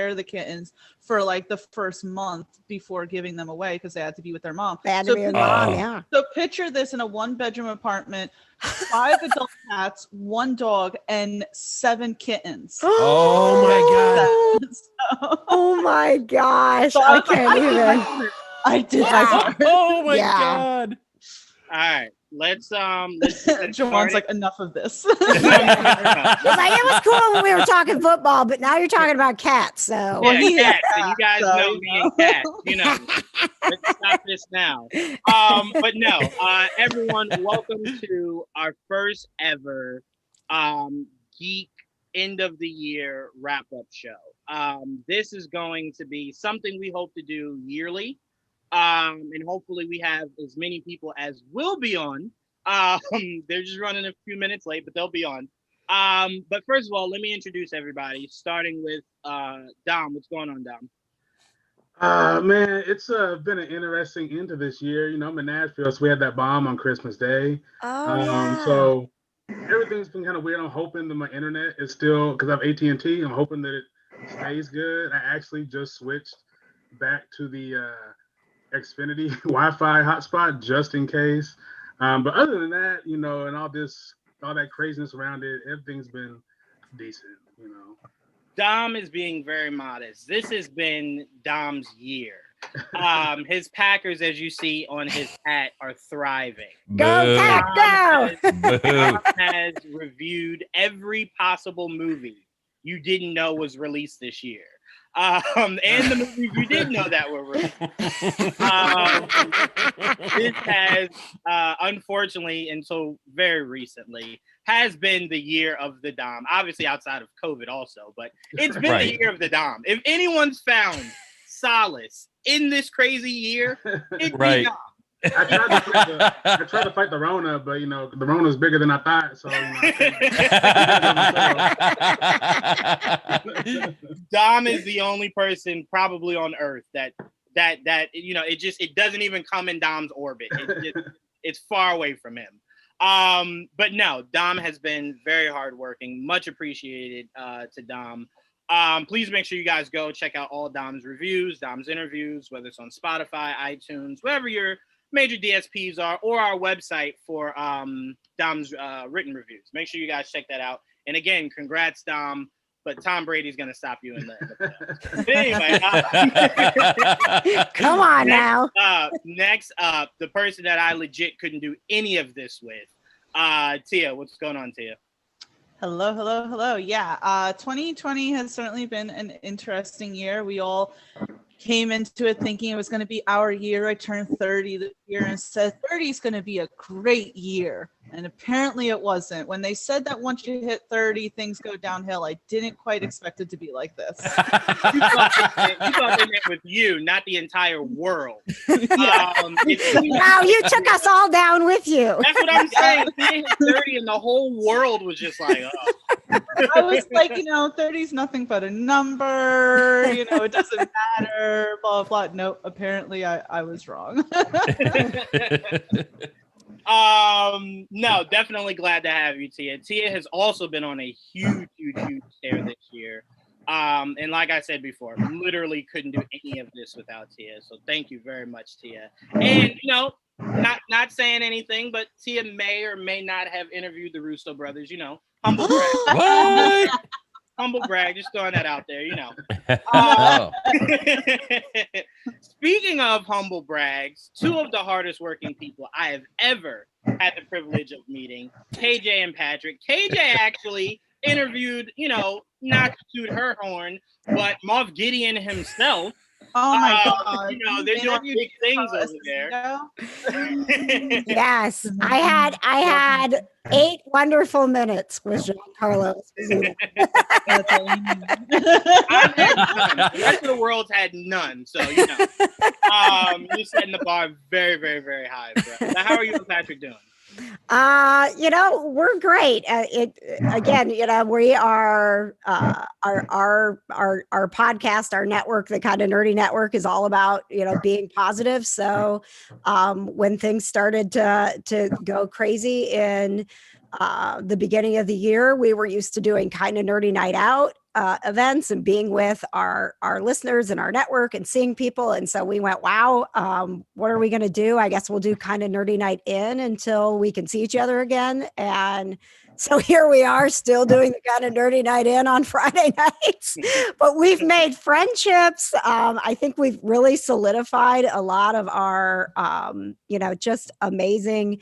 the kittens for like the first month before giving them away because they had to be with their mom. They had to be with mom, yeah. So picture this in a 1-bedroom apartment, 5 adult cats, 1 dog, and 7 kittens. Oh my God. Oh my gosh. So I can't even. I did my part. Oh my Yeah. God. All right, let's Jawan's like, enough of this. It's like, it was cool when we were talking football, but now you're talking about cats. So cats, and you guys know me and cats. Let's stop this now. But no, everyone, welcome to our first ever Geek End of the Year wrap up show. This is going to be something we hope to do yearly. And hopefully we have as many people as will be on. They're just running a few minutes late, but they'll be on. But first of all, let me introduce everybody, starting with Dom. What's going on, Dom? Man, it's been an interesting end to this year. I'm in Nashville, so we had that bomb on Christmas Day. So everything's been kind of weird. I'm hoping that my internet is still, because I have AT&T, I'm hoping that it stays good. I actually just switched back to the Xfinity Wi-Fi hotspot just in case. But other than that, and all that craziness around it, everything's been decent, Dom is being very modest. This has been Dom's year. His Packers, as you see on his hat, are thriving. Go Pack, go! Dom has reviewed every possible movie you didn't know was released this year. And the movies you did know that were released. This has, unfortunately, until very recently, has been the year of the Dom. Obviously, outside of COVID also, but it's been the year of the Dom. If anyone's found solace in this crazy year, it's the Dom. I tried to fight the Rona, but the Rona is bigger than I thought. So Dom is the only person probably on Earth that it doesn't even come in Dom's orbit. It's far away from him. But no, Dom has been very hardworking. Much appreciated to Dom. Please make sure you guys go check out all Dom's reviews, Dom's interviews, whether it's on Spotify, iTunes, wherever your major DSPs are, or our website for Dom's written reviews. Make sure you guys check that out. And again, congrats, Dom. But Tom Brady's going to stop you in the playoffs. Anyway. Come on now. Next up, the person that I legit couldn't do any of this with. Tia, what's going on, Tia? Hello. Yeah, 2020 has certainly been an interesting year. We all came into it thinking it was going to be our year. I turned 30 this year and said 30 is going to be a great year. And apparently it wasn't. When they said that once you hit 30, things go downhill, I didn't quite expect it to be like this. You thought they meant with you, not the entire world. Wow, you took us all down with you. That's what I'm saying. They hit 30 and the whole world was just like, oh. I was like, 30 is nothing but a number. It doesn't matter, blah, blah, blah. No, apparently I was wrong. No, definitely glad to have you, Tia. Tia has also been on a huge tear this year. And like I said before, literally couldn't do any of this without Tia. So thank you very much, Tia. And not saying anything, but Tia may or may not have interviewed the Russo brothers, humble brag. What? Humble brag, just throwing that out there, Oh. Speaking of humble brags, 2 of the hardest working people I have ever had the privilege of meeting, KJ and Patrick. KJ actually interviewed, not to toot her horn, but Moff Gideon himself. Oh my God. They're doing big things over there. Yes, I had 8 wonderful minutes with Giancarlo Esposito. That's all you need. I've had none. The rest of the world's had none. So, you're setting the bar very, very, very high, bro. Now, how are you and Patrick doing? We're great. We are our podcast, our network, the Kind of Nerdy Network, is all about being positive. So when things started to go crazy in the beginning of the year, we were used to doing Kind of Nerdy Night Out, events and being with our listeners and our network and seeing people. And so we went, wow, what are we going to do? I guess we'll do kind of nerdy night in until we can see each other again. And so here we are still doing the kind of nerdy night in on Friday nights, but we've made friendships. I think we've really solidified a lot of our, just amazing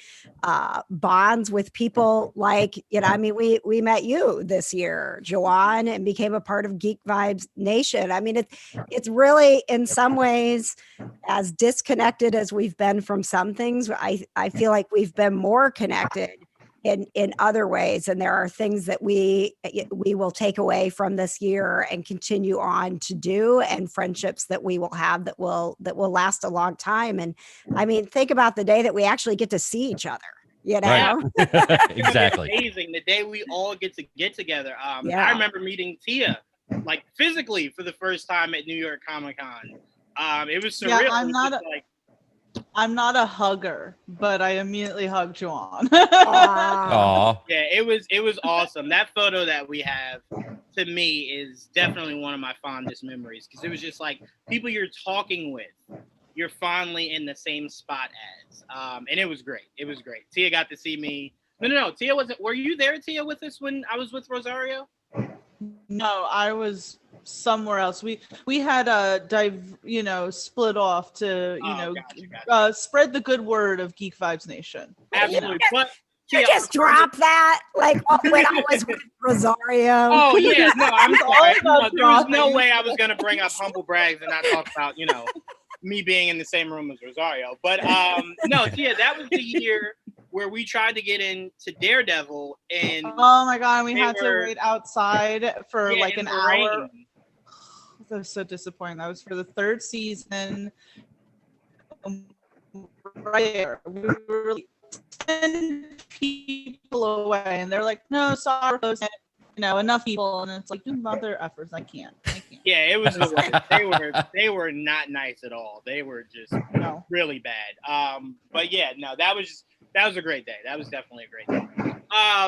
bonds with people like, I mean, we met you this year, Joanne, and became a part of Geek Vibes Nation. I mean, it's really in some ways, as disconnected as we've been from some things, I feel like we've been more connected in other ways. And there are things that we will take away from this year and continue on to do, and friendships that we will have that will last a long time. And I mean, think about the day that we actually get to see each other, Right. Exactly. It was amazing the day we all get together. I remember meeting Tia like physically for the first time at New York Comic Con. It was surreal. Yeah, I'm not a hugger, but I immediately hugged Juan. Aw. Yeah, it was awesome. That photo that we have, to me, is definitely one of my fondest memories, because it was just like people you're talking with, you're fondly in the same spot as, and it was great. It was great. Tia got to see me. No. Tia wasn't. Were you there, Tia, with us when I was with Rosario? No, I was somewhere else. We had split off to spread the good word of Geek Vibes Nation. Absolutely. But you just drop that like when I was with Rosario. Oh yeah, no, I'm sorry. There was no way I was gonna bring up humble brags and not talk about me being in the same room as Rosario. But no, Tia, that was the year where we tried to get into Daredevil, and oh my god, we had to wait outside for like an hour. Rain. That was so disappointing. That was for the third season. Right there, we were like 10 people away, and they're like, "No, sorry, enough people." And it's like, do other efforts. I can't. Yeah, it was. They were not nice at all. They were just really bad. But yeah, no, that was a great day. That was definitely a great day.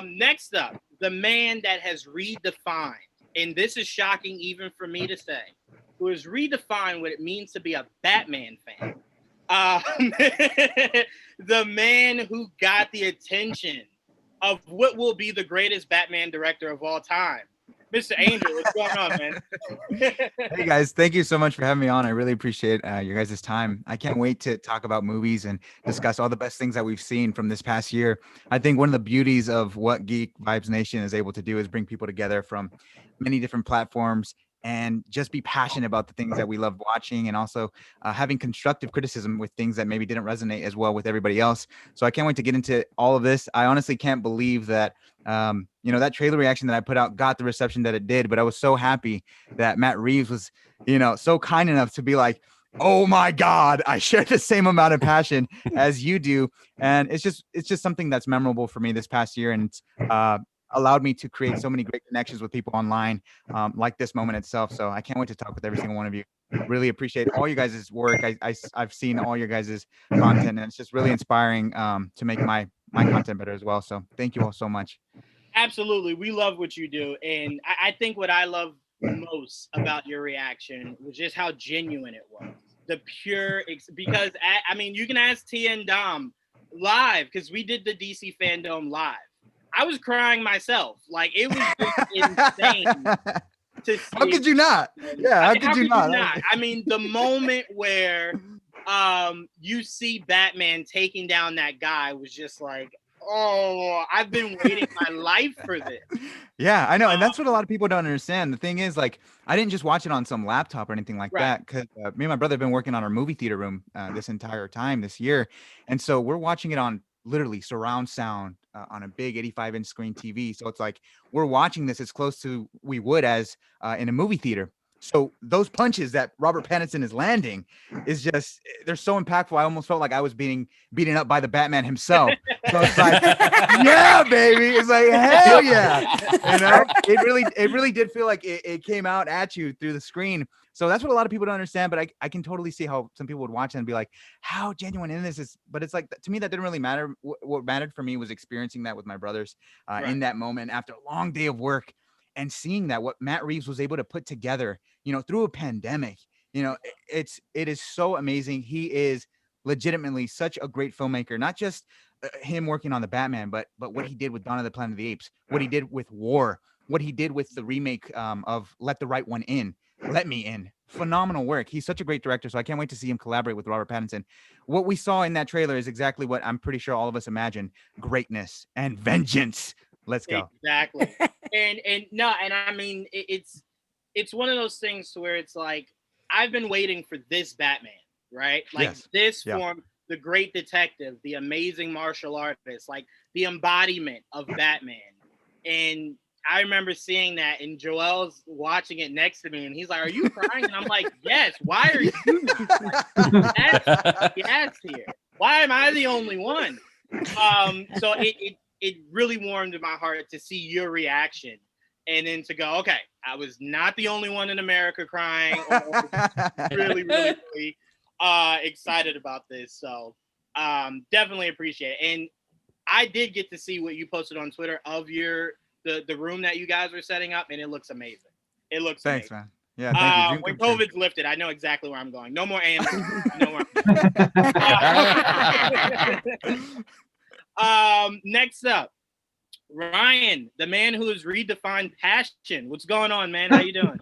Next up, the man that has redefined, and this is shocking even for me to say, who has redefined what it means to be a Batman fan. The man who got the attention of what will be the greatest Batman director of all time, Mr. Angel. What's going on, man? Hey guys, thank you so much for having me on. I really appreciate your guys' time. I can't wait to talk about movies and discuss all the best things that we've seen from this past year. I think one of the beauties of what Geek Vibes Nation is able to do is bring people together from many different platforms and just be passionate about the things that we love watching, and also having constructive criticism with things that maybe didn't resonate as well with everybody else. So I can't wait to get into all of this. I honestly can't believe that, that trailer reaction that I put out got the reception that it did, but I was so happy that Matt Reeves was, so kind enough to be like, oh my God, I share the same amount of passion as you do. And it's just something that's memorable for me this past year. And allowed me to create so many great connections with people online, like this moment itself. So I can't wait to talk with every single one of you. Really appreciate all you guys' work. I've seen all your guys' content, and it's just really inspiring to make my content better as well. So thank you all so much. Absolutely. We love what you do. And I think what I love most about your reaction was just how genuine it was. The pure, because you can ask Tia and Dom live, because we did the DC Fandome live. I was crying myself. Like, it was just insane to see. How could you not? Yeah, how could you not? I mean, the moment where you see Batman taking down that guy was just like, oh, I've been waiting my life for this. Yeah, I know. And that's what a lot of people don't understand. The thing is, like, I didn't just watch it on some laptop or anything like that, because me and my brother have been working on our movie theater room this entire time this year. And so we're watching it on literally surround sound on a big 85-inch screen TV. So it's like we're watching this as close to we would as in a movie theater. So those punches that Robert Pattinson is landing is just, they're so impactful. I almost felt like I was being beaten up by the Batman himself. So it's like, yeah, baby. It's like, hell yeah. It really did feel like it came out at you through the screen. So that's what a lot of people don't understand, but I can totally see how some people would watch it and be like, how genuine in this is. But it's like, to me, that didn't really matter. What mattered for me was experiencing that with my brothers in that moment after a long day of work. and seeing that what Matt Reeves was able to put together, through a pandemic, it is so amazing. He is legitimately such a great filmmaker, not just him working on the Batman, but what he did with Dawn of the Planet of the Apes, what he did with War, what he did with the remake of Let the Right One In, Let Me In. Phenomenal work. He's such a great director, so I can't wait to see him collaborate with Robert Pattinson. What we saw in that trailer is exactly what I'm pretty sure all of us imagined: greatness and vengeance. Let's go. Exactly. and I mean, it's one of those things to where it's like, I've been waiting for this Batman, right? Like this form, the great detective, the amazing martial artist, like the embodiment of Batman. And I remember seeing that, and Joel's watching it next to me, and he's like, "Are you crying?" And I'm like, "Yes. Why are you? Yes, here. Why am I the only one?" So it really warmed my heart to see your reaction, and then to go, okay, I was not the only one in America crying. Really, really, really excited about this. So definitely appreciate it. And I did get to see what you posted on Twitter of the room that you guys were setting up, and it looks amazing. It looks Thanks, amazing. Man. Yeah, thank you. When COVID's lifted, I know exactly where I'm going. No more AMC. No more. Next up, Ryan, the man who has redefined passion. What's going on, man? How you doing?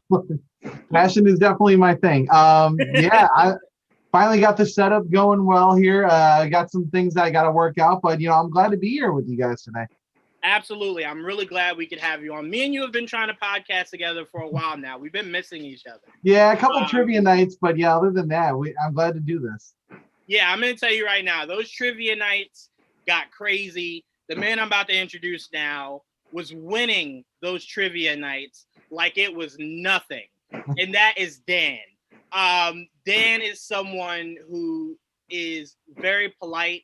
Passion is definitely my thing. Yeah, I finally got the setup going well here. I got some things that I got to work out, but I'm glad to be here with you guys today. Absolutely. I'm really glad we could have you on. Me and you have been trying to podcast together for a while now. We've been missing each other. Yeah, a couple trivia nights, but yeah, other than that, I'm glad to do this. Yeah, I'm going to tell you right now, those trivia nights got crazy. The man I'm about to introduce now was winning those trivia nights like it was nothing. And that is Dan. Dan is someone who is very polite,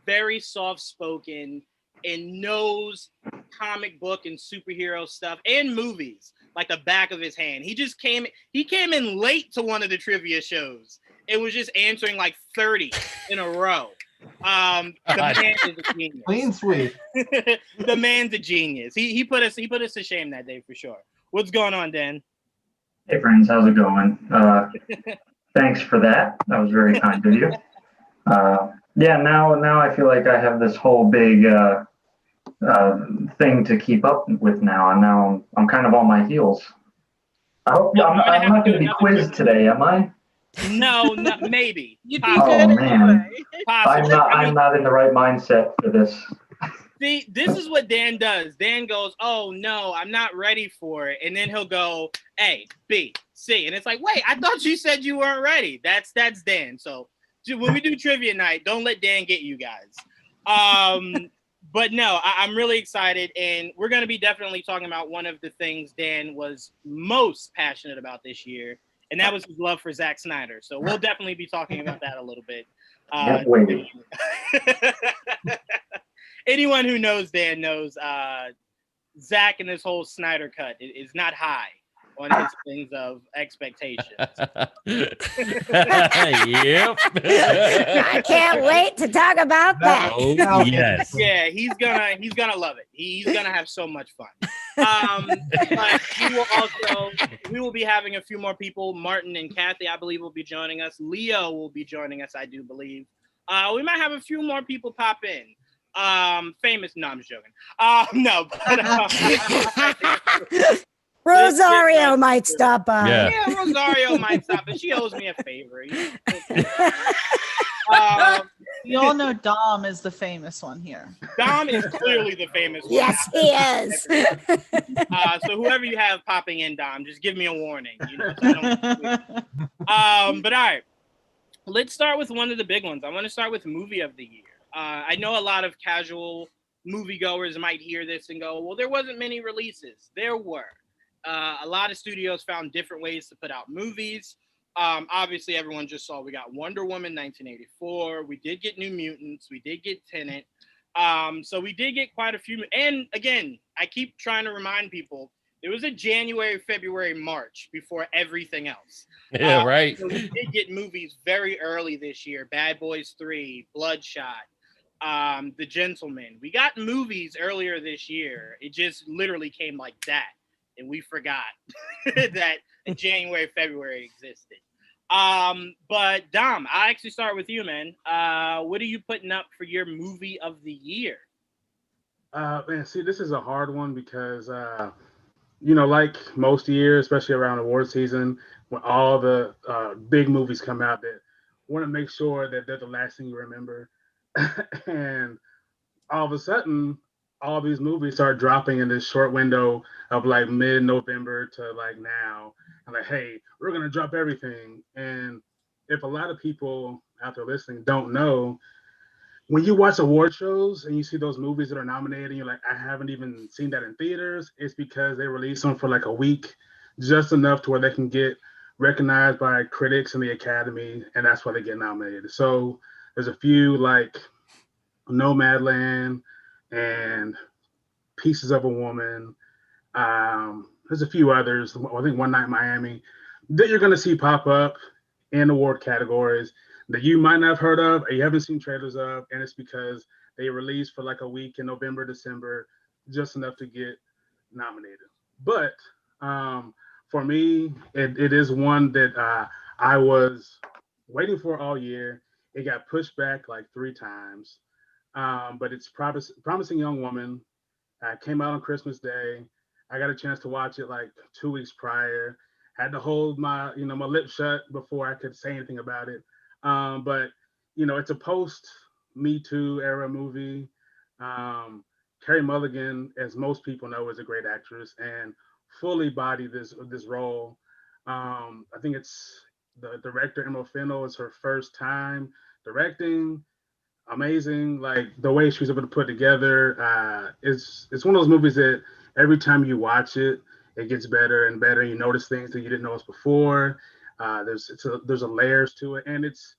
very soft-spoken, and knows comic book and superhero stuff and movies like the back of his hand. He came in late to one of the trivia shows and was just answering like 30 in a row. The man is a genius. Clean sweep. The man's a genius. He put us to shame that day for sure. What's going on, Dan? Hey friends, how's it going? Thanks for that. That was very kind of you. Yeah, now I feel like I have this whole big thing to keep up with now, and now I'm kind of on my heels. I hope I'm not going to be quizzed today, am I? No, maybe. You'd be good man. anyway. I'm not in the right mindset for this. See, this is what Dan does. Dan goes, "Oh no, I'm not ready for it," and then he'll go A, B, C, and it's like, wait, I thought you said you weren't ready. That's Dan. So when we do trivia night, don't let Dan get you guys. But no, I'm really excited, and we're going to be definitely talking about one of the things Dan was most passionate about this year, and that was his love for Zack Snyder. So we'll definitely be talking about that a little bit. Anyone who knows Dan knows Zack and this whole Snyder cut is not high on his things of expectations. Yep. I can't wait to talk about that. Oh, yes. Yeah, he's gonna love it. He's gonna have so much fun. But we will be having a few more people. Martin and Kathy, I believe, will be joining us. Leo will be joining us, I do believe. We might have a few more people pop in. Famous. No, I'm just joking. No. Rosario might stop by. Yeah, Rosario might stop, but she owes me a favor. You all know Dom is the famous one here. Dom is clearly the famous one. Yes, he is. So whoever you have popping in, Dom, just give me a warning. So but all right, let's start with one of the big ones. I want to start with movie of the year. I know a lot of casual moviegoers might hear this and go, well, there wasn't many releases. There were. A lot of studios found different ways to put out movies. Obviously, everyone just saw we got Wonder Woman 1984. We did get New Mutants. We did get Tenet. So we did get quite a few. And again, I keep trying to remind people, there was a January, February, March before everything else. Yeah, right. So we did get movies very early this year. Bad Boys 3, Bloodshot, The Gentleman. We got movies earlier this year. It just literally came like that. and we forgot that January, February existed. But Dom, I actually start with you, man. What are you putting up for your movie of the year? Man, see, this is a hard one because like most years, especially around award season, when all the big movies come out, that want to make sure that they're the last thing you remember. And all of a sudden, all these movies start dropping in this short window of like mid-November to like now. I'm like, hey, we're gonna drop everything. And if a lot of people out there listening don't know, when you watch award shows and you see those movies that are nominated, and you're like, I haven't even seen that in theaters, it's because they release them for like a week, just enough to where they can get recognized by critics and the Academy, and that's why they get nominated. So there's a few like Nomadland and Pieces of a Woman. There's a few others. I think One Night in Miami that you're going to see pop up in award categories that you might not have heard of or you haven't seen trailers of, and it's because they released for like a week in November, December, just enough to get nominated. But for me, it is one that I was waiting for all year. It got pushed back like 3 times, but it's Promising Young Woman. Came out on Christmas Day. I got a chance to watch it like 2 weeks prior. Had to hold my lips shut before I could say anything about it. But it's a post Me Too era movie. Carey Mulligan, as most people know, is a great actress and fully bodied this role. I think it's the director Emma Fennell is her first time directing. Amazing, like the way she was able to put together. It's one of those movies that every time you watch it, it gets better and better. You notice things that you didn't notice before. There's a layers to it, and it's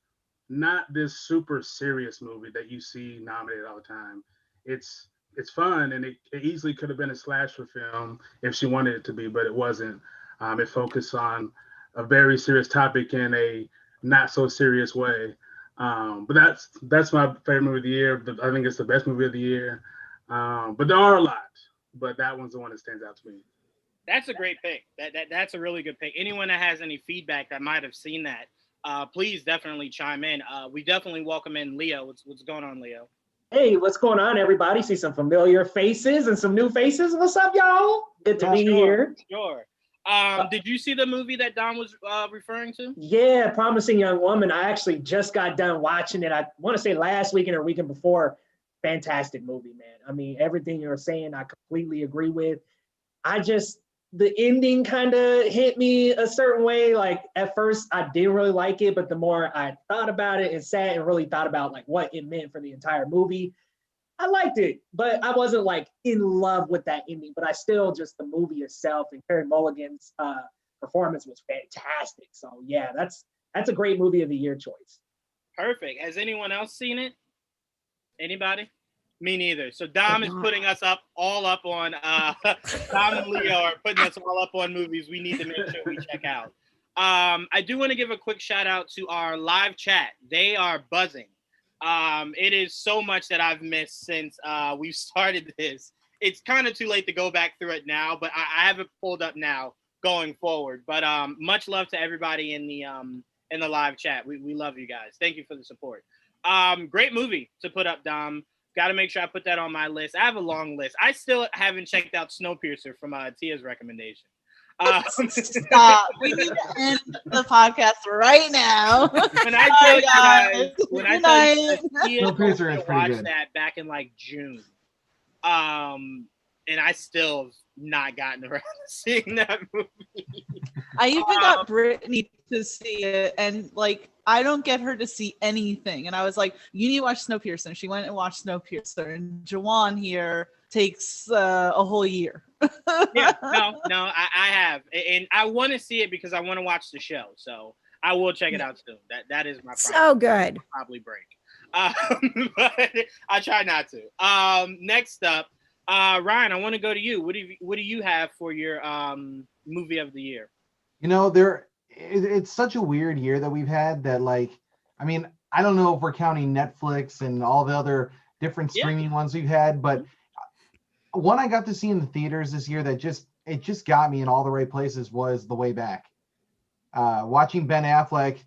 not this super serious movie that you see nominated all the time. It's fun, and it easily could have been a slasher film if she wanted it to be, but it wasn't. It focused on a very serious topic in a not so serious way. But that's my favorite movie of the year. I think it's the best movie of the year. But there are a lot, but that one's the one that stands out to me. That's a great pick. That's a really good pick. Anyone that has any feedback that might have seen that, please definitely chime in. We definitely welcome in Leo. What's going on, Leo? Hey, what's going on, everybody? See some familiar faces and some new faces. What's up, y'all? Good to be here. Sure. Did you see the movie that Don was referring to? Yeah, Promising Young Woman. I actually just got done watching it. I want to say last weekend or weekend before. Fantastic movie, man. I mean, everything you're saying, I completely agree with. The ending kind of hit me a certain way. Like at first I didn't really like it, but the more I thought about it and sat and really thought about like what it meant for the entire movie, I liked it, but I wasn't like in love with that ending, but I still just the movie itself and Carey Mulligan's performance was fantastic. So yeah, that's a great movie of the year choice. Perfect. Has anyone else seen it? Anybody? Me neither. So Dom is putting us all up on Dom and Leo are putting us all up on movies we need to make sure we check out. I do want to give a quick shout out to our live chat. They are buzzing. It is so much that I've missed since we've started this. It's kind of too late to go back through it now, but I have it pulled up now going forward. But much love to everybody in the live chat. We love you guys. Thank you for the support. Great movie to put up, Dom. Got to make sure I put that on my list. I have a long list. I still haven't checked out Snowpiercer from Tia's recommendation. Stop. We need to end the podcast right now. When I tell you guys, Snowpiercer is pretty good. That back in like June, and I still have not gotten around to seeing that movie. I even got Brittany to see it, and like I don't get her to see anything. And I was like, you need to watch Snowpiercer. And she went and watched Snowpiercer. And Jawan here takes a whole year. Yeah, no, I have. And I want to see it because I want to watch the show. So I will check it out soon. That is my problem. So good. Probably break. But I try not to. Next up, Ryan, I want to go to you. What do you have for your movie of the year? It's such a weird year that we've had that, like, I mean, I don't know if we're counting Netflix and all the other different streaming ones we've had, but one I got to see in the theaters this year that just it just got me in all the right places was The Way Back. Watching Ben Affleck,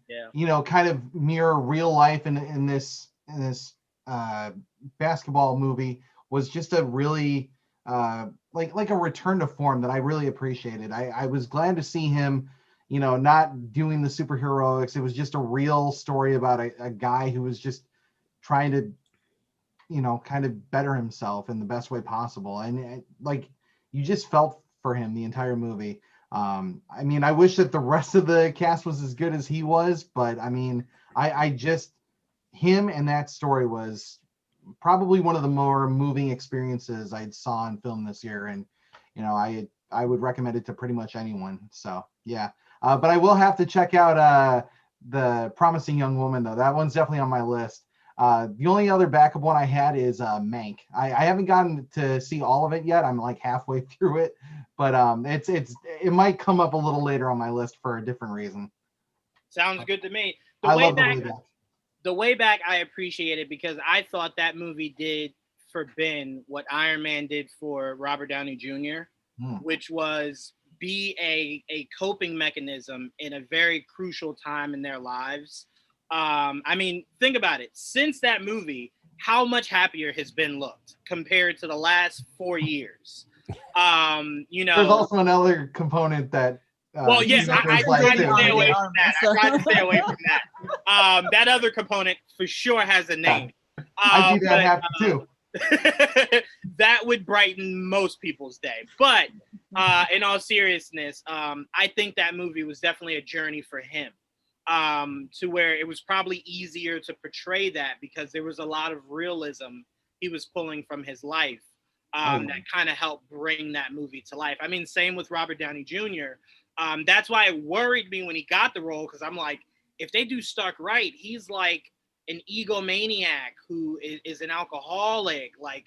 kind of mirror real life in this basketball movie was just a really like a return to form that I really appreciated. I was glad to see him, not doing the superheroics. It was just a real story about a guy who was just trying to, kind of better himself in the best way possible. And like, you just felt for him the entire movie. I mean, I wish that the rest of the cast was as good as he was, but I mean, I just, him and that story was probably one of the more moving experiences I saw in film this year. And, I would recommend it to pretty much anyone. So yeah. But I will have to check out The Promising Young Woman, though. That one's definitely on my list. The only other backup one I had is Mank. I haven't gotten to see all of it yet. I'm like halfway through it, but it might come up a little later on my list for a different reason. Sounds good to me. The Way Back, I appreciate it because I thought that movie did for Ben what Iron Man did for Robert Downey Jr., which was be a coping mechanism in a very crucial time in their lives. I mean, think about it. Since that movie, how much happier has Ben looked compared to the last 4 years? There's also another component that. I tried to stay away from that. That other component for sure has a name. I do that happen too. That would brighten most people's day. But in all seriousness, I think that movie was definitely a journey for him. To where it was probably easier to portray that because there was a lot of realism he was pulling from his life that kind of helped bring that movie to life. I mean, same with Robert Downey Jr. That's why it worried me when he got the role, because I'm like, if they do Stark right, he's like an egomaniac who is an alcoholic. Like,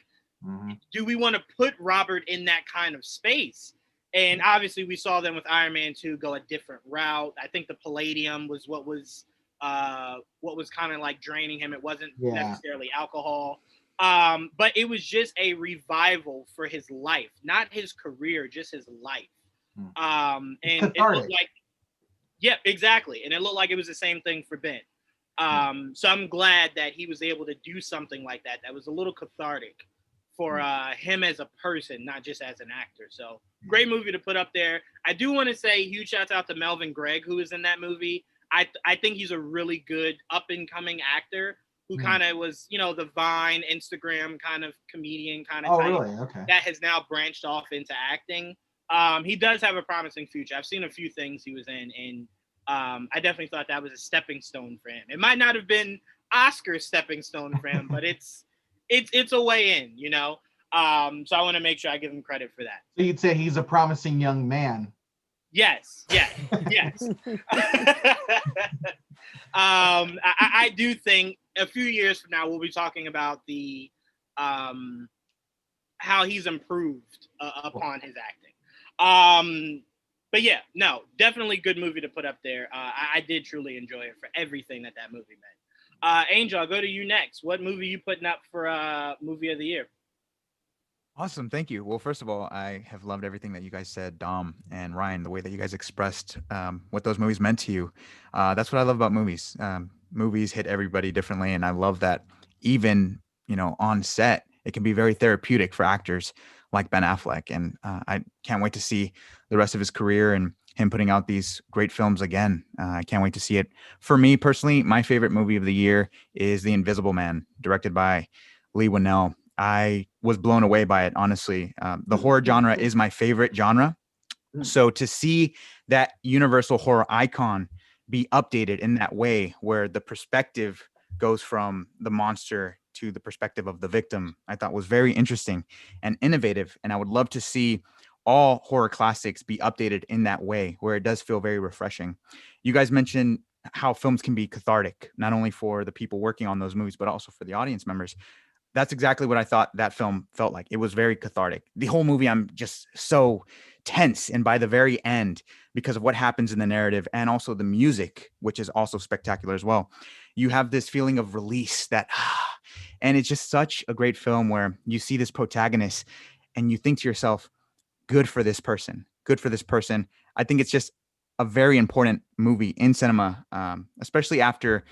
do we want to put Robert in that kind of space? And obviously, we saw them with Iron Man 2 go a different route. I think the palladium was what was kind of like draining him. It wasn't necessarily alcohol, but it was just a revival for his life, not his career, just his life. And it looked like, exactly. And it looked like it was the same thing for Ben. So I'm glad that he was able to do something like that. That was a little cathartic for him as a person, not just as an actor. So great movie to put up there. I do want to say huge shout out to Melvin Gregg, who is in that movie. I think he's a really good up and coming actor who kind of was, the Vine, Instagram kind of comedian kind of type really? Okay. that has now branched off into acting. He does have a promising future. I've seen a few things he was in, and I definitely thought that was a stepping stone for him. It might not have been Oscar's stepping stone for him, but it's a way in, So I want to make sure I give him credit for that. So you'd say he's a promising young man. Yes. I do think a few years from now we'll be talking about the how he's improved upon his acting. But yeah, no, definitely good movie to put up there. I did truly enjoy it for everything that movie meant. Angel, I'll go to you next. What movie are you putting up for movie of the year? Awesome. Thank you. Well, first of all, I have loved everything that you guys said, Dom and Ryan, the way that you guys expressed what those movies meant to you. That's what I love about movies. Movies hit everybody differently. And I love that even, on set, it can be very therapeutic for actors like Ben Affleck. And I can't wait to see the rest of his career and him putting out these great films again. I can't wait to see it. For me personally, my favorite movie of the year is The Invisible Man, directed by Lee Winnell. I was blown away by it, honestly. The horror genre is my favorite genre. So to see that universal horror icon be updated in that way, where the perspective goes from the monster to the perspective of the victim, I thought was very interesting and innovative. And I would love to see all horror classics be updated in that way, where it does feel very refreshing. You guys mentioned how films can be cathartic, not only for the people working on those movies, but also for the audience members. That's exactly what I thought that film felt like. It was very cathartic. The whole movie, I'm just so tense. And by the very end, because of what happens in the narrative and also the music, which is also spectacular as well, you have this feeling of release and it's just such a great film where you see this protagonist and you think to yourself, good for this person. Good for this person. I think it's just a very important movie in cinema, especially after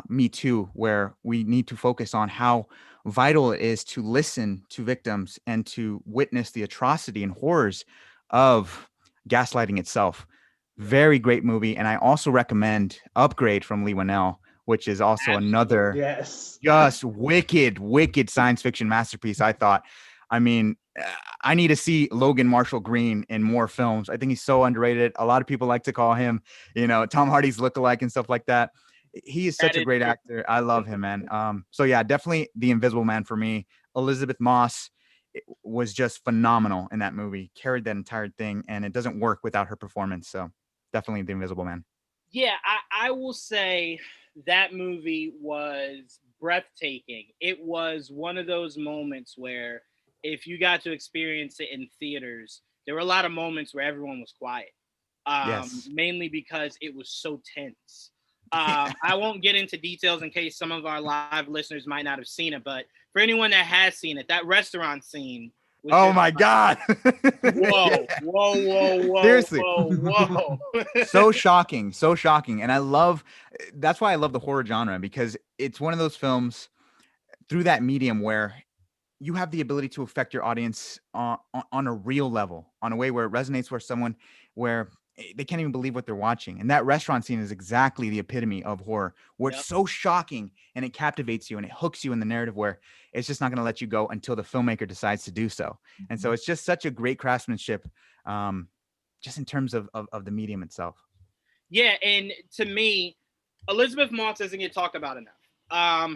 Me Too, where we need to focus on how vital it is to listen to victims and to witness the atrocity and horrors of gaslighting itself. Very great movie. And I also recommend Upgrade from Lee Winnell, which is also another just wicked science fiction masterpiece, I thought. I mean, I need to see Logan Marshall Green in more films. I think he's so underrated. A lot of people like to call him, Tom Hardy's lookalike and stuff like that. He is such a great actor. I love him, man. So yeah, definitely The Invisible Man for me. Elizabeth Moss was just phenomenal in that movie. Carried that entire thing, and it doesn't work without her performance. So definitely The Invisible Man. Yeah, I will say that movie was breathtaking. It was one of those moments where if you got to experience it in theaters, there were a lot of moments where everyone was quiet, mainly because it was so tense. I won't get into details in case some of our live listeners might not have seen it, but for anyone that has seen it, that restaurant scene. Oh my God. Whoa. Seriously. Whoa. So shocking. And that's why I love the horror genre, because it's one of those films through that medium where you have the ability to affect your audience on a real level, on a way where it resonates where they can't even believe what they're watching. And that restaurant scene is exactly the epitome of horror, where it's so shocking and it captivates you and it hooks you in the narrative where it's just not going to let you go until the filmmaker decides to do so. And so it's just such a great craftsmanship, just in terms of the medium itself. Yeah, and to me, Elizabeth Moss doesn't get talked about enough.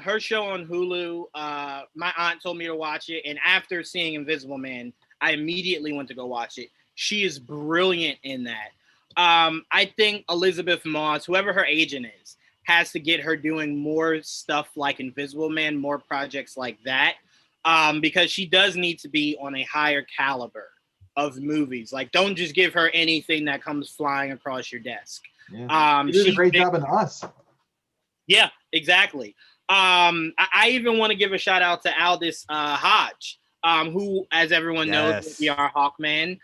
Her show on Hulu, my aunt told me to watch it, and after seeing Invisible Man, I immediately went to go watch it. She is brilliant in that. I think Elizabeth Moss, whoever her agent is, has to get her doing more stuff like Invisible Man, more projects like that, because she does need to be on a higher caliber of movies. Like, don't just give her anything that comes flying across your desk. Yeah. She did a great job in Us. Yeah, exactly. I even want to give a shout out to Aldous Hodge, who, as everyone knows, will be our Hawkman.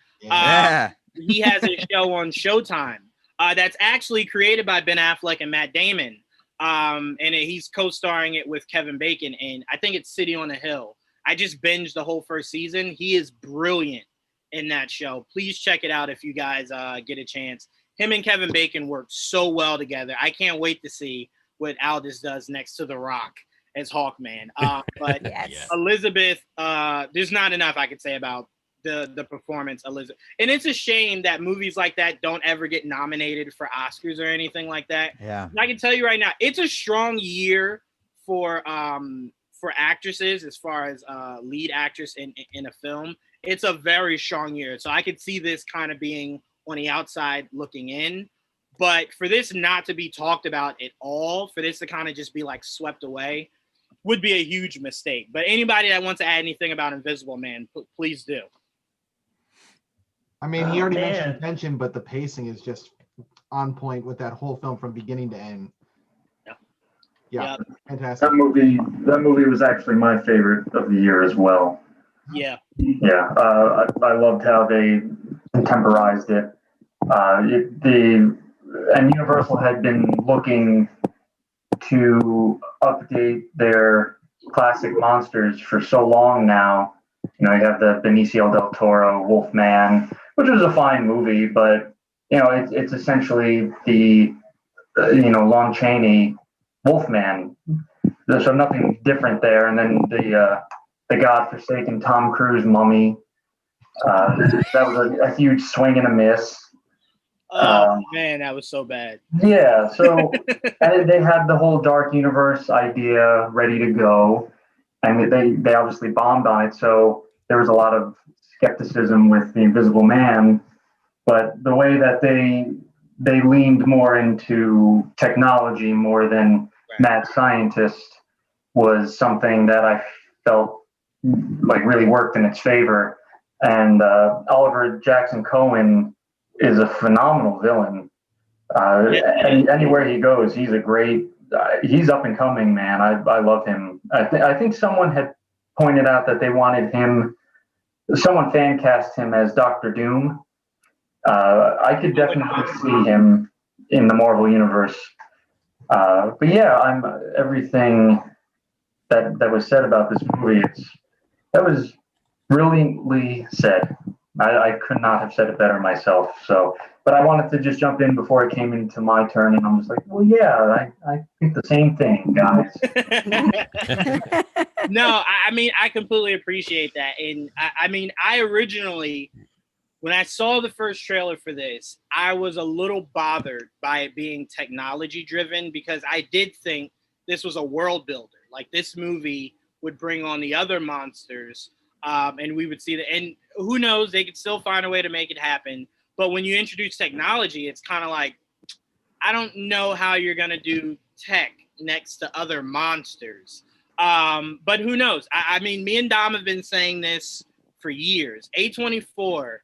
He has a show on Showtime that's actually created by Ben Affleck and Matt Damon. And he's co-starring it with Kevin Bacon. And I think it's City on a Hill. I just binged the whole first season. He is brilliant in that show. Please check it out if you guys get a chance. Him and Kevin Bacon work so well together. I can't wait to see what Aldous does next to The Rock as Hawkman. But Elizabeth, there's not enough I could say about the performance Elizabeth. And it's a shame that movies like that don't ever get nominated for Oscars or anything like that. Yeah. And I can tell you right now, it's a strong year for actresses as far as lead actress in a film. It's a very strong year. So I could see this kind of being on the outside looking in. But for this not to be talked about at all, for this to kind of just be like swept away, would be a huge mistake. But anybody that wants to add anything about Invisible Man, please do. I mean, he already mentioned tension, but the pacing is just on point with that whole film from beginning to end. Yeah, fantastic. That movie was actually my favorite of the year as well. Yeah. I loved how they contemporized it. And Universal had been looking to update their classic monsters for so long now. You have the Benicio del Toro Wolfman, which was a fine movie, but it's essentially the Lon Chaney Wolfman. So nothing different there. And then the godforsaken Tom Cruise Mummy. That was a huge swing and a miss. Oh man, that was so bad. Yeah, so and they had the whole Dark Universe idea ready to go, and they obviously bombed on it. So there was a lot of skepticism with The Invisible Man, but the way that they leaned more into technology more than mad scientist was something that I felt like really worked in its favor. And Oliver Jackson Cohen is a phenomenal villain. Anywhere he goes, he's a great. He's up and coming, man. I love him. I think someone had pointed out that they wanted him someone fan cast him as Doctor Doom. I could definitely see him in the Marvel universe. But yeah, I'm everything that was said about this movie. That was brilliantly said. I could not have said it better myself. So, but I wanted to just jump in before it came into my turn, and I'm just like, well, yeah, I think the same thing, guys. No, I mean, I completely appreciate that. And I mean, I originally, when I saw the first trailer for this, I was a little bothered by it being technology driven because I did think this was a world builder. Like this movie would bring on the other monsters, and we would see the, and who knows, they could still find a way to make it happen. But when you introduce technology, it's kind of like, I don't know how you're going to do tech next to other monsters. But who knows? I mean, me and Dom have been saying this for years. A24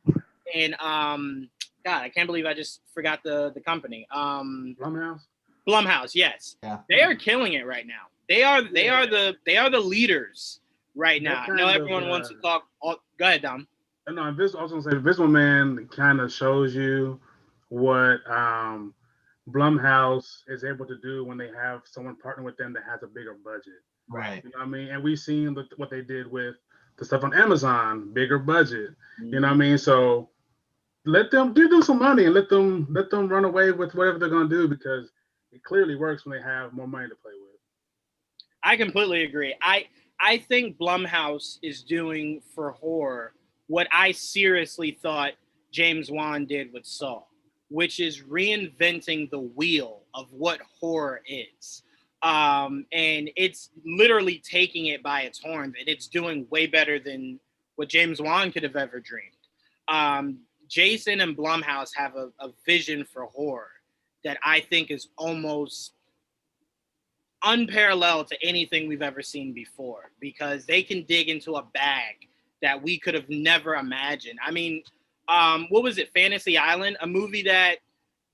and God, I can't believe I just forgot the company. Blumhouse, yes. Yeah. They are killing it right now. They are the leaders right now. I know everyone wants to talk. Go ahead, Dom. No, I was going to say, Invisible Man kind of shows you what Blumhouse is able to do when they have someone partner with them that has a bigger budget. Right. You know what I mean? And we've seen what they did with the stuff on Amazon, bigger budget. You know what I mean? So give them some money and let them run away with whatever they're going to do, because it clearly works when they have more money to play with. I completely agree. I think Blumhouse is doing for horror what I seriously thought James Wan did with Saw, which is reinventing the wheel of what horror is. And it's literally taking it by its horns, and it's doing way better than what James Wan could have ever dreamed. Jason and Blumhouse have a vision for horror that I think is almost unparalleled to anything we've ever seen before, because they can dig into a bag that we could have never imagined. I mean, what was it? Fantasy Island, a movie that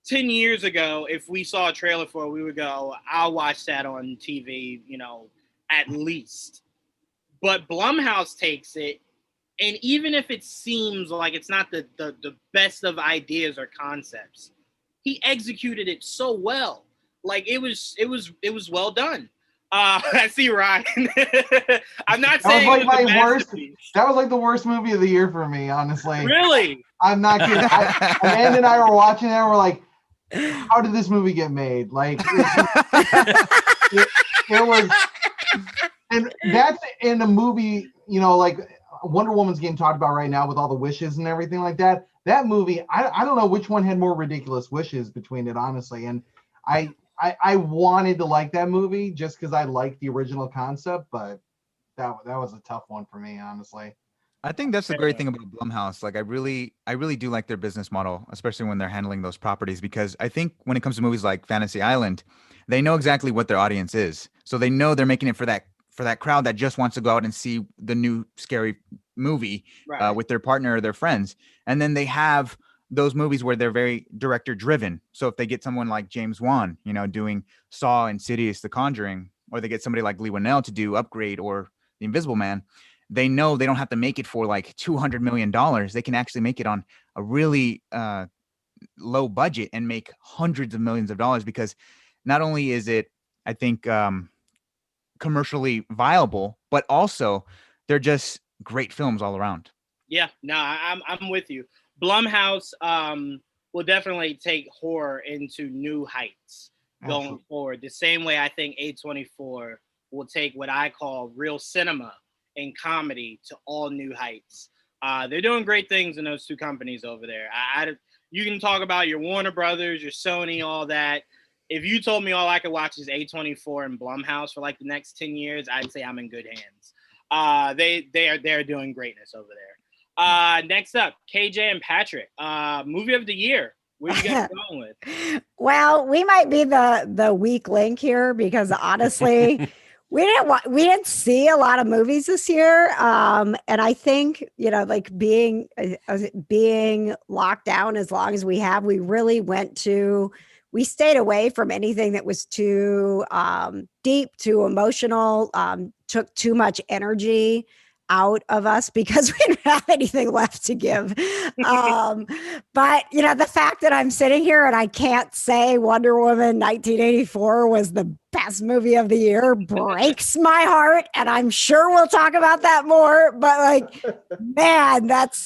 10 years ago, if we saw a trailer for it, we would go, I'll watch that on TV, at least. But Blumhouse takes it, and even if it seems like it's not the best of ideas or concepts, he executed it so well. Like it was well done. I see Ryan. I'm not saying that was like it was my worst. That was like the worst movie of the year for me, honestly. Really? I'm not kidding. Amanda and I were watching it and we're like, how did this movie get made? Like it was, and that's in a movie, like Wonder Woman's getting talked about right now with all the wishes and everything like that. That movie, I don't know which one had more ridiculous wishes between it, honestly. And I wanted to like that movie just because I liked the original concept, but that was a tough one for me, honestly. I think that's the great thing about Blumhouse. Like I really do like their business model, especially when they're handling those properties, because I think when it comes to movies like Fantasy Island, they know exactly what their audience is. So they know they're making it for that crowd that just wants to go out and see the new scary movie with their partner or their friends. And then they have those movies where they're very director driven. So if they get someone like James Wan, doing Saw, Insidious, The Conjuring, or they get somebody like Lee Winnell to do Upgrade or The Invisible Man, they know they don't have to make it for like $200 million. They can actually make it on a really low budget and make hundreds of millions of dollars, because not only is it, I think, commercially viable, but also they're just great films all around. Yeah, no, I'm with you. Blumhouse will definitely take horror into new heights going forward. The same way I think A24 will take what I call real cinema and comedy to all new heights. They're doing great things in those two companies over there. You can talk about your Warner Brothers, your Sony, all that. If you told me all I could watch is A24 and Blumhouse for like the next 10 years, I'd say I'm in good hands. They're doing greatness over there. Next up, KJ and Patrick, movie of the year. Where you guys going with? Well, we might be the weak link here, because honestly, we didn't see a lot of movies this year, and I think like being locked down as long as we have, we stayed away from anything that was too deep, too emotional, took too much energy. out of us because we didn't have anything left to give. But the fact that I'm sitting here and I can't say Wonder Woman 1984 was the best movie of the year breaks my heart. And I'm sure we'll talk about that more. But like, man, that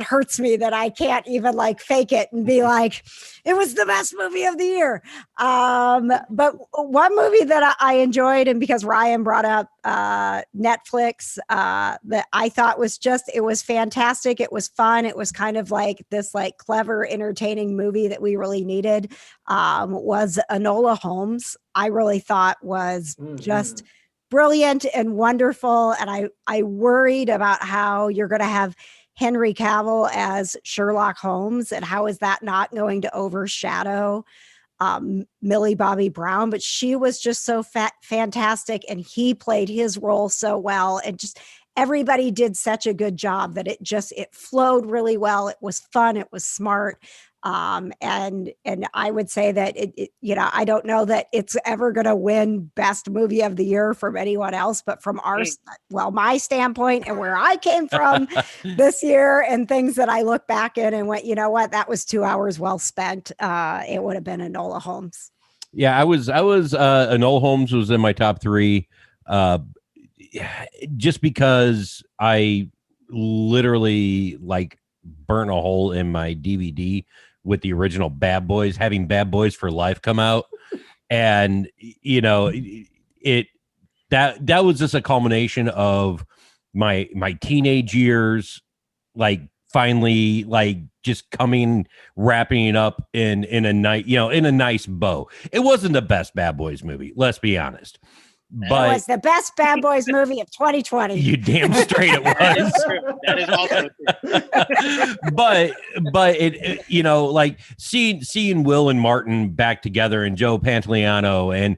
hurts me that I can't even like fake it and be like, it was the best movie of the year. But one movie that I enjoyed, and because Ryan brought up Netflix, that I thought it was fantastic. It was fun. It was kind of like this like clever, entertaining movie that we really needed, was Enola Holmes. I really thought was just brilliant and wonderful. And I worried about how you're going to have Henry Cavill as Sherlock Holmes, and how is that not going to overshadow Millie Bobby Brown? But she was just so fantastic, and he played his role so well, and just everybody did such a good job that it flowed really well. It was fun. It was smart. And I would say that I don't know that it's ever going to win best movie of the year from anyone else, but from my standpoint and where I came from this year and things that I look back in and went, you know what, that was 2 hours well spent. It would have been Enola Holmes. Yeah, I was Enola Holmes was in my top 3. Just because I literally like burnt a hole in my DVD with the original Bad Boys, having Bad Boys for Life come out. And, that was just a culmination of my teenage years, like finally, like just wrapping it up in a night, in a nice bow. It wasn't the best Bad Boys movie, let's be honest. But it was the best Bad Boys movie of 2020. You damn straight it was. That is also true. but it like seeing Will and Martin back together, and Joe Pantoliano, and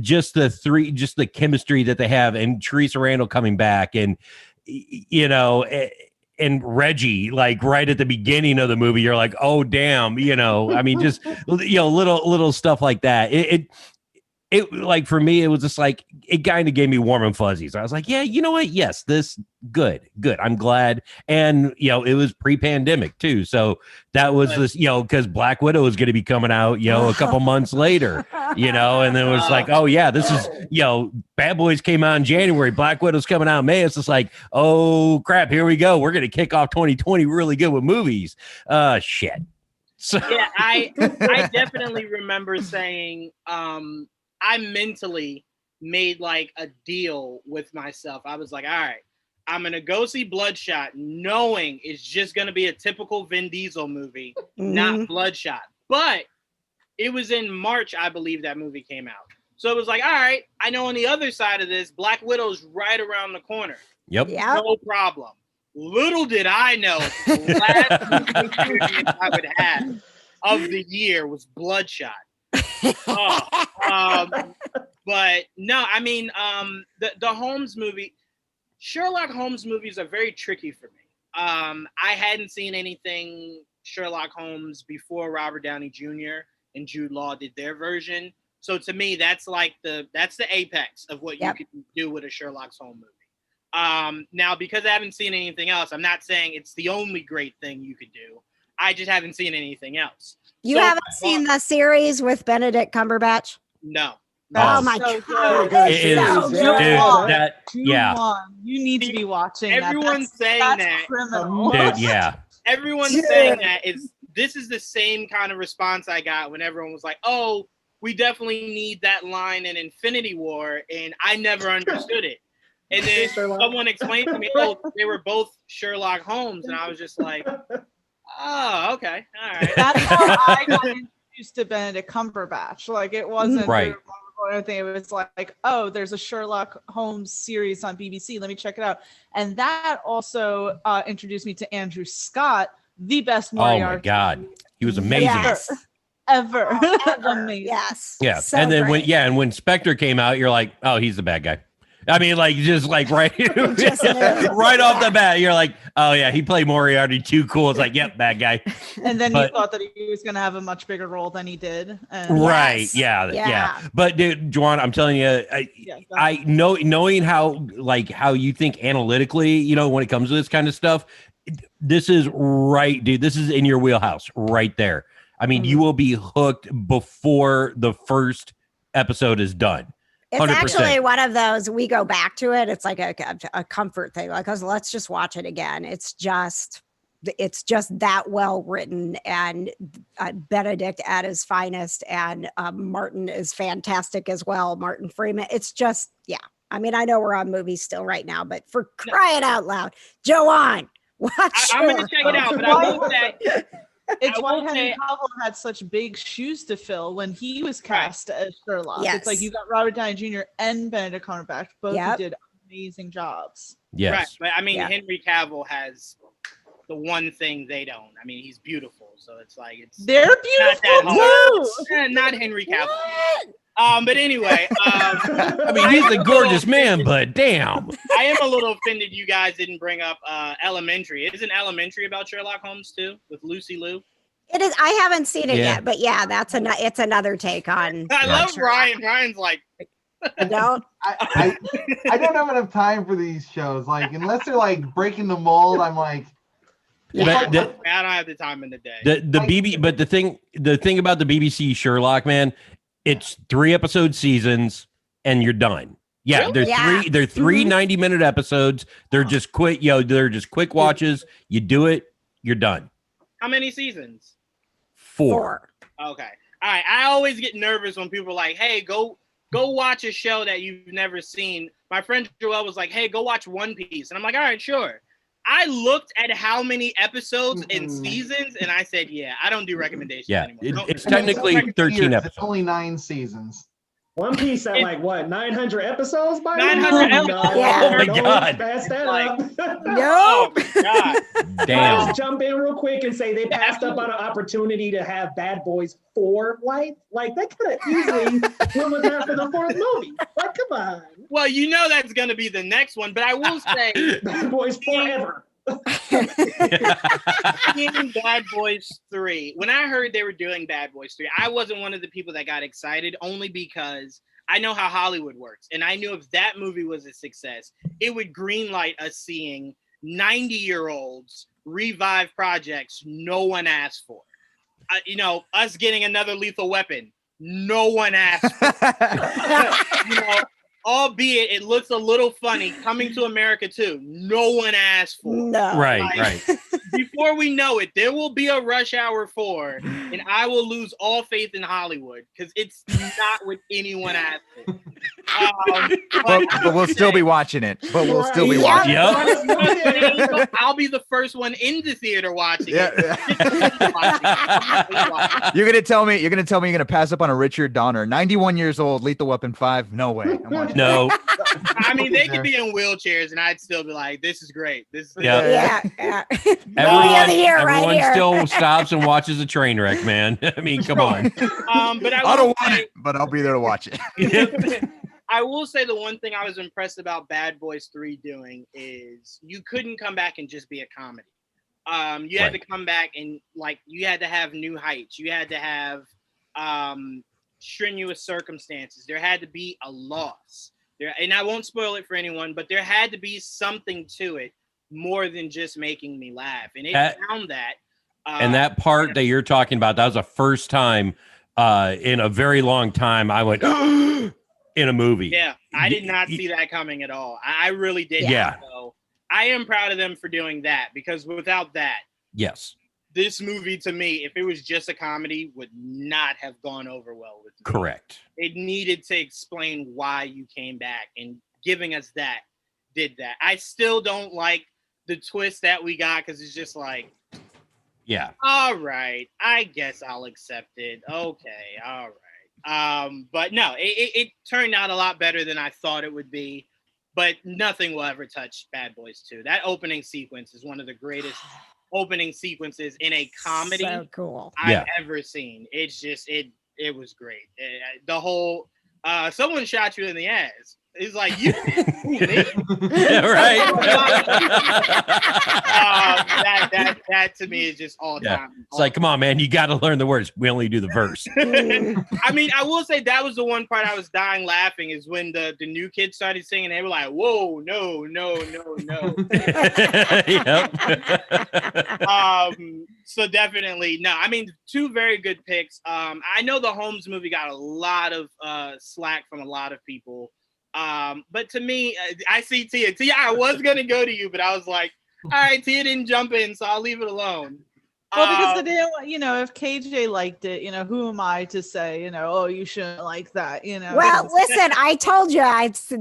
just the chemistry that they have, and Teresa Randall coming back, and and Reggie, like right at the beginning of the movie, you're like, oh damn, I mean, just little stuff like that. It like, for me, it was just like, it kind of gave me warm and fuzzies. I was like, yeah, you know what? Yes, this good. I'm glad. And, it was pre-pandemic too. So that was this, because Black Widow is going to be coming out, a couple months later, and then it was like, oh yeah, this is, Bad Boys came out in January. Black Widow's coming out in May. It's just like, oh crap, here we go. We're going to kick off 2020 really good with movies. Shit. So yeah, I definitely remember saying, I mentally made like a deal with myself. I was like, all right, I'm going to go see Bloodshot knowing it's just going to be a typical Vin Diesel movie, not Bloodshot. But it was in March, I believe, that movie came out. So it was like, all right, I know on the other side of this, Black Widow's right around the corner. Yep. No problem. Little did I know the last movie I would have of the year was Bloodshot. But no, I mean, the Holmes movie, Sherlock Holmes movies are very tricky for me. I hadn't seen anything Sherlock Holmes before Robert Downey Jr. and Jude Law did their version. So to me, that's the apex of what you can do with a Sherlock Holmes movie. Now, because I haven't seen anything else, I'm not saying it's the only great thing you could do. I just haven't seen anything else. You haven't seen the series with Benedict Cumberbatch? No. Oh my God. It is, so dude, good. You need to be watching Everyone's saying that. Criminal. Dude, yeah. Everyone's saying that. This is the same kind of response I got when everyone was like, oh, we definitely need that line in Infinity War, and I never understood it. And then someone explained to me, oh, they were both Sherlock Holmes, and I was just like, oh, okay, all right. That's how I got introduced to Benedict Cumberbatch. Like, it wasn't right. or anything. It was like, oh, there's a Sherlock Holmes series on BBC. Let me check it out. And that also introduced me to Andrew Scott, the best Moriarty. Oh my God, he was amazing. Yes. Ever. Ever. Amazing. Yes. Yeah. So and then great. when Spectre came out, you're like, oh, he's the bad guy. I mean, like just like right, Just knew. right off the bat, you're like, oh yeah, he played Moriarty too cool. It's like, yep, bad guy. And then But- you thought that he was going to have a much bigger role than he did. And Right? Yes. Yeah, Yeah. yeah. But dude, Juan, I'm telling you, I know knowing how you think analytically, you know, when it comes to this kind of stuff, this is right, dude. This is in your wheelhouse right there. I mean, you will be hooked before the first episode is done. It's 100%. actually one of those, we go back to it. It's like a comfort thing. Like, let's just watch it again. It's just that well written, and Benedict at his finest, and Martin is fantastic as well. Martin Freeman. It's just, yeah. I mean, I know we're on movies still right now, but for crying out loud, Joanne, watch. I'm going to check it out, but I will say, it's I why will Henry say- Cavill had such big shoes to fill when he was cast as Sherlock. Yes. It's like you got Robert Downey Jr. and Benedict Cumberbatch, both who Yep. did amazing jobs. Yes. Right, but I mean, Yeah. Henry Cavill has the one thing they don't. I mean, he's beautiful, so it's like it's They're not beautiful that hard. too. Not Henry Cavill. But anyway, I mean, he's a gorgeous man, but damn. I am a little offended you guys didn't bring up Elementary. Isn't Elementary about Sherlock Holmes too, with Lucy Liu? It is. I haven't seen it Yeah. yet, but yeah, it's another take on. I love Sherlock. Ryan. Ryan's like, I don't. I don't have enough time for these shows. Like, unless they're like breaking the mold, I'm like, But the, I don't have the time in the day. but the thing about the BBC Sherlock, man, it's 3 episode seasons and you're done. Yeah, Really? they're 3 90-minute episodes. They're just quick, they're just quick watches. You do it, you're done. How many seasons? 4. Okay. All right. I always get nervous when people are like, hey, go watch a show that you've never seen. My friend Joel was like, hey, go watch One Piece. And I'm like, all right, sure. I looked at how many episodes and seasons, and I said, yeah, I don't do recommendations Yeah, anymore. it's technically 13 it's episodes. only 9 seasons. One Piece at like what, 900 episodes by 900 now? episodes. Yeah. Oh my God. Pass that Like, up. Oh, my God. I'll Damn. just jump in real quick and say they passed up on an opportunity to have Bad Boys 4 light. Like they could have easily went with that for the 4th movie. Like, come on. Well, you know that's going to be the next one, but I will say, Bad Boys Forever. in Bad Boys 3, when I heard they were doing Bad Boys 3, I wasn't one of the people that got excited, only because I know how Hollywood works. And I knew if that movie was a success, it would greenlight us seeing 90-year-olds revive projects no one asked for. Us getting another Lethal Weapon, no one asked for. Albeit it looks a little funny, Coming to America too, no one asked for. No. Right. Before we know it, there will be a Rush Hour 4, and I will lose all faith in Hollywood because it's not what anyone asked for. But we'll still be watching it. But we'll still be Yeah. watching. Yep. I'll be the first one in the theater watching Yeah. it. You're gonna tell me you're gonna pass up on a Richard Donner, 91 years old, Lethal Weapon 5? No way. I'm watching. No. I mean, they could be in wheelchairs, and I'd still be like, "This is great." This is Yeah. Yeah. Everyone here. still stops and watches a train wreck, man. I mean, come on. But I don't want it, but I'll be there to watch it. I will say the one thing I was impressed about Bad Boys 3 doing is you couldn't come back and just be a comedy. You had to come back and you had to have new heights. You had to have strenuous circumstances. There had to be a loss. And I won't spoil it for anyone, but there had to be something to it more than just making me laugh. And it found that. And that part that you're talking about, that was the first time in a very long time I went in a movie. Yeah, I did not see that coming at all. I really didn't. Yeah. So I am proud of them for doing that, because without that, Yes. this movie to me, if it was just a comedy, would not have gone over well with me. Correct. It needed to explain why you came back, and giving us that did that. I still don't like the twist that we got, because it's just like, Yeah. all right, I guess I'll accept it. Okay, all right. But no, it turned out a lot better than I thought it would be. But nothing will ever touch Bad Boys 2. That opening sequence is one of the greatest opening sequences in a comedy So cool. I've ever seen. It's just it was great. The whole someone shot you in the ass. He's like, you, me? Yeah, right. That to me is just all Yeah. time. It's like, come on, man, you got to learn the words. We only do the verse. I mean, I will say that was the one part I was dying laughing is when the new kids started singing. They were like, "Whoa, no." Yep. So definitely no. I mean, two very good picks. I know the Holmes movie got a lot of slack from a lot of people. But to me, I see Tia. Tia, I was gonna go to you, but I was like, all right, Tia didn't jump in, so I'll leave it alone. Well, because they didn't, if KJ liked it, who am I to say, oh, you shouldn't like that, Well, listen, I told you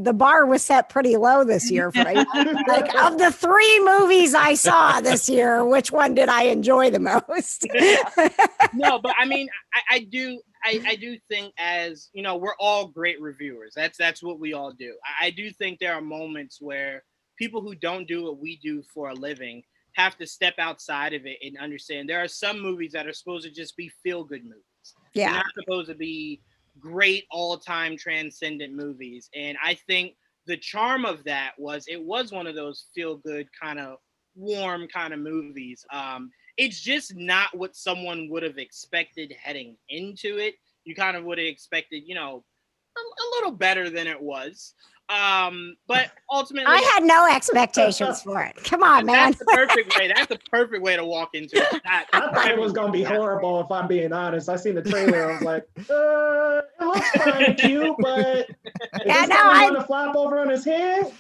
the bar was set pretty low this year for me. Like of the 3 movies I saw this year, which one did I enjoy the most? No, but I mean, I do think as we're all great reviewers. That's what we all do. I do think there are moments where people who don't do what we do for a living have to step outside of it and understand there are some movies that are supposed to just be feel-good movies. Yeah. They're not supposed to be great all-time transcendent movies. And I think the charm of that was it was one of those feel-good kind of warm kind of movies. It's just not what someone would have expected heading into it. You kind of would have expected, a little better than it was. But ultimately, I had no expectations for it. Come on, man. That's the perfect way. That's the perfect way to walk into it. I thought it was gonna be horrible. If I'm being honest, I seen the trailer. I was like, it looks fine and cute, but I want to flop over on his head.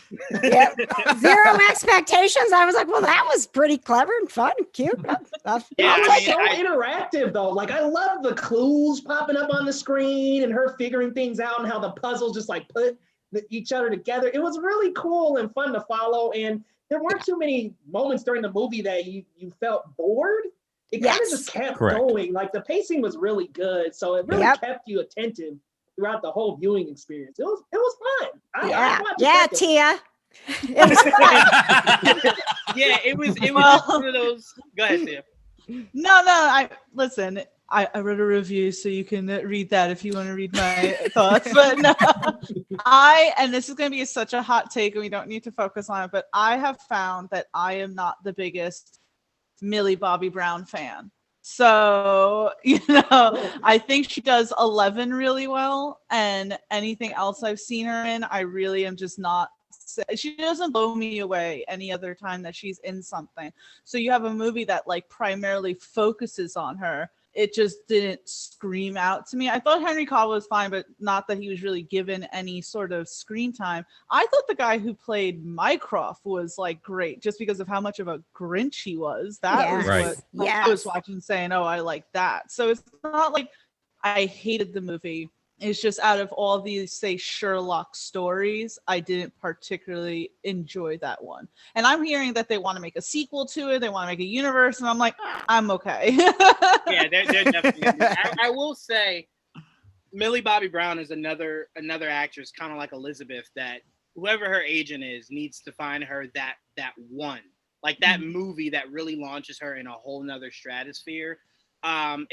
Yeah, 0 expectations. I was like, well, that was pretty clever and fun, and cute. It's so interactive though. Like I love the clues popping up on the screen and her figuring things out and how the puzzles just like put each other together. It was really cool and fun to follow, and there weren't too many moments during the movie that you felt bored. It kind of just kept going. Like the pacing was really good, so it really kept you attentive throughout the whole viewing experience. It was fun. Tia. It was one of those. Go ahead, Tia. No. Listen. I wrote a review, so you can read that if you want to read my thoughts. But no, and this is going to be such a hot take, and we don't need to focus on it, but I have found that I am not the biggest Millie Bobby Brown fan. So, I think she does 11 really well, and anything else I've seen her in, I really am just not. She doesn't blow me away any other time that she's in something. So you have a movie that like primarily focuses on her. It just didn't scream out to me. I thought Henry Cavill was fine, but not that he was really given any sort of screen time. I thought the guy who played Mycroft was like great just because of how much of a Grinch he was. That was what I was watching saying, oh, I like that. So it's not like I hated the movie. It's just out of all these, say, Sherlock stories, I didn't particularly enjoy that one. And I'm hearing that they want to make a sequel to it. They want to make a universe. And I'm like, I'm okay. Yeah, they're definitely. I will say, Millie Bobby Brown is another actress, kind of like Elizabeth, that whoever her agent is needs to find her that one. Like that movie that really launches her in a whole nother stratosphere. I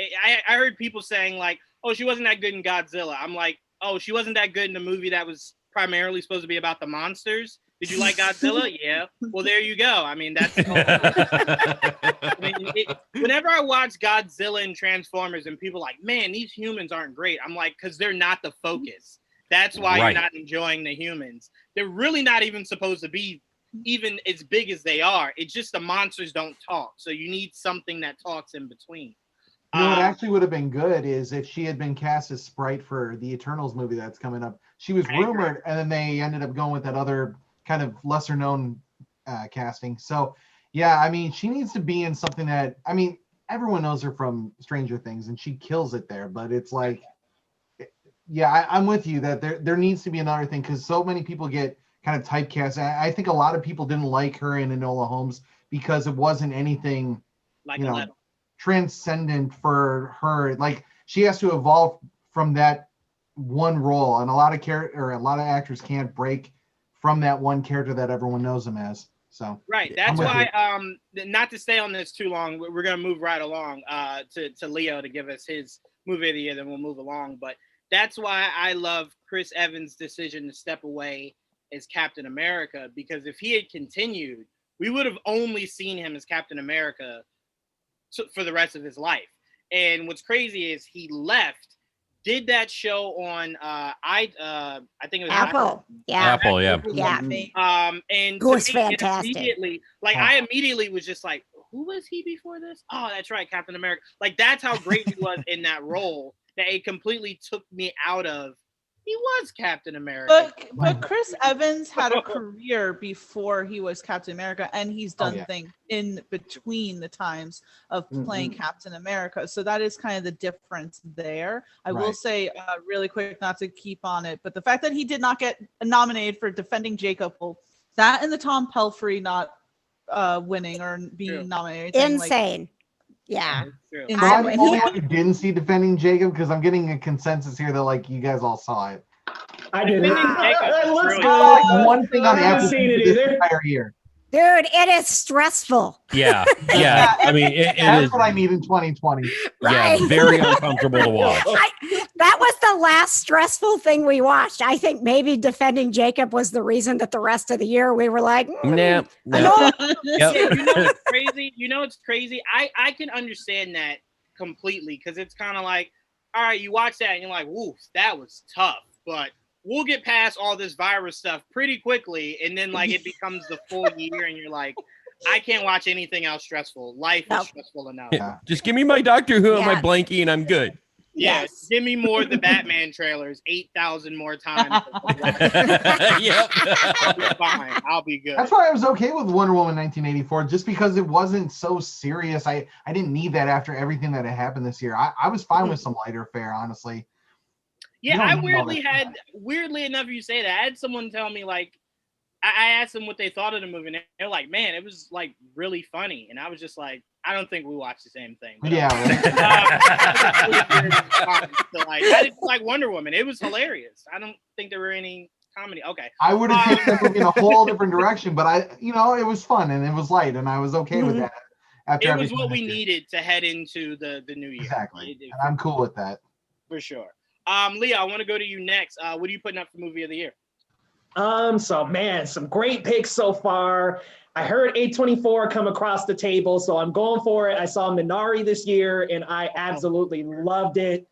heard people saying like, oh, she wasn't that good in Godzilla. I'm like, oh, she wasn't that good in the movie that was primarily supposed to be about the monsters. Did you like Godzilla? Yeah. Well, there you go. I mean, that's. Whenever I watch Godzilla and Transformers, and people are like, man, these humans aren't great. I'm like, because they're not the focus. That's why you're not enjoying the humans. They're really not even supposed to be even as big as they are. It's just the monsters don't talk. So you need something that talks in between. What actually would have been good is if she had been cast as Sprite for the Eternals movie that's coming up. She was rumored, and then they ended up going with that other kind of lesser known casting. So, yeah, I mean, she needs to be in something that, I mean, everyone knows her from Stranger Things, and she kills it there. But it's like, yeah, I'm with you that there needs to be another thing because so many people get kind of typecast. I think a lot of people didn't like her in Enola Holmes because it wasn't anything, like transcendent for her. Like she has to evolve from that one role, and a lot of actors can't break from that one character that everyone knows them as. So that's why not to stay on this too long, we're gonna move right along to Leo to give us his movie of the year, then we'll move along. But that's why I love Chris Evans' decision to step away as Captain America, because if he had continued, we would have only seen him as Captain America for the rest of his life. And what's crazy is he left, did that show on I think it was Apple. Yeah. Apple, yeah. Yeah. and It was fantastic. Immediately, like I immediately was just like, who was he before this? Oh, that's right, Captain America. Like that's how great he was in that role, that it completely took me out of. He was Captain America. But Chris Evans had a career before he was Captain America, and he's done things in between the times of playing Captain America. So that is kind of the difference there. I will say really quick, not to keep on it, but the fact that he did not get nominated for Defending Jacob, that and the Tom Pelphrey not winning or being nominated. Insane. Yeah. So I'm the only one who didn't see Defending Jacob, because I'm getting a consensus here that like you guys all saw it. I didn't. It looks good. Like one thing on Apple this entire year. Dude, it is stressful. Yeah. I mean, that's what I need in 2020. Yeah, very uncomfortable to watch. That was the last stressful thing we watched. I think maybe Defending Jacob was the reason that the rest of the year we were like, nah. Yeah, you know what's crazy? It's crazy. I can understand that completely, because it's kind of like, all right, you watch that and you're like, woof, that was tough, but we'll get past all this virus stuff pretty quickly, and then like it becomes the full year and you're like, I can't watch anything else stressful. Life is stressful enough. Just give me my Doctor Who and my blankie and I'm good. Yes. Give me more of the Batman trailers, 8,000 more times. Yep. I'll be fine. I'll be good. That's why I was okay with Wonder Woman 1984, just because it wasn't so serious. I didn't need that after everything that had happened this year. I was fine with some lighter fare, honestly. Yeah, I weirdly enough, you say that. I had someone tell me, like, I asked them what they thought of the movie, and they're like, man, it was, like, really funny. And I was just like, I don't think we watched the same thing. But, yeah. I didn't like Wonder Woman. It was hilarious. I don't think there were any comedy. Okay. I would have taken the movie in a whole different direction, but it was fun and it was light, and I was okay with that. It was what we needed to head into the new year. Exactly. And I'm cool with that. For sure. Leah, I want to go to you next. What are you putting up for movie of the year? So man, some great picks so far. I heard A24 come across the table, so I'm going for it. I saw Minari this year, and I absolutely loved it.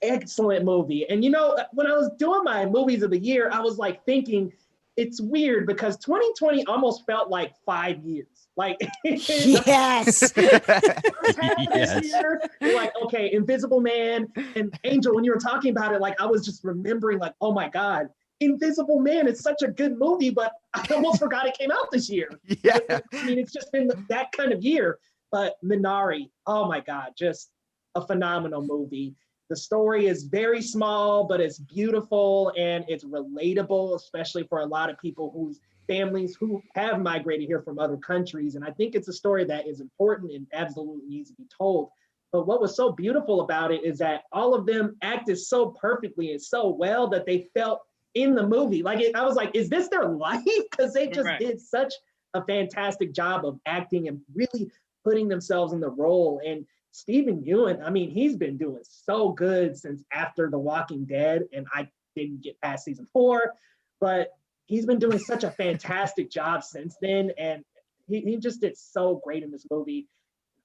Excellent movie. And when I was doing my movies of the year, I was like thinking, it's weird because 2020 almost felt like 5 years. Like, yes. This year, like, okay, Invisible Man and Angel, when you were talking about it, like, I was just remembering, like, oh my God, Invisible Man is such a good movie, but I almost forgot it came out this year. Yeah. I mean, it's just been that kind of year. But Minari, oh my God, just a phenomenal movie. The story is very small, but it's beautiful and it's relatable, especially for a lot of people whose families who have migrated here from other countries. And I think it's a story that is important and absolutely needs to be told. But what was so beautiful about it is that all of them acted so perfectly and so well that they felt in the movie. Like, I was like, is this their life? Because they just did such a fantastic job of acting and really putting themselves in the role. And Stephen Yeun, I mean, he's been doing so good since after The Walking Dead, and I didn't get past season 4, but he's been doing such a fantastic job since then, and he just did so great in this movie.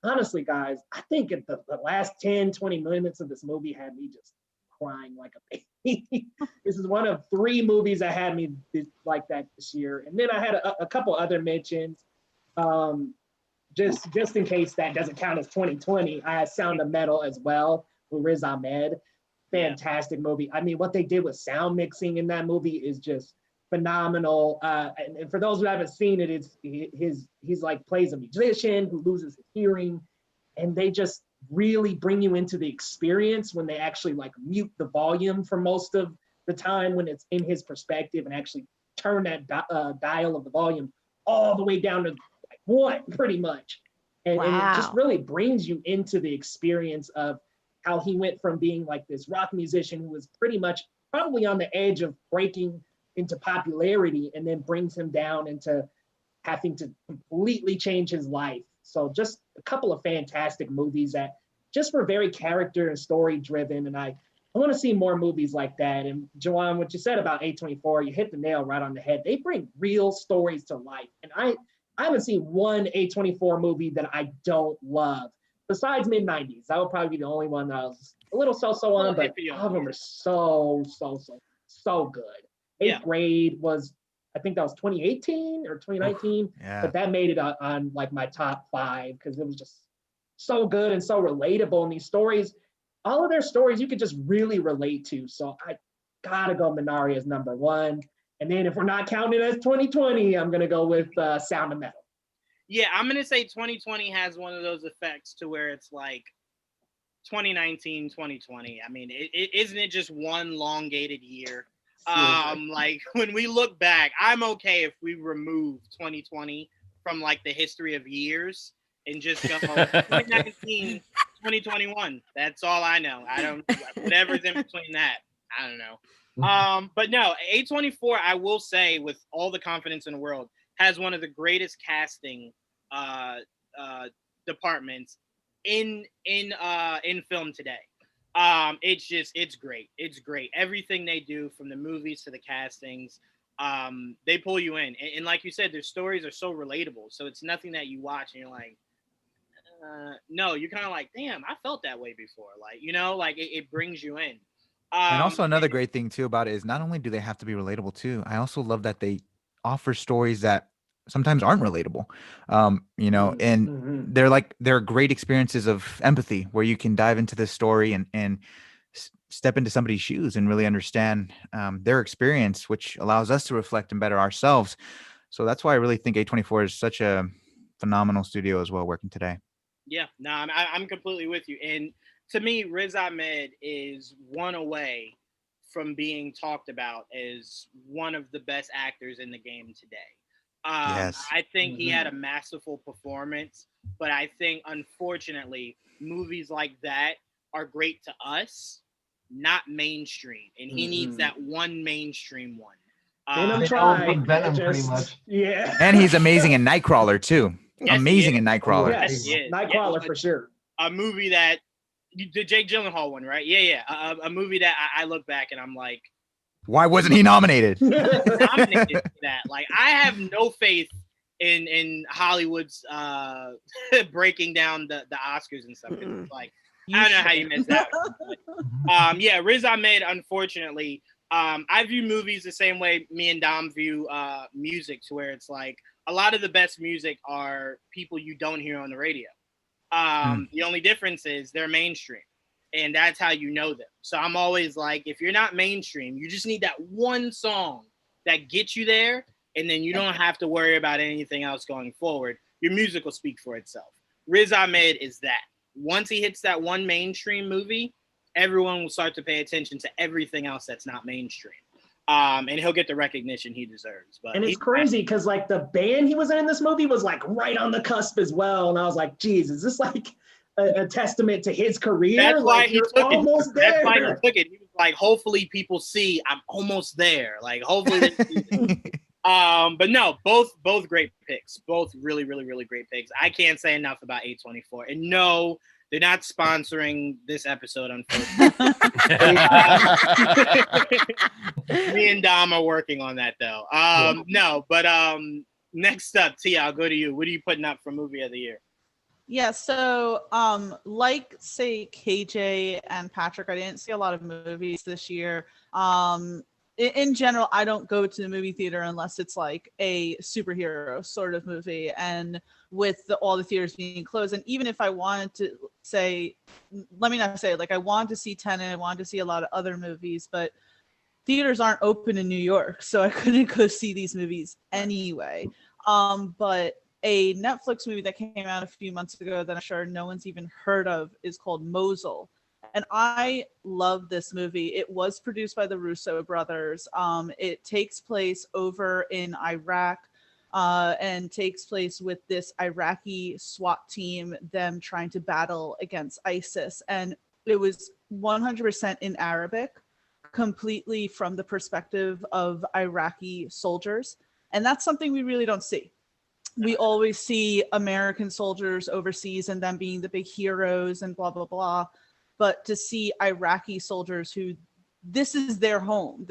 Honestly, guys, I think the last 10, 20 minutes of this movie had me just crying like a baby. This is one of 3 movies that had me like that this year. And then I had a couple other mentions. Just in case that doesn't count as 2020, I had Sound of Metal as well with Riz Ahmed. Fantastic movie. I mean, what they did with sound mixing in that movie is just phenomenal. And for those who haven't seen it, he's like plays a musician who loses his hearing, and they just really bring you into the experience when they actually like mute the volume for most of the time when it's in his perspective, and actually turn that dial of the volume all the way down to like 1 pretty much. And it just really brings you into the experience of how he went from being like this rock musician who was pretty much probably on the edge of breaking into popularity, and then brings him down into having to completely change his life. So just a couple of fantastic movies that just were very character and story driven. And I I want to see more movies like that. And Joanne, what you said about A24, you hit the nail right on the head. They bring real stories to life. And I haven't seen one A24 movie that I don't love. Besides mid-90s, that would probably be the only one that I was a little so-so on, but all of them are so good. Eighth Grade was, I think that was 2018 or 2019, but that made it on like my top 5 because it was just so good and so relatable. And these stories, all of their stories, you could just really relate to. So I gotta go Minari as number 1. And then if we're not counting as 2020, I'm gonna go with Sound of Metal. Yeah, I'm gonna say 2020 has one of those effects to where it's like 2019, 2020. I mean, isn't it just one elongated year? Like when we look back, I'm okay if we remove 2020 from like the history of years and just go 2019, 2021. That's all I know. I don't, whatever's in between that, I don't know. But no, A24, I will say with all the confidence in the world, has one of the greatest casting departments in film today. It's great. It's great. Everything they do, from the movies to the castings, they pull you in. And like you said, their stories are so relatable. So it's nothing that you watch and you're like, no, you're kind of like, damn, I felt that way before. Like, you know, like it brings you in. And also another great thing too about it is not only do they have to be relatable too, I also love that they offer stories that sometimes aren't relatable, you know, and they're great experiences of empathy where you can dive into this story and step into somebody's shoes and really understand their experience, which allows us to reflect and better ourselves. So that's why I really think A24 is such a phenomenal studio as well working today. Yeah, no, I'm completely with you. And to me, Riz Ahmed is one away from being talked about as one of the best actors in the game today. Yes. I think he had a masterful performance, but I think, unfortunately, movies like that are great to us, not mainstream. And he needs that one mainstream one. Venom, pretty much. Yeah. And he's amazing in Nightcrawler too. Yes, Amazing in Nightcrawler. Yes, Nightcrawler for sure. A movie that the Jake Gyllenhaal one, right? Yeah. A movie that I look back and I'm like, why wasn't he nominated? Nominated for that. Like, I have no faith in Hollywood's breaking down the Oscars and stuff. It's like, I don't know how you missed that one. Yeah, Riz Ahmed, unfortunately, I view movies the same way me and Dom view music, to where it's like a lot of the best music are people you don't hear on the radio. The only difference is they're mainstream, and that's how you know them. So I'm always like, if you're not mainstream, you just need that one song that gets you there, and then you don't have to worry about anything else going forward. Your music will speak for itself. Riz Ahmed is that. Once he hits that one mainstream movie, everyone will start to pay attention to everything else that's not mainstream. And he'll get the recognition he deserves. But and it's crazy because like the band he was in this movie was like right on the cusp as well. And I was like, geez, is this like a testament to his career? That's why like, he took almost it. There. That's why he took it. He was like, hopefully people see I'm almost there. Like, hopefully they see it. But no, both great picks. Both really, really, really great picks. I can't say enough about A24. And no, they're not sponsoring this episode, unfortunately. Me and Dom are working on that, though. No, but next up, Tia, I'll go to you. What are you putting up for movie of the year? Yeah, so like say KJ and Patrick, I didn't see a lot of movies this year. In general, I don't go to the movie theater unless it's like a superhero sort of movie, and with all the theaters being closed. And even if I wanted to say, let me not say, like I wanted to see Tenet, I wanted to see a lot of other movies, but theaters aren't open in New York, so I couldn't go see these movies anyway. But a Netflix movie that came out a few months ago that I'm sure no one's even heard of is called Mosul. And I love this movie. It was produced by the Russo brothers. It takes place over in Iraq and takes place with this Iraqi SWAT team, them trying to battle against ISIS. And it was 100% in Arabic, completely from the perspective of Iraqi soldiers. And that's something we really don't see. We always see American soldiers overseas and them being the big heroes and blah, blah, blah. but to see Iraqi soldiers who this is their home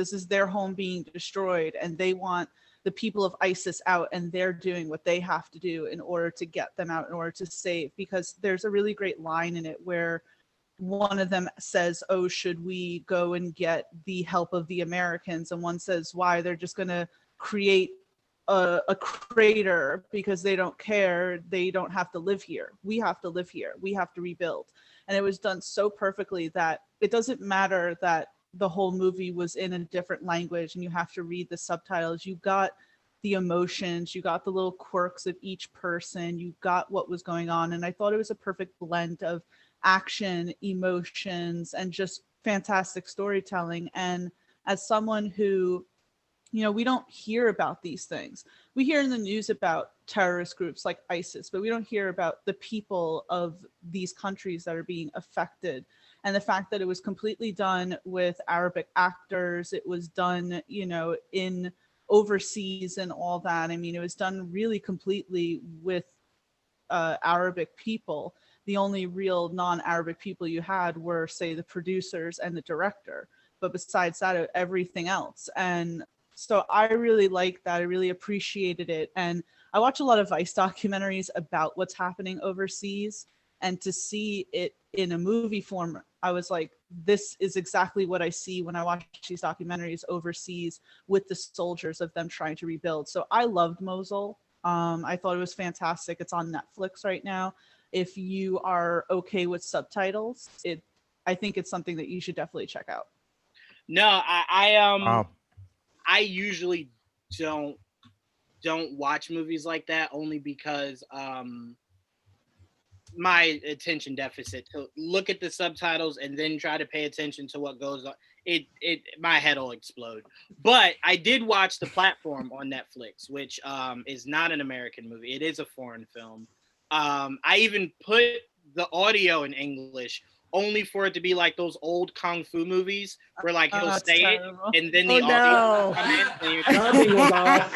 being destroyed, and they want the people of ISIS out, and they're doing what they have to do in order to get them out, in order to save. Because there's a really great line in it where one of them says, oh, should we go and get the help of the Americans? And one says, why? They're just going to create a crater because they don't care. They don't have to live here. We have to live here. We have to rebuild. And it was done so perfectly that it doesn't matter that the whole movie was in a different language and you have to read the subtitles. You got the emotions, you got the little quirks of each person, you got what was going on. And I thought it was a perfect blend of action, emotions, and just fantastic storytelling. And as someone who, you know, we don't hear about these things. We hear in the news about terrorist groups like ISIS, but we don't hear about the people of these countries that are being affected. And the fact that it was completely done with Arabic actors, it was done, you know, in overseas and all that. I mean, it was done really completely with Arabic people. The only real non-Arabic people you had were, say, the producers and the director. But besides that, everything else. And so I really liked that. I really appreciated it. And I watch a lot of Vice documentaries about what's happening overseas. And to see it in a movie form, I was like, this is exactly what I see when I watch these documentaries overseas with the soldiers of them trying to rebuild. So I loved Mosul. I thought it was fantastic. It's on Netflix right now. If you are okay with subtitles, I think it's something that you should definitely check out. No, Wow. I usually don't watch movies like that, only because my attention deficit, to look at the subtitles and then try to pay attention to what goes on, my head will explode. But I did watch The Platform on Netflix, which is not an American movie. It is a foreign film. I even put the audio in English only for it to be like those old kung fu movies where like he'll say terrible. it and then the Oh, audio will come in and you're Something was off.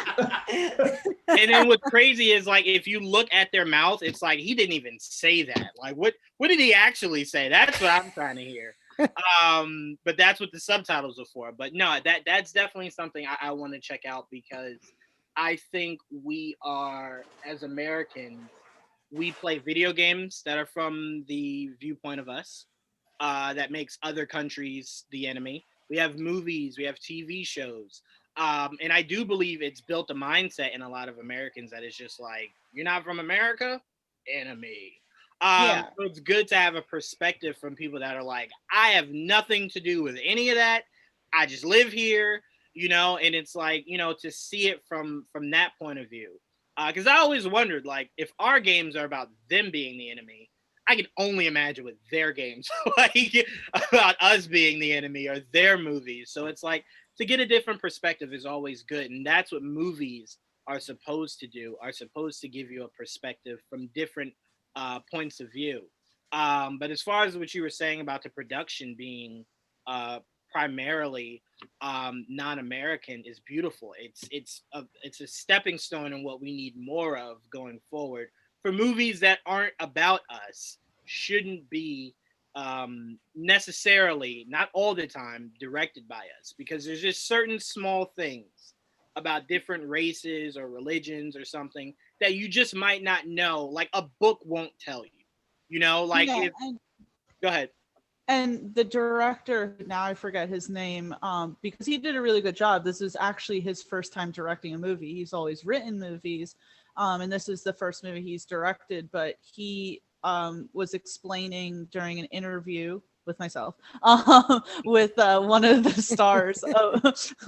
and then what's crazy is like if you look at their mouth, it's like he didn't even say that. Like what did he actually say? That's what I'm trying to hear. But that's what the subtitles are for. But no, that's definitely something I want to check out, because I think we are, as Americans, we play video games that are from the viewpoint of us, that makes other countries the enemy. We have movies, we have TV shows. And I do believe it's built a mindset in a lot of Americans that is just like, you're not from America, enemy. Yeah. So it's good to have a perspective from people that are like, I have nothing to do with any of that. I just live here, you know, and it's like, you know, to see it from that point of view. Because I always wondered, like, if our games are about them being the enemy, I can only imagine what their games like about us being the enemy, or their movies. So it's like, to get a different perspective is always good. And that's what movies are supposed to do, are supposed to give you a perspective from different points of view. But as far as what you were saying about the production being primarily non-American is beautiful. It's a stepping stone in what we need more of going forward. For movies that aren't about us, shouldn't be necessarily, not all the time, directed by us, because there's just certain small things about different races or religions or something that you just might not know, like a book won't tell you, you know, like Yeah, if, go ahead. And the director, now I forget his name, because he did a really good job. This is actually his first time directing a movie. He's always written movies, and this is the first movie he's directed. But he was explaining during an interview with myself, with one of the stars,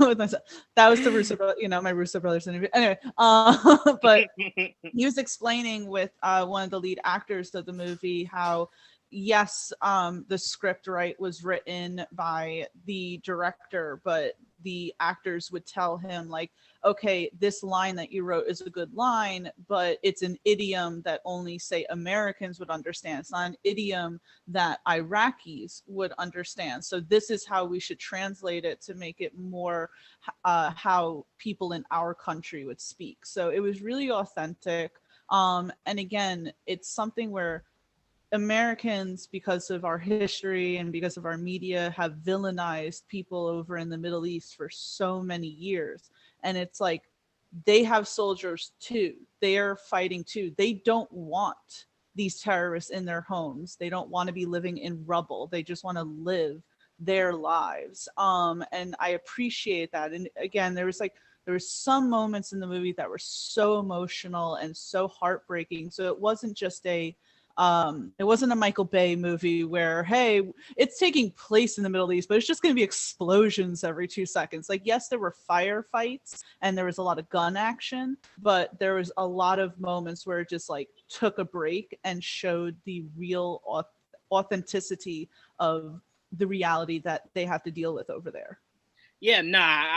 with myself. That was the Russo, my Russo brothers interview. Anyway, but he was explaining with one of the lead actors of the movie how, yes, the script was written by the director, but the actors would tell him like, okay, this line that you wrote is a good line, but it's an idiom that only, say, Americans would understand. It's not an idiom that Iraqis would understand. So this is how we should translate it to make it more how people in our country would speak. So it was really authentic. And again, it's something where Americans, because of our history and because of our media, have villainized people over in the Middle East for so many years. And it's like, they have soldiers too. They are fighting too. They don't want these terrorists in their homes. They don't want to be living in rubble. They just want to live their lives. And I appreciate that. And again, there was some moments in the movie that were so emotional and so heartbreaking. So it wasn't just a Michael Bay movie where, hey, it's taking place in the Middle East, but it's just going to be explosions every 2 seconds. Like, yes, there were firefights and there was a lot of gun action, but there was a lot of moments where it just like took a break and showed the real authenticity of the reality that they have to deal with over there. Yeah,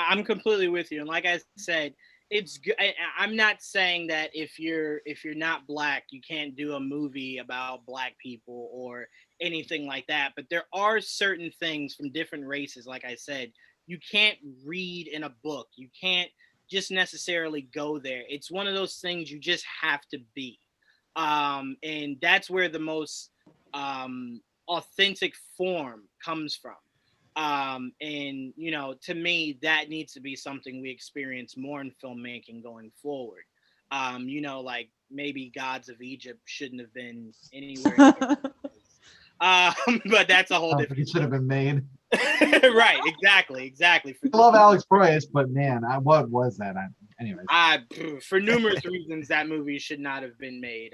I'm completely with you. And like I said, it's good. I'm not saying that if you're not black, you can't do a movie about black people or anything like that. But there are certain things from different races, like I said, you can't read in a book. You can't just necessarily go there. It's one of those things you just have to be. And that's where the most authentic form comes from. And you know, to me, that needs to be something we experience more in filmmaking going forward. You know, like maybe Gods of Egypt shouldn't have been anywhere near but that's a whole different. It should have been made. Right, exactly. I love Alex Proyas, but man, what was that? Anyways, for numerous reasons, that movie should not have been made.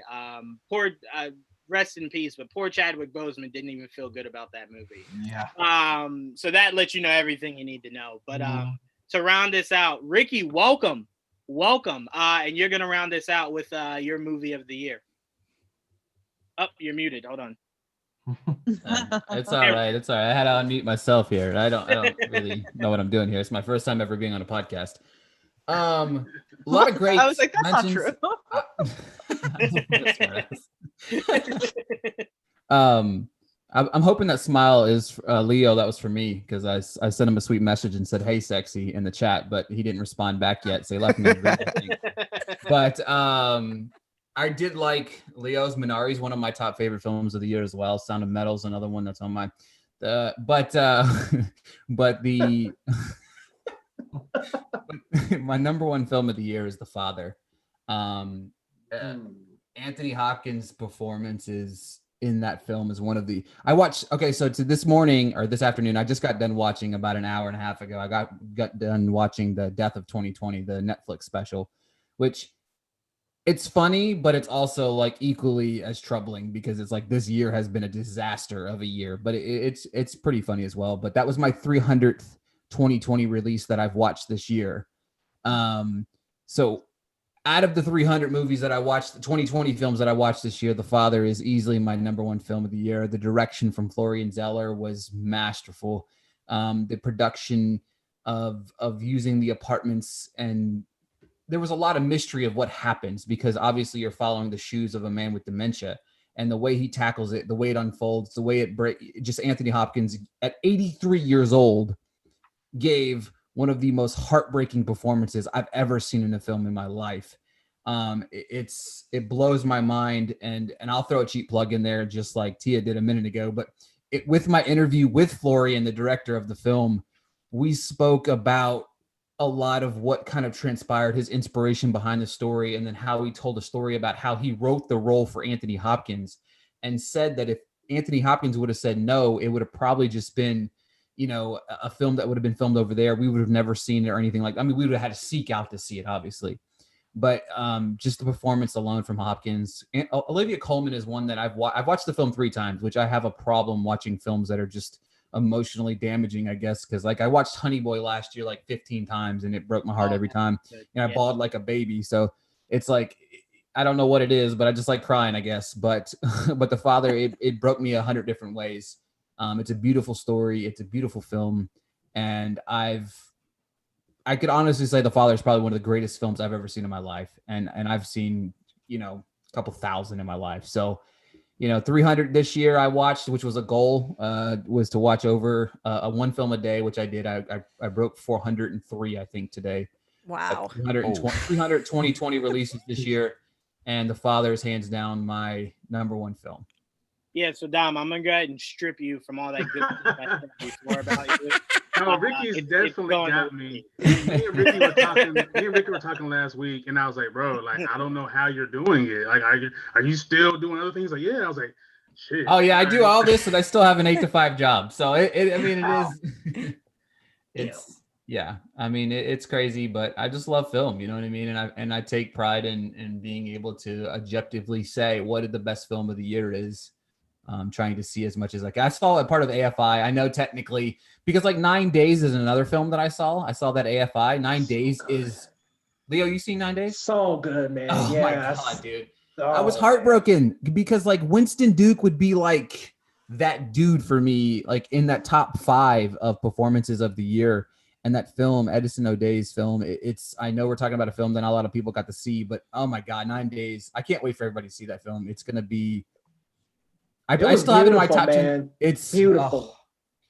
Rest in peace, but poor Chadwick Boseman didn't even feel good about that movie. Yeah. So that lets you know everything you need to know. But to round this out, Ricky, welcome. And you're gonna round this out with your movie of the year. Oh, you're muted. Hold on. It's all right. It's all right. I had to unmute myself here. I don't really know what I'm doing here. It's my first time ever being on a podcast. A lot of great. I was like, that's mentions. Not true. I'm hoping that smile is Leo. That was for me because I sent him a sweet message and said, "Hey, sexy" in the chat, but he didn't respond back yet. So he left me a thing. But I did like Leo's Minari's one of my top favorite films of the year as well. Sound of Metal's another one that's on my. But my number one film of the year is The Father. Anthony Hopkins' performance is in that film is one of the so to this morning or this afternoon, I just got done watching about an hour and a half ago. I got done watching The Death of 2020, the Netflix special, which it's funny, but it's also like equally as troubling because it's like this year has been a disaster of a year, but it's pretty funny as well. But that was my 300th 2020 release that I've watched this year. So out of the 300 movies that I watched, the 2020 films that I watched this year, The Father is easily my number one film of the year. The direction from Florian Zeller was masterful. The production of using the apartments, and there was a lot of mystery of what happens because obviously you're following the shoes of a man with dementia, and the way he tackles it, the way it unfolds, the way just Anthony Hopkins at 83 years old gave one of the most heartbreaking performances I've ever seen in a film in my life. It blows my mind, and I'll throw a cheap plug in there just like Tia did a minute ago. But with my interview with Florian, the director of the film, we spoke about a lot of what kind of transpired, his inspiration behind the story, and then how he told a story about how he wrote the role for Anthony Hopkins and said that if Anthony Hopkins would have said no, it would have probably just been, you know, a film that would have been filmed over there. We would have never seen it or anything like, I mean, we would have had to seek out to see it, obviously. But just the performance alone from Hopkins. And Olivia Colman is one that I've watched the film 3 times, which I have a problem watching films that are just emotionally damaging, I guess, because like I watched Honey Boy last year like 15 times and it broke my heart every time, and I bawled like a baby. So it's like, I don't know what it is, but I just like crying, I guess. But The Father, it broke me 100 different ways. It's a beautiful story, it's a beautiful film, and I could honestly say The Father is probably one of the greatest films I've ever seen in my life, and I've seen, you know, a couple thousand in my life. So, you know, 300 this year I watched, which was a goal, was to watch over one film a day, which I did. I broke 403, I think, today. Wow. 300 2020 releases this year, and The Father is hands down my number one film. Yeah, so Dom, I'm gonna go ahead and strip you from all that good stuff I said before about you. No, Ricky's It's definitely going got to me. Me and Ricky were talking last week, and I was like, bro, like I don't know how you're doing it. Like, are you still doing other things? Like, yeah. I was like, shit. Oh yeah, I do right. all this and I still have an 8 to 5 job. So I mean, it is. It's yeah. I mean, it's crazy, but I just love film. You know what I mean? And I take pride in being able to objectively say what the best film of the year is. Trying to see as much as I saw a part of AFI. I know technically because like 9 Days is another film that I saw. I saw that AFI. 9 Days is Leo. You seen 9 Days? So good, man. Oh yeah, my god, dude. Oh, I was heartbroken because like Winston Duke would be like that dude for me, like in that top 5 of performances of the year. And that film, Edison O'Day's film, it's I know we're talking about a film that not a lot of people got to see, but oh my god, 9 Days. I can't wait for everybody to see that film. It's gonna be. I still have it in my top 10. It's beautiful.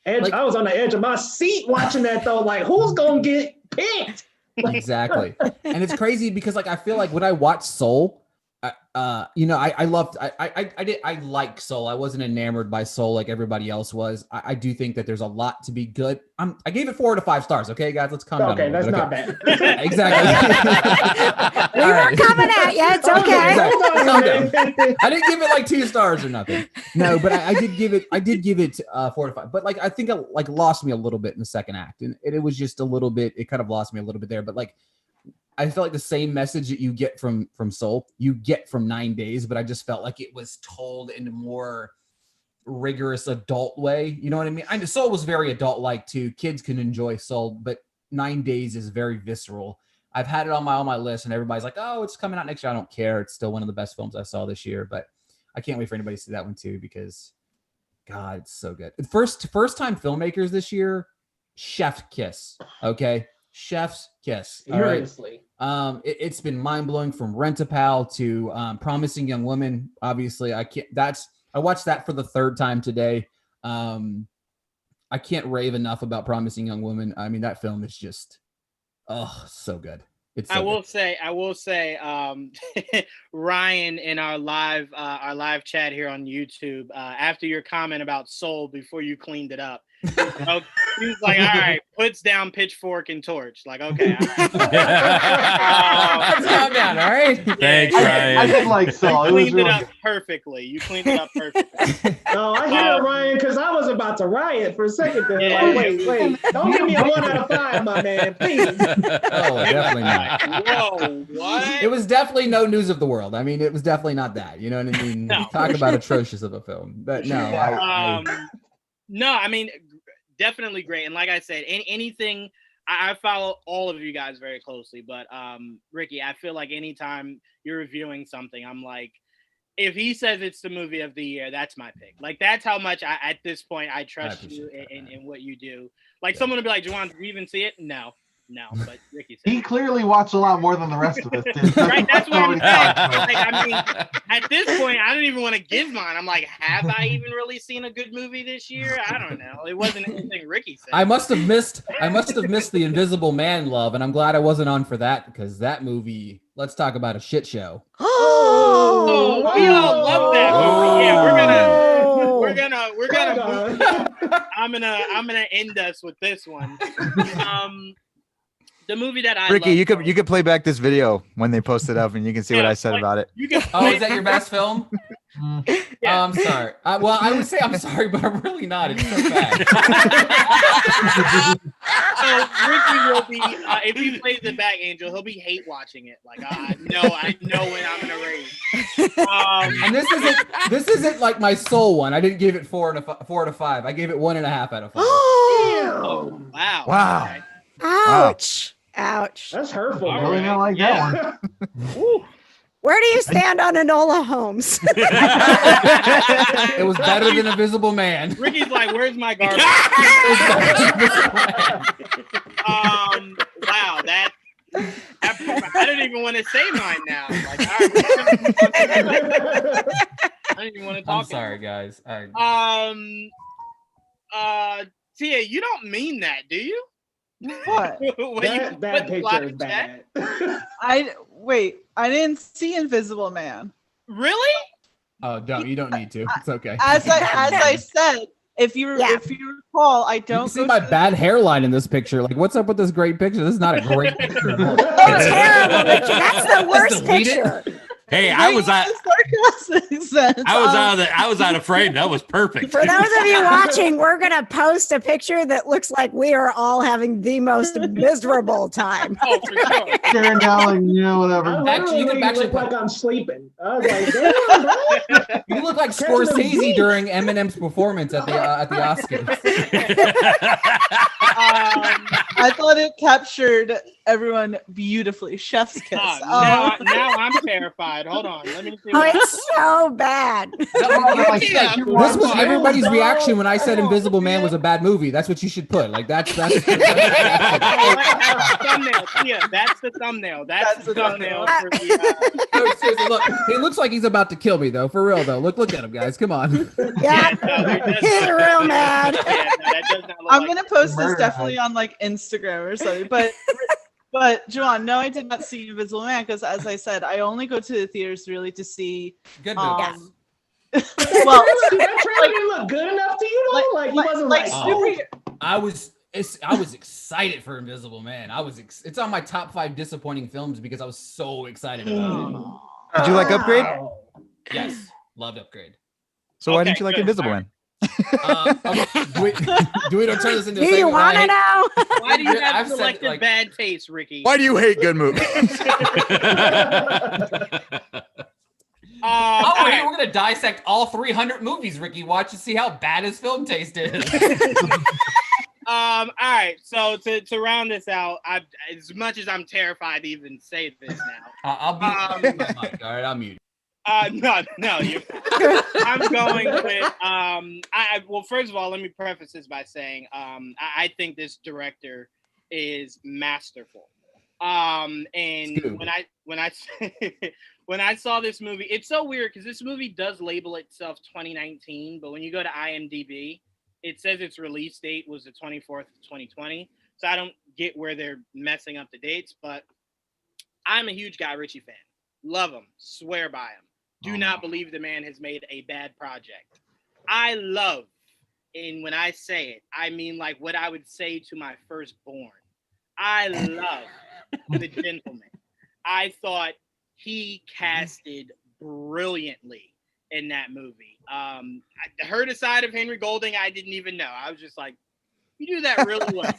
Like, I was on the edge of my seat watching that though. Like, who's gonna get picked? Exactly. And it's crazy because like I feel like when I watch Soul, I like Soul. I wasn't enamored by Soul like everybody else was. I do think that there's a lot to be good. I gave it 4 to 5 stars. Okay, guys, let's calm down. Okay, that's not bad. Exactly. We were coming at you. It's okay. Calm down. I didn't give it like 2 stars or nothing. No, but I did give it 4 to 5. But like I think it like lost me a little bit in the second act, and it was just a little bit. It kind of lost me a little bit there. But like I felt like the same message that you get from Soul, you get from 9 Days, but I just felt like it was told in a more rigorous adult way. You know what I mean? Soul was very adult-like too. Kids can enjoy Soul, but 9 Days is very visceral. I've had it on my list, and everybody's like, "Oh, it's coming out next year." I don't care. It's still one of the best films I saw this year, but I can't wait for anybody to see that one too because, God, it's so good. First time filmmakers this year, chef kiss. Okay. Chef's kiss. All right. Seriously. It's been mind blowing from Rent-A-Pal to Promising Young Woman. Obviously, I watched that for the 3rd time today. I can't rave enough about Promising Young Woman. I mean, that film is just so good. I will say, Ryan in our live chat here on YouTube, after your comment about Soul before you cleaned it up, he was like, all right, puts down pitchfork and torch. Like, okay. Let's calm down, all right? Thanks, Ryan. I did like Soul. You cleaned it up perfectly. No, I hear Ryan because I was about to riot for a second there. Yeah. Like, wait. Don't give me a 1 out of 5, my man, please. Oh, definitely not. Whoa, what? It was definitely no news of the world. I mean, it was definitely not that. You know what I mean? No. Talk about atrocious of a film. But no, no, I mean, definitely great. And like I said, anything, I follow all of you guys very closely, but Ricky, I feel like anytime you're reviewing something, I'm like, if he says it's the movie of the year, that's my pick. Like, that's how much at this point I trust you in what you do. Like, someone will be like, Juwan, did you even see it? No, but Ricky said he clearly watched a lot more than the rest of us did. Right, that's what I'm saying. Like, I mean, at this point, I don't even want to give mine. I'm like, have I even really seen a good movie this year? I don't know. It wasn't anything Ricky said. I must have missed The Invisible Man, love, and I'm glad I wasn't on for that because that movie. Let's talk about a shit show. Oh, we all love that movie. Yeah, we're gonna. I'm gonna end us with this one. The movie that I Ricky, love you could play back this video when they post it up, and you can see what I said about it. Is that your best film? Yeah. I'm sorry. Well, I would say I'm sorry, but I'm really not. It's so bad. So Ricky will be, if he plays it back, Angel, he'll be hate watching it. Like, I know when I'm gonna rage. And this isn't like my Soul one. I didn't give it 4 to 5. I gave it 1.5 out of 5. Oh, wow. Wow. Okay. Ouch. Ouch. That's hurtful. I really don't like that one. Where do you stand on Enola Holmes? It was better than Invisible Man. Ricky's like, where's my garbage? Wow, that I don't even want to say mine now. Like, all right, I don't even want to talk. I'm sorry, guys. Tia, you don't mean that, do you? What? that picture is bad. I didn't see Invisible Man. Really? Oh, don't you don't need to. It's okay. As I said, if you recall, I You don't can see my bad hairline in this picture. Like, what's up with this great picture? This is not a great picture at all. Oh, terrible picture. That's the worst delete it. picture. Hey, I was out of frame. That was perfect. For those of you watching, we're gonna post a picture that looks like we are all having the most miserable time. Oh, for sure. Staring down, like, whatever. Actually, you can actually look like I'm sleeping. I was like, damn, bro. You look like Catching the Scorsese beat. during Eminem's performance at the Oscars. I thought it captured everyone beautifully. Chef's kiss. Now I'm terrified. Hold on. Let me see. Oh, it's so bad. This was everybody's reaction when I said Invisible Man was a bad movie. That's what you should put. Like that's That's the thumbnail. Yeah, that's the thumbnail. That's the thumbnail for the. No, seriously, look, he looks like he's about to kill me though. For real though. Look at him, guys. Come on. Yeah, he's real mad. I'm gonna post this definitely on like Instagram or something. But Joanne, no, I did not see Invisible Man because, as I said, I only go to the theaters really to see. Good movie. Well, that trailer didn't look good enough to you though. Like he wasn't like I was excited for Invisible Man. It's on my top 5 disappointing films because I was so excited about it. Did you like Upgrade? Yes, loved Upgrade. So why didn't you like Invisible Man? Do we don't turn this into a Do you segment? want to know? Why do you have I've said, selective like- bad taste, Ricky? Why do you hate good movies? We're gonna dissect all 300 movies. Ricky, watch and see how bad his film taste is. All right. So to round this out, as much as I'm terrified to even say this now, I'll be. My mic. All right, I'll mute. No, you're. I'm going with. Well, first of all, let me preface this by saying, I think this director is masterful. And when I saw this movie, it's so weird because this movie does label itself 2019, but when you go to IMDb, it says its release date was the 24th of 2020. So I don't get where they're messing up the dates, but I'm a huge Guy Ritchie fan. Love him, swear by him. Do not believe the man has made a bad project. I love, and when I say it, I mean like what I would say to my firstborn. I love The Gentleman. I thought he casted brilliantly in that movie. Her side of Henry Golding, I didn't even know. I was just like, you do that really well.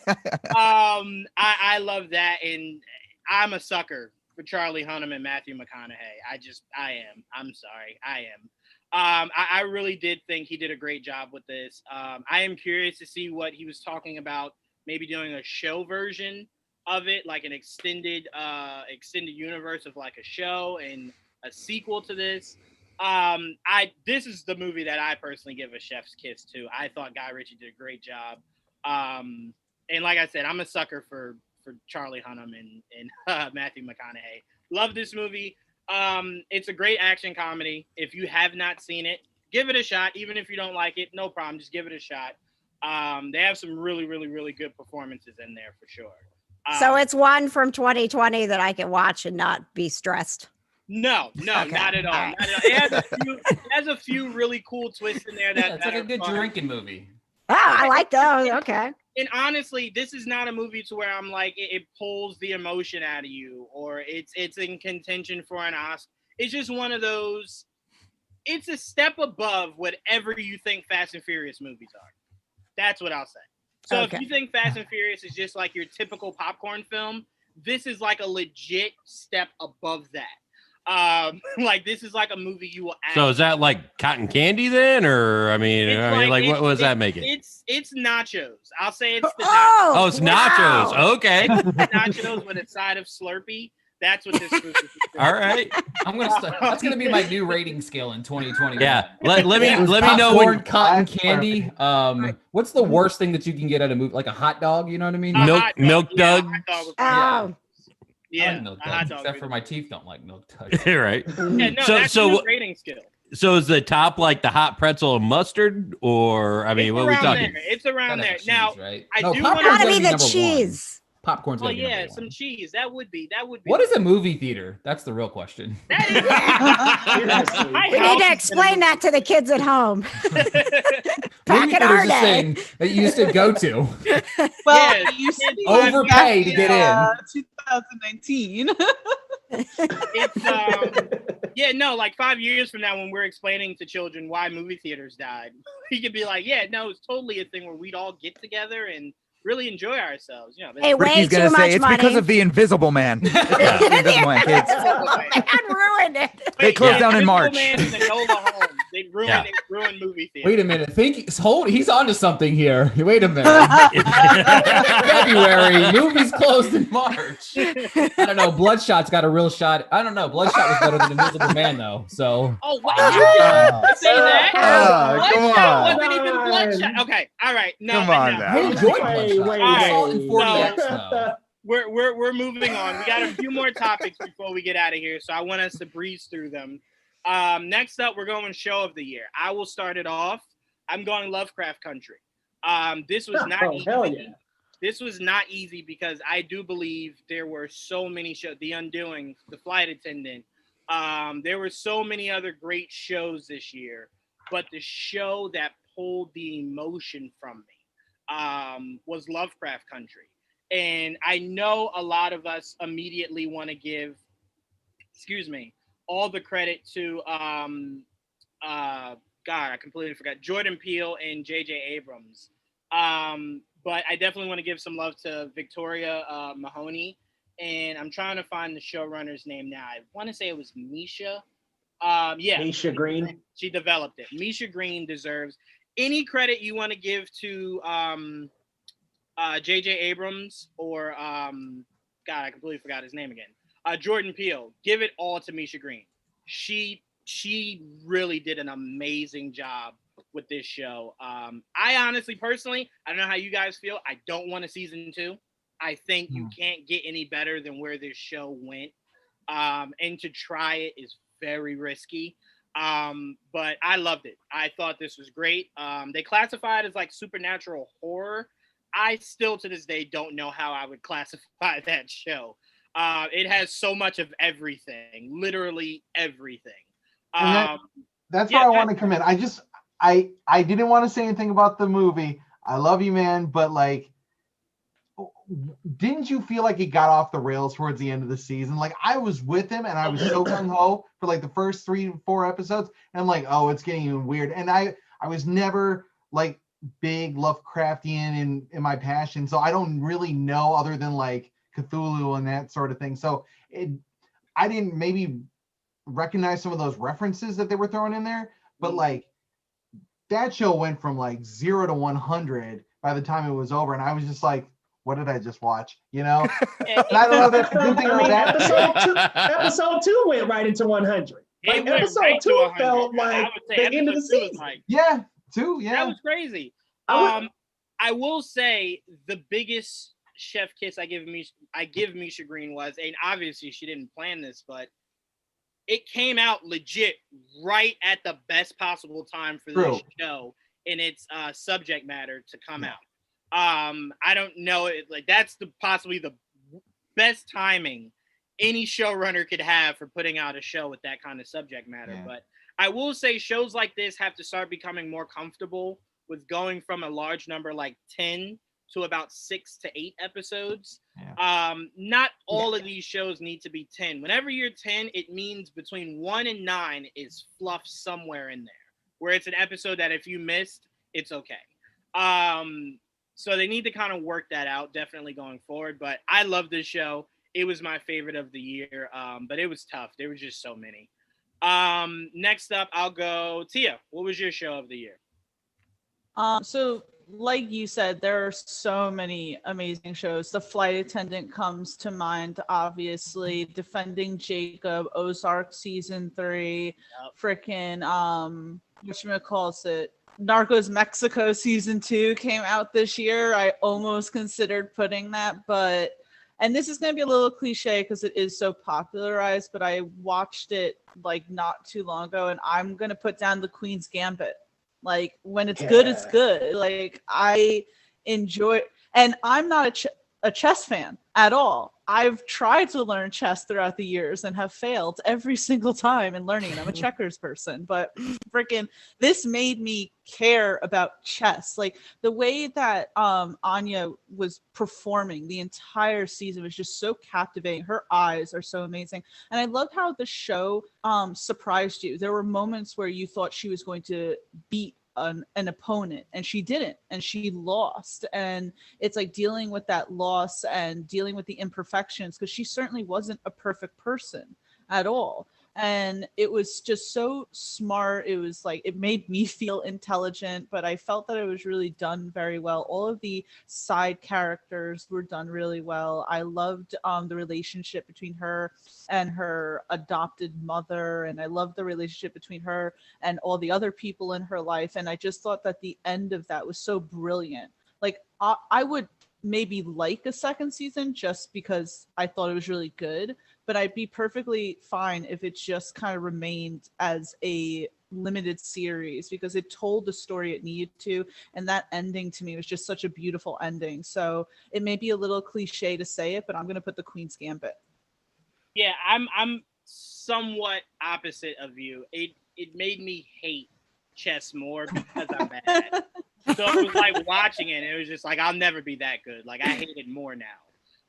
I love that, and I'm a sucker for Charlie Hunnam and Matthew McConaughey. I am. I'm sorry. I am. I really did think he did a great job with this. I am curious to see what he was talking about, maybe doing a show version of it, like an extended universe of like a show and a sequel to this. This is the movie that I personally give a chef's kiss to. I thought Guy Ritchie did a great job. And like I said, I'm a sucker for Charlie Hunnam and Matthew McConaughey. Love this movie. It's a great action comedy. If you have not seen it, give it a shot. Even if you don't like it, no problem. Just give it a shot. They have some really, really, really good performances in there for sure. So it's one from 2020 that I can watch and not be stressed. No, Okay. not at all. All right. Not at all. It has a few really cool twists in there. It's like that a good fun. drinking movie. Oh, I like those. Okay. And honestly, this is not a movie to where I'm like it pulls the emotion out of you, or it's in contention for an Oscar. It's just one of those. It's a step above whatever you think Fast and Furious movies are. That's what I'll say. So Okay. if you think Fast and Furious is just like your typical popcorn film, this is like a legit step above that. Like this is like a movie you will. So is that like cotton candy then, or I mean, what does that make it? It's nachos. I'll say it's the nachos. Oh, it's nachos. Okay. Nachos with a side of Slurpee. That's what this movie is. All right. That's gonna be my new rating scale in 2020. Yeah. Let me know Popcorn, when cotton candy. What's the worst thing that you can get at a movie? Like a hot dog, you know what I mean? milk dug. Oh. Yeah, I like milk a hot duds, dog except is- for my teeth don't like milk duds. Right. Yeah, no, So- that's so a new what- rating skill. So is the top like the hot pretzel and mustard, or I mean, It's what are we around talking? there. It's around Gotta there. have cheese, now, right? I No, do popcorn's want Gotta gotta be be the number one. cheese. Popcorn's Oh gonna be yeah, number some one. cheese. That would be. What is a movie theater? That's the real question. Seriously. My We need house to is explain that to the kids at home. Back Movie in theater our is this day. thing that you used to go to. Well, Yeah, it used to be overpay to back get in. 2019. It's yeah, no, like 5 years from now when we're explaining to children why movie theaters died, we could be like, yeah, no, it's totally a thing where we'd all get together and really enjoy ourselves. You know, Hey, way Ricky's too gonna much say it's money. because of the Invisible Man. Yeah. The Invisible Man, kids. Man ruined it. They closed down in Invisible March. Man and Enola Holmes. They ruined movie theaters. Wait a minute. He's onto something here. Wait a minute. February. Movies closed in March. I don't know. Bloodshot's got a real shot. I don't know. Bloodshot was better than Invisible Man, though. So. Oh, what? You just say that? Come Bloodshot on. wasn't even Bloodshot. Okay, all right. No, Come on no. now. I enjoyed Wait, Bloodshot. wait, I saw it in wait. 40X, though. We're moving on. We got a few more topics before we get out of here, so I want us to breeze through them. Next up, we're going show of the year. I will start it off. I'm going Lovecraft Country. This was not easy. Hell yeah. This was not easy because I do believe there were so many shows. The Undoing, The Flight Attendant. There were so many other great shows this year, but the show that pulled the emotion from me was Lovecraft Country. And I know a lot of us immediately want to give, all the credit to, God, I completely forgot, Jordan Peele and J.J. Abrams. But I definitely want to give some love to Victoria Mahoney. And I'm trying to find the showrunner's name now. I want to say it was Misha. Misha Green. She developed it. Misha Green deserves any credit you want to give to J.J. Abrams or God, I completely forgot his name again. Jordan Peele. Give it all to Misha Green. She really did an amazing job with this show. I honestly, personally, I don't know how you guys feel. I don't want a season 2. I think you can't get any better than where this show went. And to try it is very risky. But I loved it. I thought this was great. They classify it as like supernatural horror. I still to this day don't know how I would classify that show. It has so much of everything, literally everything. That's where I want to come in. I didn't want to say anything about the movie. I love you, man, but like, didn't you feel like it got off the rails towards the end of the season? Like I was with him and I was so gung-ho for like the first 3-4 episodes. And I'm like, oh, it's getting even weird. And I was never like big Lovecraftian in my passion. So I don't really know other than like Cthulhu and that sort of thing. So I didn't maybe recognize some of those references that they were throwing in there, but like that show went from like 0 to 100 by the time it was over. And I was just like, what did I just watch? You know? And I don't know if that's a good thing or bad. Episode 2 went right into 100. Like, episode 2 felt like the end of the season. Yeah, 2, yeah. That was crazy. I will say the biggest chef kiss I give Misha Green was, and obviously she didn't plan this, but it came out legit right at the best possible time for this show and its subject matter to come out. I don't know, like that's possibly the best timing any showrunner could have for putting out a show with that kind of subject matter. Yeah. But I will say shows like this have to start becoming more comfortable with going from a large number like 10 to about 6 to 8 episodes. Yeah. Not all of these shows need to be 10. Whenever you're 10, it means between 1 and 9 is fluff somewhere in there, where it's an episode that if you missed, it's okay. So they need to kind of work that out definitely going forward. But I love this show. It was my favorite of the year, but it was tough. There were just so many. Next up, I'll go Tia. What was your show of the year? So like you said, there are so many amazing shows. The Flight Attendant comes to mind, obviously. Defending Jacob, Ozark season 3, freaking whatchamacallit, Narcos Mexico season 2 came out this year. I almost considered putting that, and this is going to be a little cliche because it is so popularized, but I watched it like not too long ago, and I'm going to put down The Queen's Gambit. Like when it's good, it's good. Like I enjoy, and I'm not a chess fan at all. I've tried to learn chess throughout the years and have failed every single time in learning. I'm a checkers person, but freaking this made me care about chess. Like the way that Anya was performing the entire season was just so captivating. Her eyes are so amazing. And I loved how the show surprised you. There were moments where you thought she was going to beat an opponent, and she didn't, and she lost. And it's like dealing with that loss and dealing with the imperfections, because she certainly wasn't a perfect person at all. And it was just so smart. It was like, it made me feel intelligent, but I felt that it was really done very well. All of the side characters were done really well. I loved the relationship between her and her adopted mother, and I loved the relationship between her and all the other people in her life. And I just thought that the end of that was so brilliant. Like I would maybe like a second season just because I thought it was really good, but I'd be perfectly fine if it just kind of remained as a limited series, because it told the story it needed to, and that ending to me was just such a beautiful ending. So it may be a little cliche to say it, but I'm going to put the Queen's Gambit. Yeah, I'm somewhat opposite of you. It made me hate chess more because I'm bad. So it was like watching it, and it was just like, I'll never be that good. Like I hate it more now.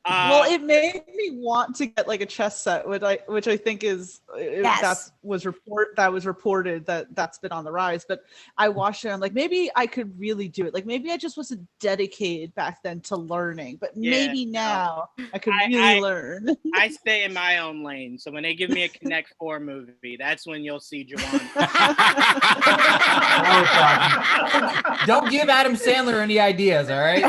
Well, it made me want to get like a chess set, which I think is that was reported that's been on the rise. But I watched it, I'm like, maybe I could really do it. Like maybe I just wasn't dedicated back then to learning, but maybe now I could really learn. I stay in my own lane, so when they give me a Connect 4 movie, that's when you'll see Juwan. Don't give Adam Sandler any ideas, all right?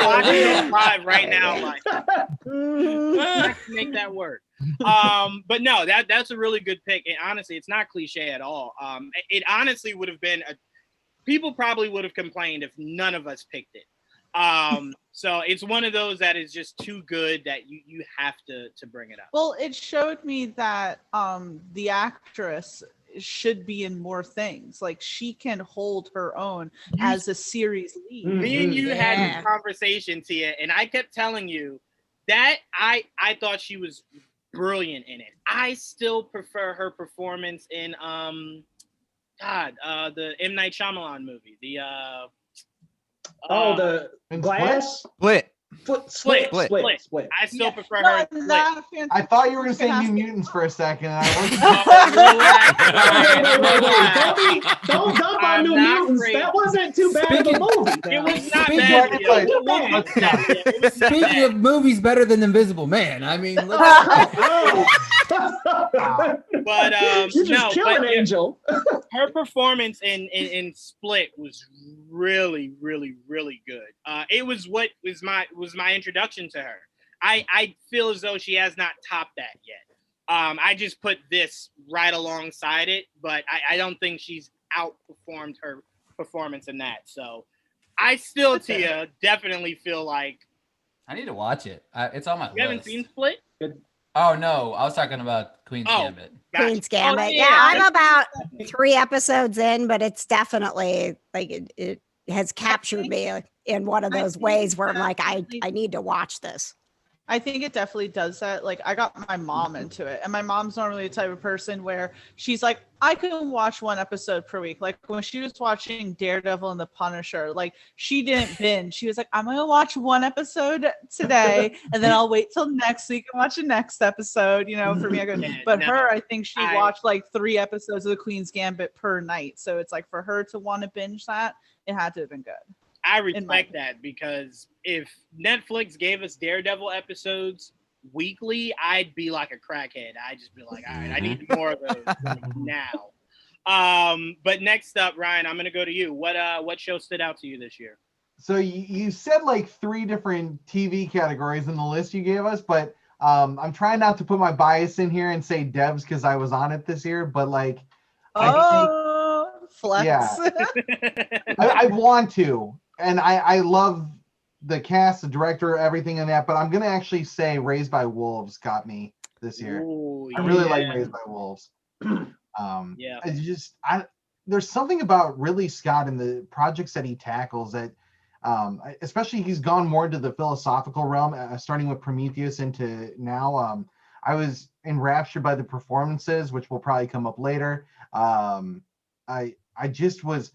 Live right now, like I can make that work. But no, that's a really good pick. And honestly, it's not cliche at all. It honestly would have been people probably would have complained if none of us picked it. So it's one of those that is just too good that you have to bring it up. Well, it showed me that the actress should be in more things. Like she can hold her own as a series lead. Me and you had this conversation, Tia, and I kept telling you that I thought she was brilliant in it. I still prefer her performance in the M. Night Shyamalan movie. The Glass? Split. I still prefer her. I thought you were going to say New Mutants for a second. Don't dump on New Mutants. That wasn't too bad of a movie. It was not bad. Speaking of movies better than Invisible Man, I mean, but you just killed an angel. Her performance in Split was really, really, really good. It was what was my introduction to her. I feel as though she has not topped that yet. I just put this right alongside it, but I don't think she's outperformed her performance in that. So I still, Tia, definitely feel like I need to watch it. It's on my list. You haven't seen Split? Oh no, I was talking about Queen's Gambit. Gotcha. Queen's Gambit. Yeah, I'm about 3 episodes in, but it's definitely like it has captured me in one of those ways where I'm like, I need to watch this. I think it definitely does that. Like I got my mom into it, and my mom's normally the type of person where she's like, I can watch 1 episode per week. Like when she was watching Daredevil and the Punisher, like she didn't binge. She was like, I'm gonna watch 1 episode today, and then I'll wait till next week and watch the next episode. You know, for me, I go. But her, I think she watched like 3 episodes of the Queen's Gambit per night. So it's like for her to want to binge that, it had to have been good. I respect that, because if Netflix gave us Daredevil episodes weekly, I'd be like a crackhead. I'd just be like, all right, I need more of those now. But next up, Ryan, I'm gonna go to you. What show stood out to you this year? So you said like 3 different TV categories in the list you gave us, but I'm trying not to put my bias in here and say Devs because I was on it this year, but like flex. Yeah. I want to. And I love the cast, the director, everything in that, but I'm going to actually say Raised by Wolves got me this year. Ooh, I really like Raised by Wolves. It's just, there's something about Ridley Scott and the projects that he tackles that Especially he's gone more into the philosophical realm, starting with Prometheus into now. I was enraptured by the performances, which will probably come up later. I just was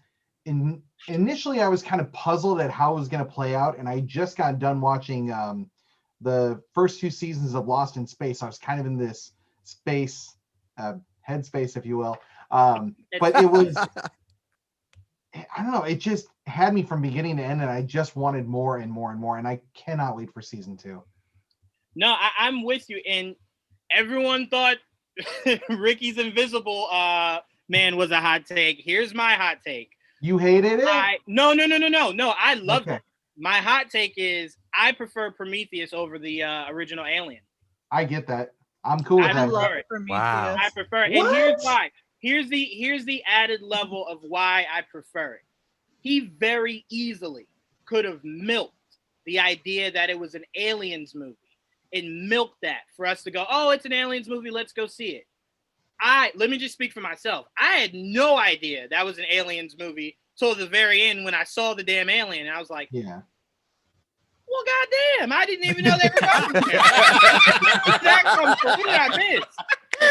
initially I was kind of puzzled at how it was going to play out, and I just got done watching the first 2 seasons of Lost in Space. I was kind of in this space headspace, if you will. But it was, I don't know, it just had me from beginning to end, and I just wanted more and more and more, and I cannot wait for season 2. No, I'm with you. And everyone thought Ricky's Invisible Man was a hot take. Here's my hot take. You hated it? No. I loved it. My hot take is I prefer Prometheus over the original Alien. I get that. I'm cool with that. I love Prometheus. Wow. I prefer it. And here's why. Here's the added level of why I prefer it. He very easily could have milked the idea that it was an Aliens movie and milked that for us to go, oh, it's an Aliens movie, let's go see it. Let me just speak for myself. I had no idea that was an Aliens movie till the very end when I saw the damn alien, and I was like, yeah. Well, goddamn, I didn't even know they were going there. What did I miss?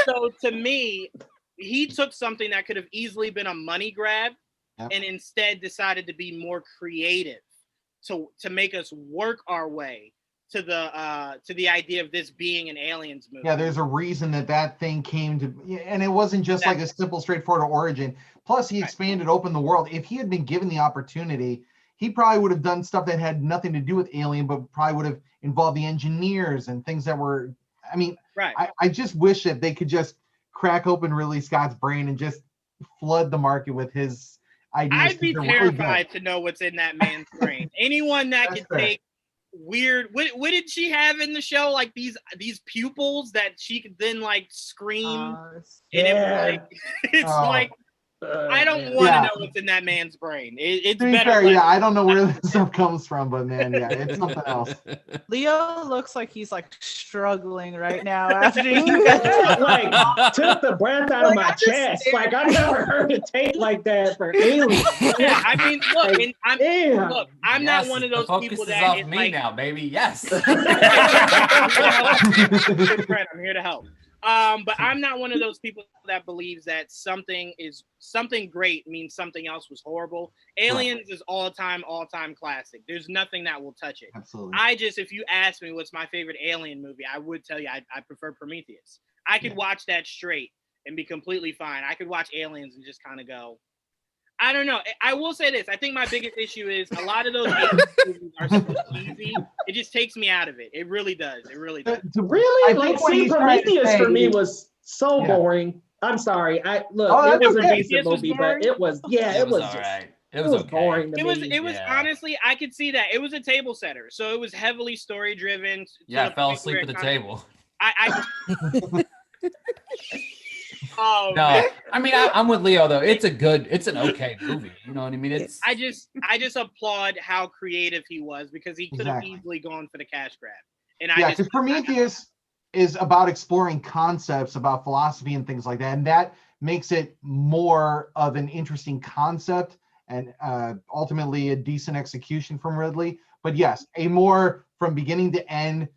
So to me, he took something that could have easily been a money grab, and instead decided to be more creative to make us work our way to the idea of this being an Aliens movie. Yeah, there's a reason that thing came to, and it wasn't just like a simple, straightforward origin. Plus, he expanded, opened the world. If he had been given the opportunity, he probably would have done stuff that had nothing to do with Alien, but probably would have involved the engineers and things that were, I mean, I just wish that they could just crack open Ridley Scott's brain and just flood the market with his ideas. I'd be terrified to know what's in that man's brain. Anyone that could take weird, what did she have in the show? Like these pupils that she could then like scream. And it's like, I don't want to know what's in that man's brain. It's to be better. Fair, I don't know where this stuff comes from, but man, it's something else. Leo looks like he's like struggling right now after you like took the breath out of my chest. Like I never heard it take like that for Aliens. Yeah, I mean, look, I'm not one of those people that off is me like, now, baby. Yes. I'm here to help. But I'm not one of those people that believes that something great means something else was horrible. Aliens is all-time classic. There's nothing that will touch it. Absolutely. If you ask me what's my favorite Alien movie, I would tell you I prefer Prometheus. I could watch that straight and be completely fine. I could watch Aliens and just kind of go, I don't know. I will say this. I think my biggest issue is a lot of those movies are so cheesy. It just takes me out of it. It really does. It really does. Really? Like, see, Prometheus for me was so boring. I'm sorry. It was a decent movie, but it was, it was just, right. It was boring to me. It was honestly, I could see that. It was a table setter. So it was heavily story driven. Yeah, I fell asleep at the table. Oh, no, man. I mean, I'm with Leo though. It's an okay movie. You know what I mean? I just applaud how creative he was, because he could have easily gone for the cash grab. And because Prometheus is about exploring concepts about philosophy and things like that, and that makes it more of an interesting concept and ultimately a decent execution from Ridley. But yes, a more from beginning to end,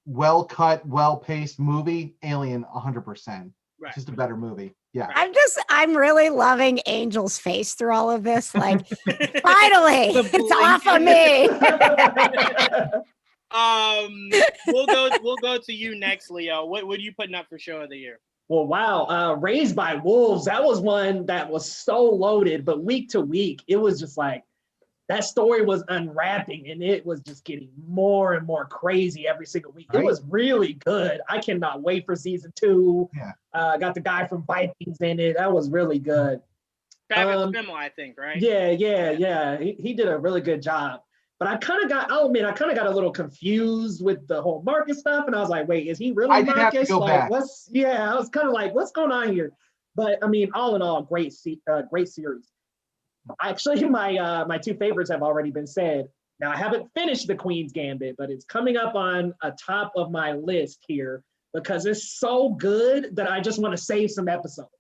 well cut, well paced movie. Alien, 100%. Right. Just a better movie. Yeah. I'm really loving Angel's face through all of this. Like, finally, it's off of me. We'll go to you next, Leo. What are you putting up for show of the year? Well, wow. Raised by Wolves, that was one that was so loaded, but week to week, it was just like, that story was unwrapping, and it was just getting more and more crazy every single week. Right. It was really good. I cannot wait for season 2. Yeah. Got the guy from Vikings in it. That was really good. Travis Fimmel, I think, right? Yeah. He did a really good job. But I'll admit, I kind of got a little confused with the whole Marcus stuff, and I was like, wait, is he really Marcus? Have to go back. I was kind of like, what's going on here? But I mean, all in all, great series. Actually, my 2 favorites have already been said. Now, I haven't finished The Queen's Gambit, but it's coming up on a top of my list here because it's so good that I just want to save some episodes.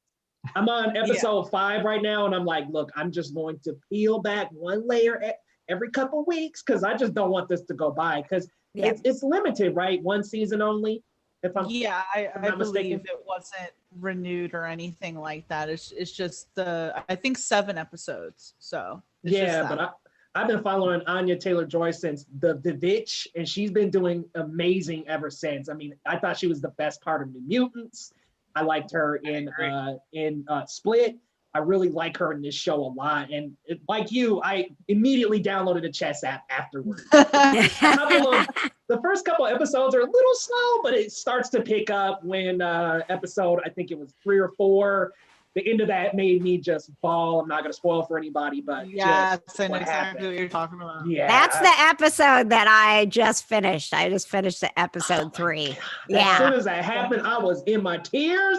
I'm on episode 5 right now, and I'm like, look, I'm just going to peel back one layer every couple weeks because I just don't want this to go by because it's limited, right? One season only. If I'm I not believe mistaken. it wasn't renewed or anything like that. It's just I think 7 episodes. So it's yeah, just but I've been following Anya Taylor-Joy since the Witch, and she's been doing amazing ever since. I mean, I thought she was the best part of New Mutants. I liked her in Split. I really like her in this show a lot. And like you, I immediately downloaded a chess app afterwards. The first couple episodes are a little slow, but it starts to pick up when episode, I think it was 3 or 4. The end of that made me just bawl. I'm not going to spoil for anybody, but yeah, just I know what exactly happened. what you're talking about. Yeah, That's the episode that I just finished. I just finished the episode 3. As soon as that happened, I was in my tears.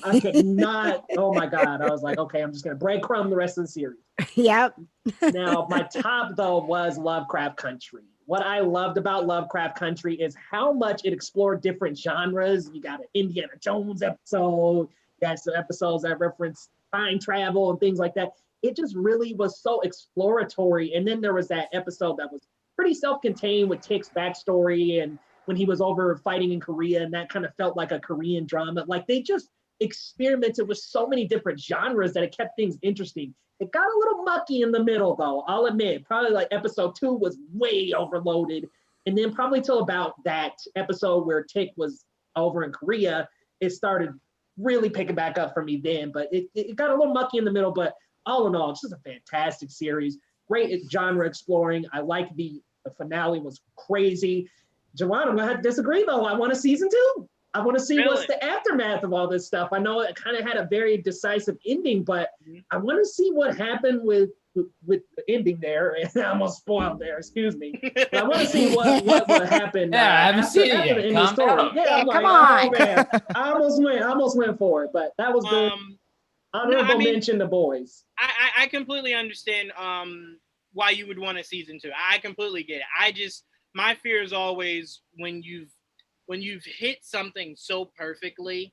I could not. Oh my God. I was like, okay, I'm just going to breadcrumb the rest of the series. Yep. Now, my top, though, was Lovecraft Country. What I loved about Lovecraft Country is how much it explored different genres. You got an Indiana Jones episode. You got some episodes that reference time travel and things like that. It just really was so exploratory. And then there was that episode that was pretty self-contained with Tick's backstory and when he was over fighting in Korea, and that kind of felt like a Korean drama. Like they just experimented with so many different genres that it kept things interesting. It got a little mucky in the middle, though, I'll admit. Probably like episode 2 was way overloaded. And then probably till about that episode where Tick was over in Korea, it started really picking back up for me then. But it got a little mucky in the middle. But all in all, it's just a fantastic series. Great genre exploring. I like the finale was crazy. Jawan, I'm going to have to disagree, though. I want a season 2. I want to see what's the aftermath of all this stuff. I know it kind of had a very decisive ending, but I want to see what happened with the ending there. And I almost spoiled there, excuse me. But I want to see what happened. Yeah, I haven't seen it yet. Calm down. Yeah, I'm come like, on. oh, man. I almost went for it, but that was good. Honorable mention to Boys. I completely understand why you would want a season 2. I completely get it. My fear is always when you've hit something so perfectly,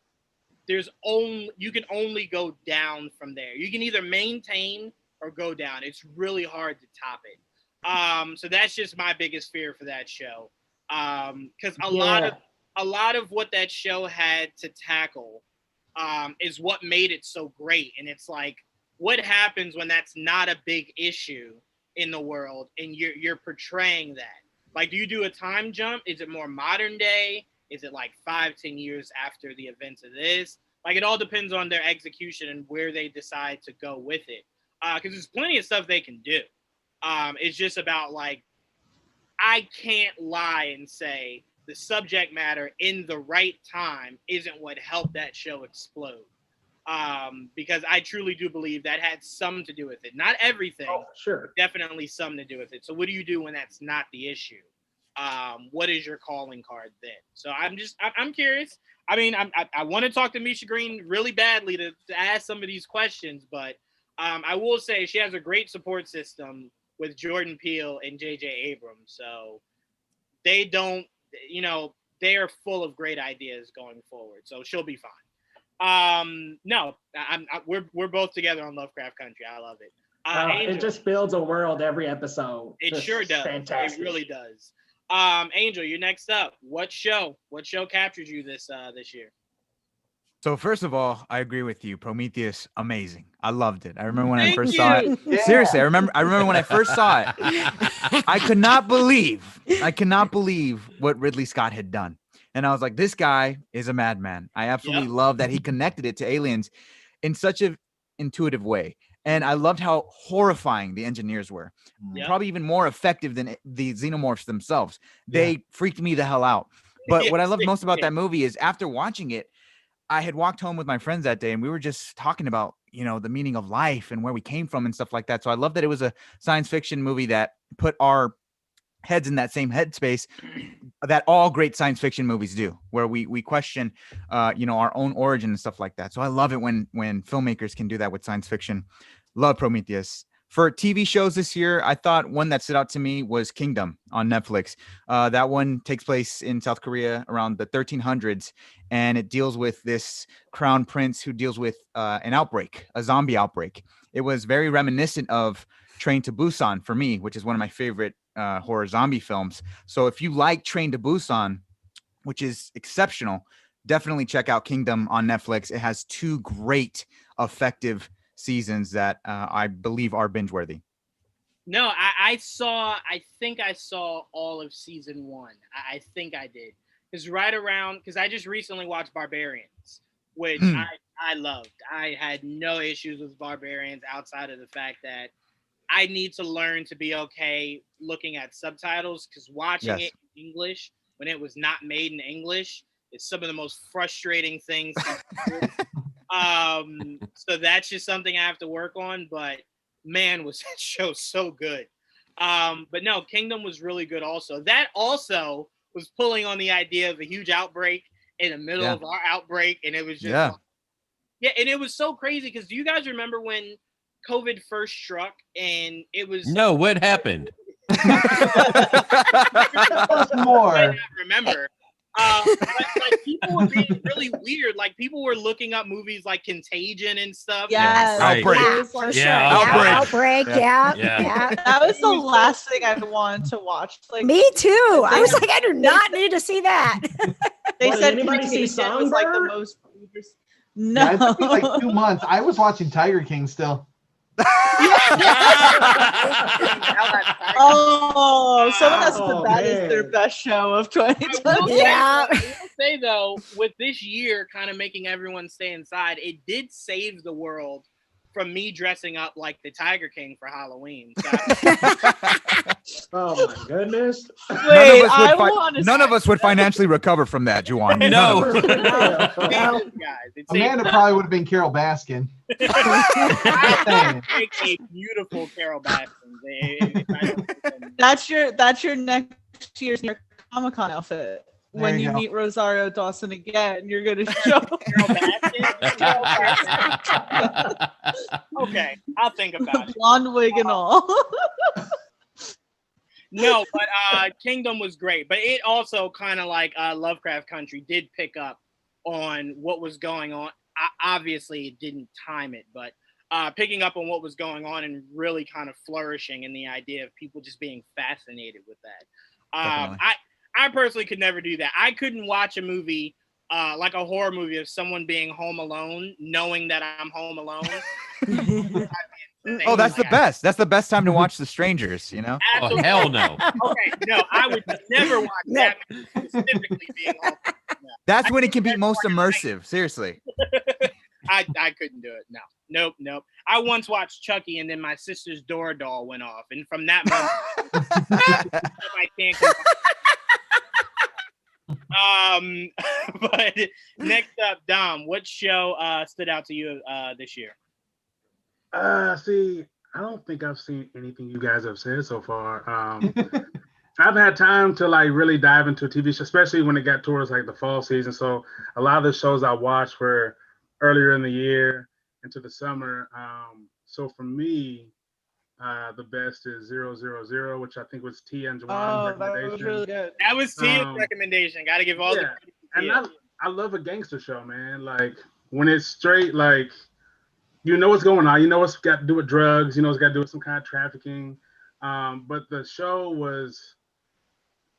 you can only go down from there. You can either maintain or go down. It's really hard to top it. So that's just my biggest fear for that show. Because a lot of what that show had to tackle is what made it so great. And it's like, what happens when that's not a big issue in the world and you're portraying that? Like, do you do a time jump? Is it more modern day? Is it like 5-10 years after the events of this? Like, it all depends on their execution and where they decide to go with it. Because there's plenty of stuff they can do. It's just about, like, I can't lie and say the subject matter in the right time isn't what helped that show explode. Because I truly do believe that had some to do with it. Not everything. Oh, sure. Definitely some to do with it. So what do you do when that's not the issue? What is your calling card then? So I'm curious. I mean, I want to talk to Misha Green really badly to ask some of these questions, but I will say she has a great support system with Jordan Peele and J.J. Abrams. So they are full of great ideas going forward. So she'll be fine. We're both together on Lovecraft Country. I love it. Angel, it just builds a world every episode. It just sure does. Fantastic. It really does. Angel, you're next up. What show captured you this year? So first of all, I agree with you. Prometheus, amazing. I loved it. I remember when I first saw it. Yeah. Seriously, I remember when I first saw it. I cannot believe what Ridley Scott had done. And I was like, this guy is a madman. I absolutely love that he connected it to aliens in such an intuitive way. And I loved how horrifying the engineers were. Probably even more effective than the xenomorphs themselves. They freaked me the hell out. But what I loved most about that movie is after watching it, I had walked home with my friends that day and we were just talking about, the meaning of life and where we came from and stuff like that. So I love that it was a science fiction movie that put our heads in that same headspace that all great science fiction movies do, where we question, our own origin and stuff like that. So I love it when filmmakers can do that with science fiction. Love Prometheus. For TV shows this year, I thought one that stood out to me was Kingdom on Netflix. That one takes place in South Korea around the 1300s, and it deals with this crown prince who deals with an outbreak, a zombie outbreak. It was very reminiscent of Train to Busan for me, which is one of my favorite horror zombie films. So if you like Train to Busan, which is exceptional, definitely check out Kingdom on Netflix. It has 2 great, effective seasons that I believe are binge worthy. No, I think I saw all of season 1. I think I did. Because I just recently watched Barbarians, which I loved. I had no issues with Barbarians outside of the fact that I need to learn to be okay looking at subtitles, because watching it in English when it was not made in English is some of the most frustrating things. So that's just something I have to work on. But man, was that show so good. But no, Kingdom was really good also. That also was pulling on the idea of a huge outbreak in the middle of our outbreak. And it was just and it was so crazy, because do you guys remember when COVID first struck and it was No, what happened? More. I remember. Like people were being really weird. Like people were looking up movies like Contagion and stuff. Yes. Outbreak. Yeah, for sure. Outbreak. Outbreak. Yeah. That was the last thing I wanted to watch. Like Me too. I was like, I do not need to see that. they Well, said did anybody see Contagion was like the Songbird? most. Yeah, it No. took me like 2 months. I was watching Tiger King still. Oh, someone has Oh, said that is their man. best show of 2020. Yeah. I will say though, with this year kind of making everyone stay inside, it did save the world from me dressing up like the Tiger King for Halloween. So Oh my goodness. Wait, I want to. None of us would financially recover from that, Juwan. None No. of us. guys, it saved Amanda probably would have been Carol Baskin. make a beautiful Carol Baskin. If I don't make them- That's your next year's New York Comic-Con outfit. There When you you go. meet Rosario Dawson again, you're gonna show. Carol Baskin. Okay, I'll think about it. Blonde wig and all. No, but Kingdom was great. But it also kind of like Lovecraft Country did pick up on what was going on. Obviously, it didn't time it, but picking up on what was going on and really kind of flourishing in the idea of people just being fascinated with that. I personally could never do that. I couldn't watch a movie like a horror movie of someone being home alone, knowing that I'm home alone. Oh, that's the best. That's the best time to watch The Strangers, you know? Oh, hell no. Okay, no, I would never watch that movie specifically being home. No. That's when it can be most immersive. Seriously. I couldn't do it. No. Nope. I once watched Chucky, and then my sister's door doll went off, and from that moment, I can't. But next up, Dom, what show stood out to you this year? See, I don't think I've seen anything you guys have said so far. I haven't had time to like really dive into a TV show, especially when it got towards like the fall season. So a lot of the shows I watched were earlier in the year into the summer. So for me, the best is 000, which I think was T and Juwan's recommendation. That was really good. That was Tia's recommendation. Got to give all the credit to and Tia. I love a gangster show, man. Like when it's straight, like you know what's going on. You know it's got to do with drugs. You know it's got to do with some kind of trafficking. But the show was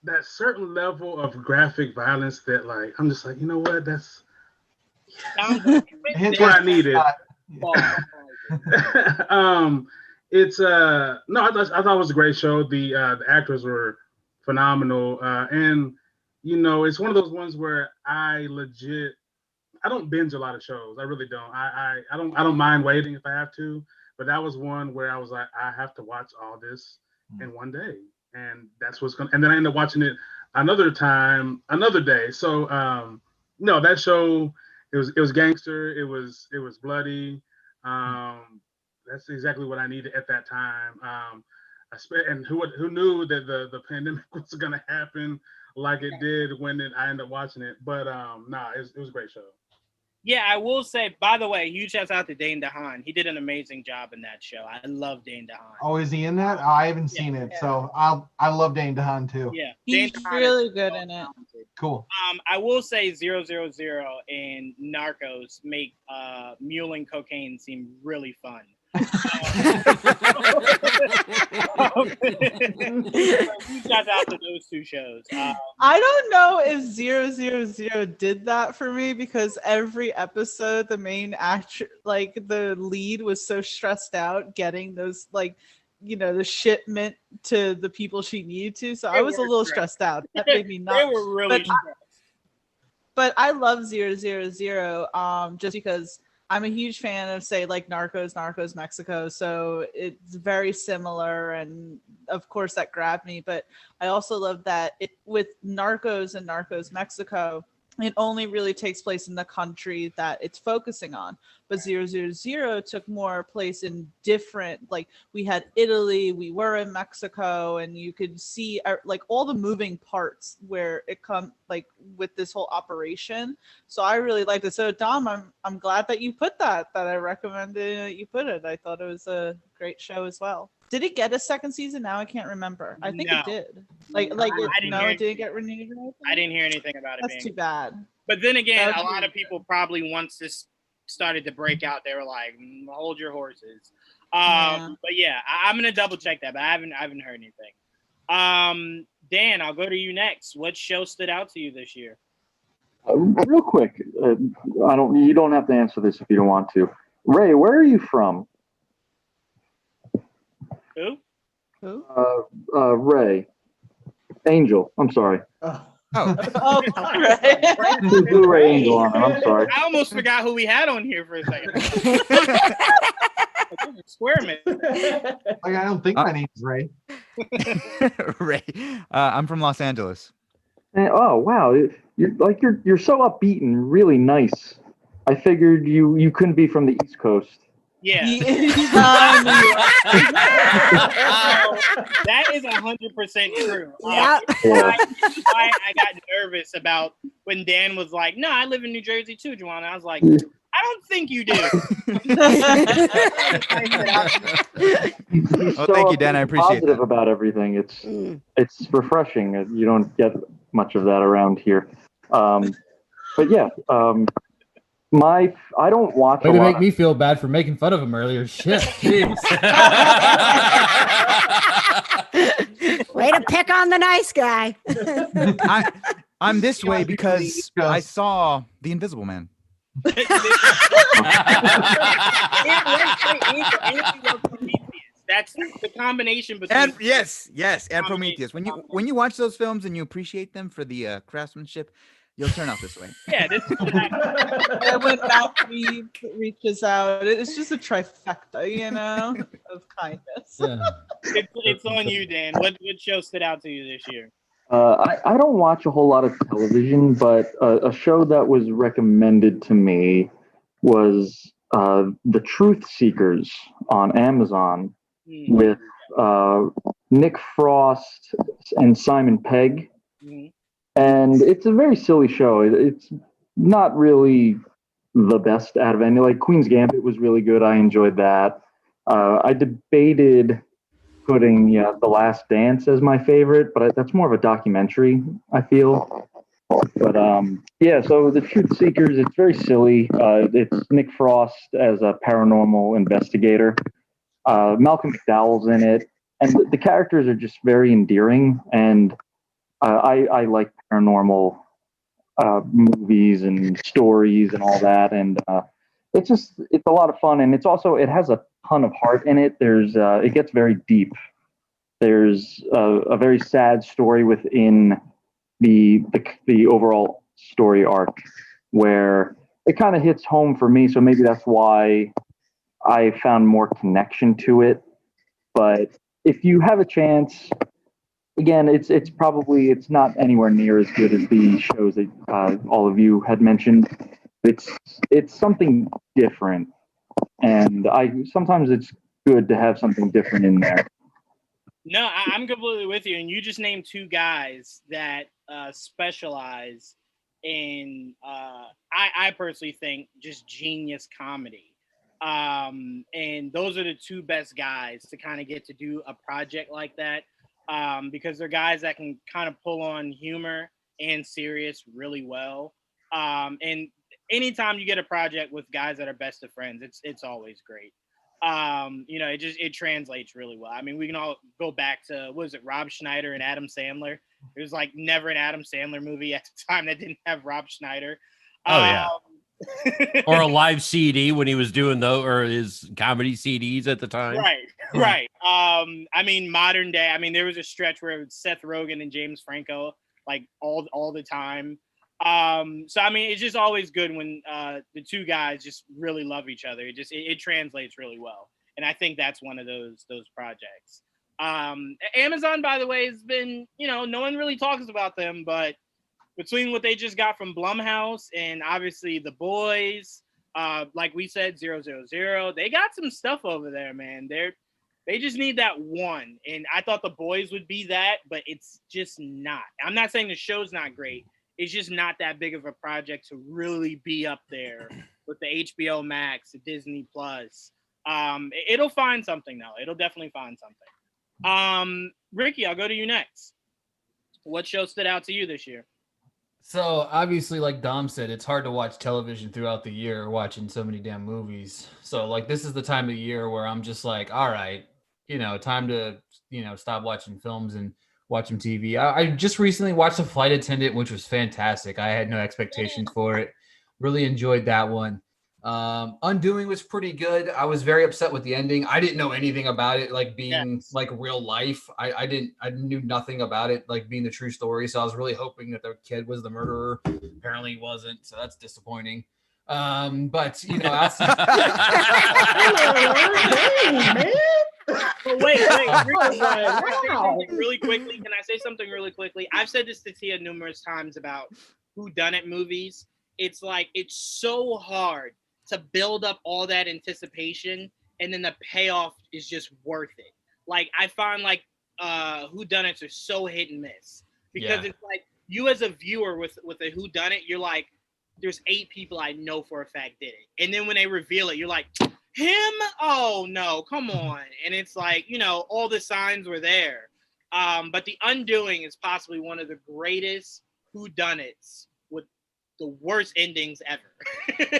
that certain level of graphic violence that like I'm just like, you know what? That's what I needed. It's no, I thought it was a great show. The actors were phenomenal, and you know it's one of those ones where I don't binge a lot of shows. I really don't. I don't mind waiting if I have to, but that was one where I was like, I have to watch all this in one day, and that's what's going. And then I ended up watching it another day. So no, that show it was gangster. It was bloody. That's exactly what I needed at that time. And who knew that the pandemic was going to happen like it did when I ended up watching it. But it was a great show. Yeah, I will say, by the way, huge shouts out to Dane DeHaan. He did an amazing job in that show. I love Dane DeHaan. Oh, is he in that? Oh, I haven't seen it, so I love Dane DeHaan too. Yeah, He's Dane DeHaan really is good so in it. talented. Cool. I will say 000 and Narcos make mule and cocaine seem really fun. Shout out to those two shows. I don't know if 000 did that for me because every episode, the main actor, like the lead, was so stressed out getting those, like, you know, the shipment to the people she needed to. So I was a little stressed out. That made me nuts. They were really stressed. But I love 000 just because I'm a huge fan of, say, like Narcos Mexico. So it's very similar. And of course that grabbed me. But I also love that with Narcos and Narcos Mexico, it only really takes place in the country that it's focusing on. But 000 took more place in different, like we had Italy, we were in Mexico, and you could see like all the moving parts where it come like with this whole operation. So I really liked it. So Dom, I'm glad that you put that I recommended that you put it. I thought it was a great show as well. Did it get a second season? Now I can't remember. I think it did. It didn't get renewed. I didn't hear anything about it. That's too bad. But then again, a lot of people probably, once this started to break out, they were like, "Hold your horses." But yeah, I'm gonna double check that. But I haven't heard anything. Dan, I'll go to you next. What show stood out to you this year? Real quick, you don't have to answer this if you don't want to. Ray, where are you from? Who? Ray. Angel. I'm sorry. Oh, right. Ray Angel on it. I'm sorry. I almost forgot who we had on here for a second. Square man. Like, I don't think my name's Ray. Ray. I'm from Los Angeles. Oh wow, you're so upbeat and really nice. I figured you couldn't be from the East Coast. Yeah. That is 100% true. Yeah. I got nervous about when Dan was like, "No, I live in New Jersey too, Juwan." I was like, "I don't think you do." Oh, thank you, Dan. I appreciate positive that. about everything. It's refreshing. You don't get much of that around here. But yeah, I don't watch. Way to make me feel bad for making fun of him earlier. Shit, jeez. Way to pick on the nice guy. I'm this way because I saw The Invisible Man. That's the combination between. And yes, and Prometheus. When you watch those films and you appreciate them for the craftsmanship, you'll turn out this way. Yeah, this is when that reaches out, it's just a trifecta, you know, of kindness. Yeah. It's on you, Dan. What show stood out to you this year? I don't watch a whole lot of television, but a show that was recommended to me was The Truth Seekers on Amazon with Nick Frost and Simon Pegg. And it's a very silly show. It's not really the best out of any. Like Queen's Gambit was really good. I enjoyed that. I debated putting The Last Dance as my favorite, but that's more of a documentary, I feel. But so The Truth Seekers, it's very silly. It's Nick Frost as a paranormal investigator. Malcolm McDowell's in it, and the characters are just very endearing. And I like paranormal movies and stories and all that, and it's a lot of fun, and it has a ton of heart in it. It gets very deep. There's a very sad story within the overall story arc where it kind of hits home for me, so maybe that's why I found more connection to it. But if you have a chance, again, it's not anywhere near as good as the shows that all of you had mentioned. It's something different, and sometimes it's good to have something different in there. No, I'm completely with you. And you just named two guys that specialize in, I personally think, just genius comedy. And those are the two best guys to kind of get to do a project like that. Because they're guys that can kind of pull on humor and serious really well. And anytime you get a project with guys that are best of friends, it's always great. It translates really well. I mean, we can all go back to, what was it, Rob Schneider and Adam Sandler. There was like never an Adam Sandler movie at the time that didn't have Rob Schneider. Oh yeah. Or a live CD when he was doing or his comedy CDs at the time. Right. I mean, modern day. I mean, there was a stretch where it was Seth Rogen and James Franco like all the time. So I mean, it's just always good when the two guys just really love each other. It translates really well, and I think that's one of those projects. Amazon, by the way, has been, no one really talks about them, but between what they just got from Blumhouse and obviously The Boys, like we said, 000, they got some stuff over there, man. They just need that one, and I thought The Boys would be that, but it's just not. I'm not saying the show's not great. It's just not that big of a project to really be up there with the HBO Max, the Disney Plus. It'll find something though. It'll definitely find something. Ricky, I'll go to you next. What show stood out to you this year? So obviously, like Dom said, it's hard to watch television throughout the year, watching so many damn movies. So like, this is the time of year where I'm just like, all right, time to, stop watching films and watching TV. I just recently watched The Flight Attendant, which was fantastic. I had no expectations for it. Really enjoyed that one. Undoing was pretty good. I was very upset with the ending. I didn't know anything about it, like being like real life. I knew nothing about it, like being the true story. So I was really hoping that the kid was the murderer. Apparently he wasn't. So that's disappointing. But outside. Wait. Really quickly. Can I say something really quickly? I've said this to Tia numerous times about whodunit movies. It's like, it's so hard to build up all that anticipation, and then the payoff is just worth it. Like, I find like whodunits are so hit and miss, because it's like, you as a viewer with a whodunit, you're like, there's 8 people I know for a fact did it, and then when they reveal it, you're like, him? Oh no, come on. And it's like, all the signs were there. But The Undoing is possibly one of the greatest whodunits with the worst endings ever.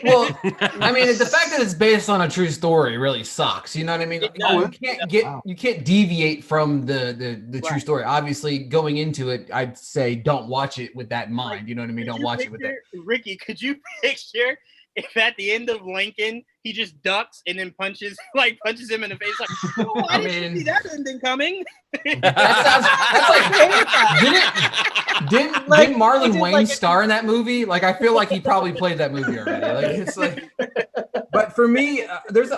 Well, I mean, the fact that it's based on a true story really sucks. You know what I mean? You can't deviate from the true story. Obviously, going into it, I'd say don't watch it with that in mind. You know what I mean? Don't watch it with that. Ricky, could you picture if at the end of Lincoln he just ducks and then punches him in the face, like, oh, I didn't see that ending coming? Didn't Marlon Wayne star in that movie? Like, I feel like he probably played that movie already. Like, it's like, but for me,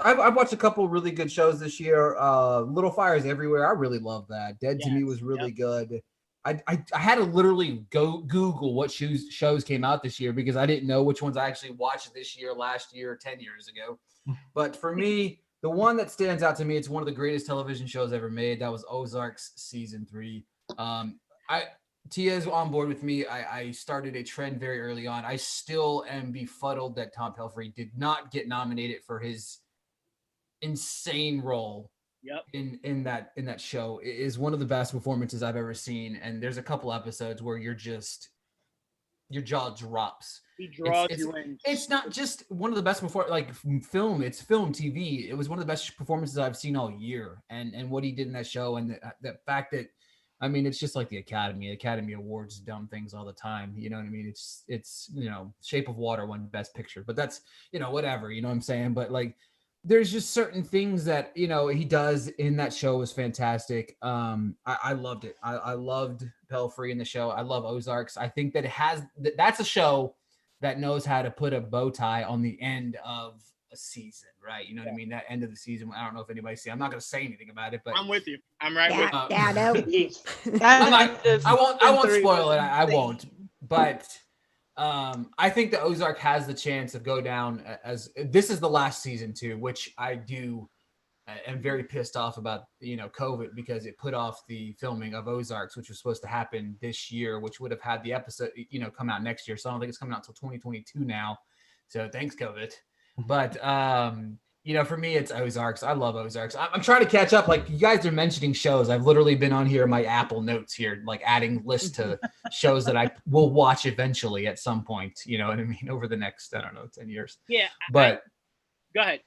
I've watched a couple really good shows this year. Little Fires Everywhere, I really love that. Dead to Me was really good. I had to literally go Google what shows came out this year, because I didn't know which ones I actually watched this year, last year, 10 years ago. But for me, the one that stands out to me, it's one of the greatest television shows ever made. That was Ozark's season 3. Tia's on board with me. I started a trend very early on. I still am befuddled that Tom Pelphrey did not get nominated for his insane role. In that show. It is one of the best performances I've ever seen, and there's a couple episodes where your jaw drops. He draws you in. It's not just one of the best film. It's film TV. It was one of the best performances I've seen all year, and what he did in that show, and the fact that, I mean, it's just like the Academy Awards dumb things all the time. You know what I mean? It's Shape of Water won Best Picture, but that's whatever. You know what I'm saying? But like, there's just certain things that he does in that show is fantastic. I loved it. I loved Pelphrey in the show. I love Ozarks. I think that that's a show that knows how to put a bow tie on the end of a season, right? You know what I mean? That end of the season. I don't know if anybody's seen. I'm not going to say anything about it, but I'm with you. I'm right with you. I won't spoil it. I won't. But I think the Ozark has the chance to go down as this is the last season too, which I am very pissed off about, COVID, because it put off the filming of Ozarks, which was supposed to happen this year, which would have had the episode, come out next year. So I don't think it's coming out until 2022 now. So thanks, COVID. But, for me, it's Ozarks. I love Ozarks. I'm trying to catch up. Like, you guys are mentioning shows. I've literally been on here, my Apple Notes here, like adding lists to shows that I will watch eventually at some point, you know what I mean, over the next, 10 years. Yeah. But go ahead.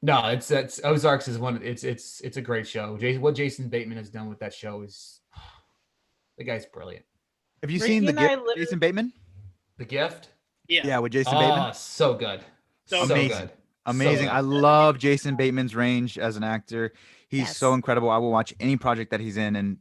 No, it's Ozarks is one. It's a great show. What Jason Bateman has done with that show is, the guy's brilliant. Have you Ricky seen The and I Gift, literally- Jason Bateman? The Gift. Yeah, with Jason Bateman. So good. So Amazing. good. Amazing. So I good. love Jason Bateman's range as an actor. He's Yes. so incredible. I will watch any project that he's in. And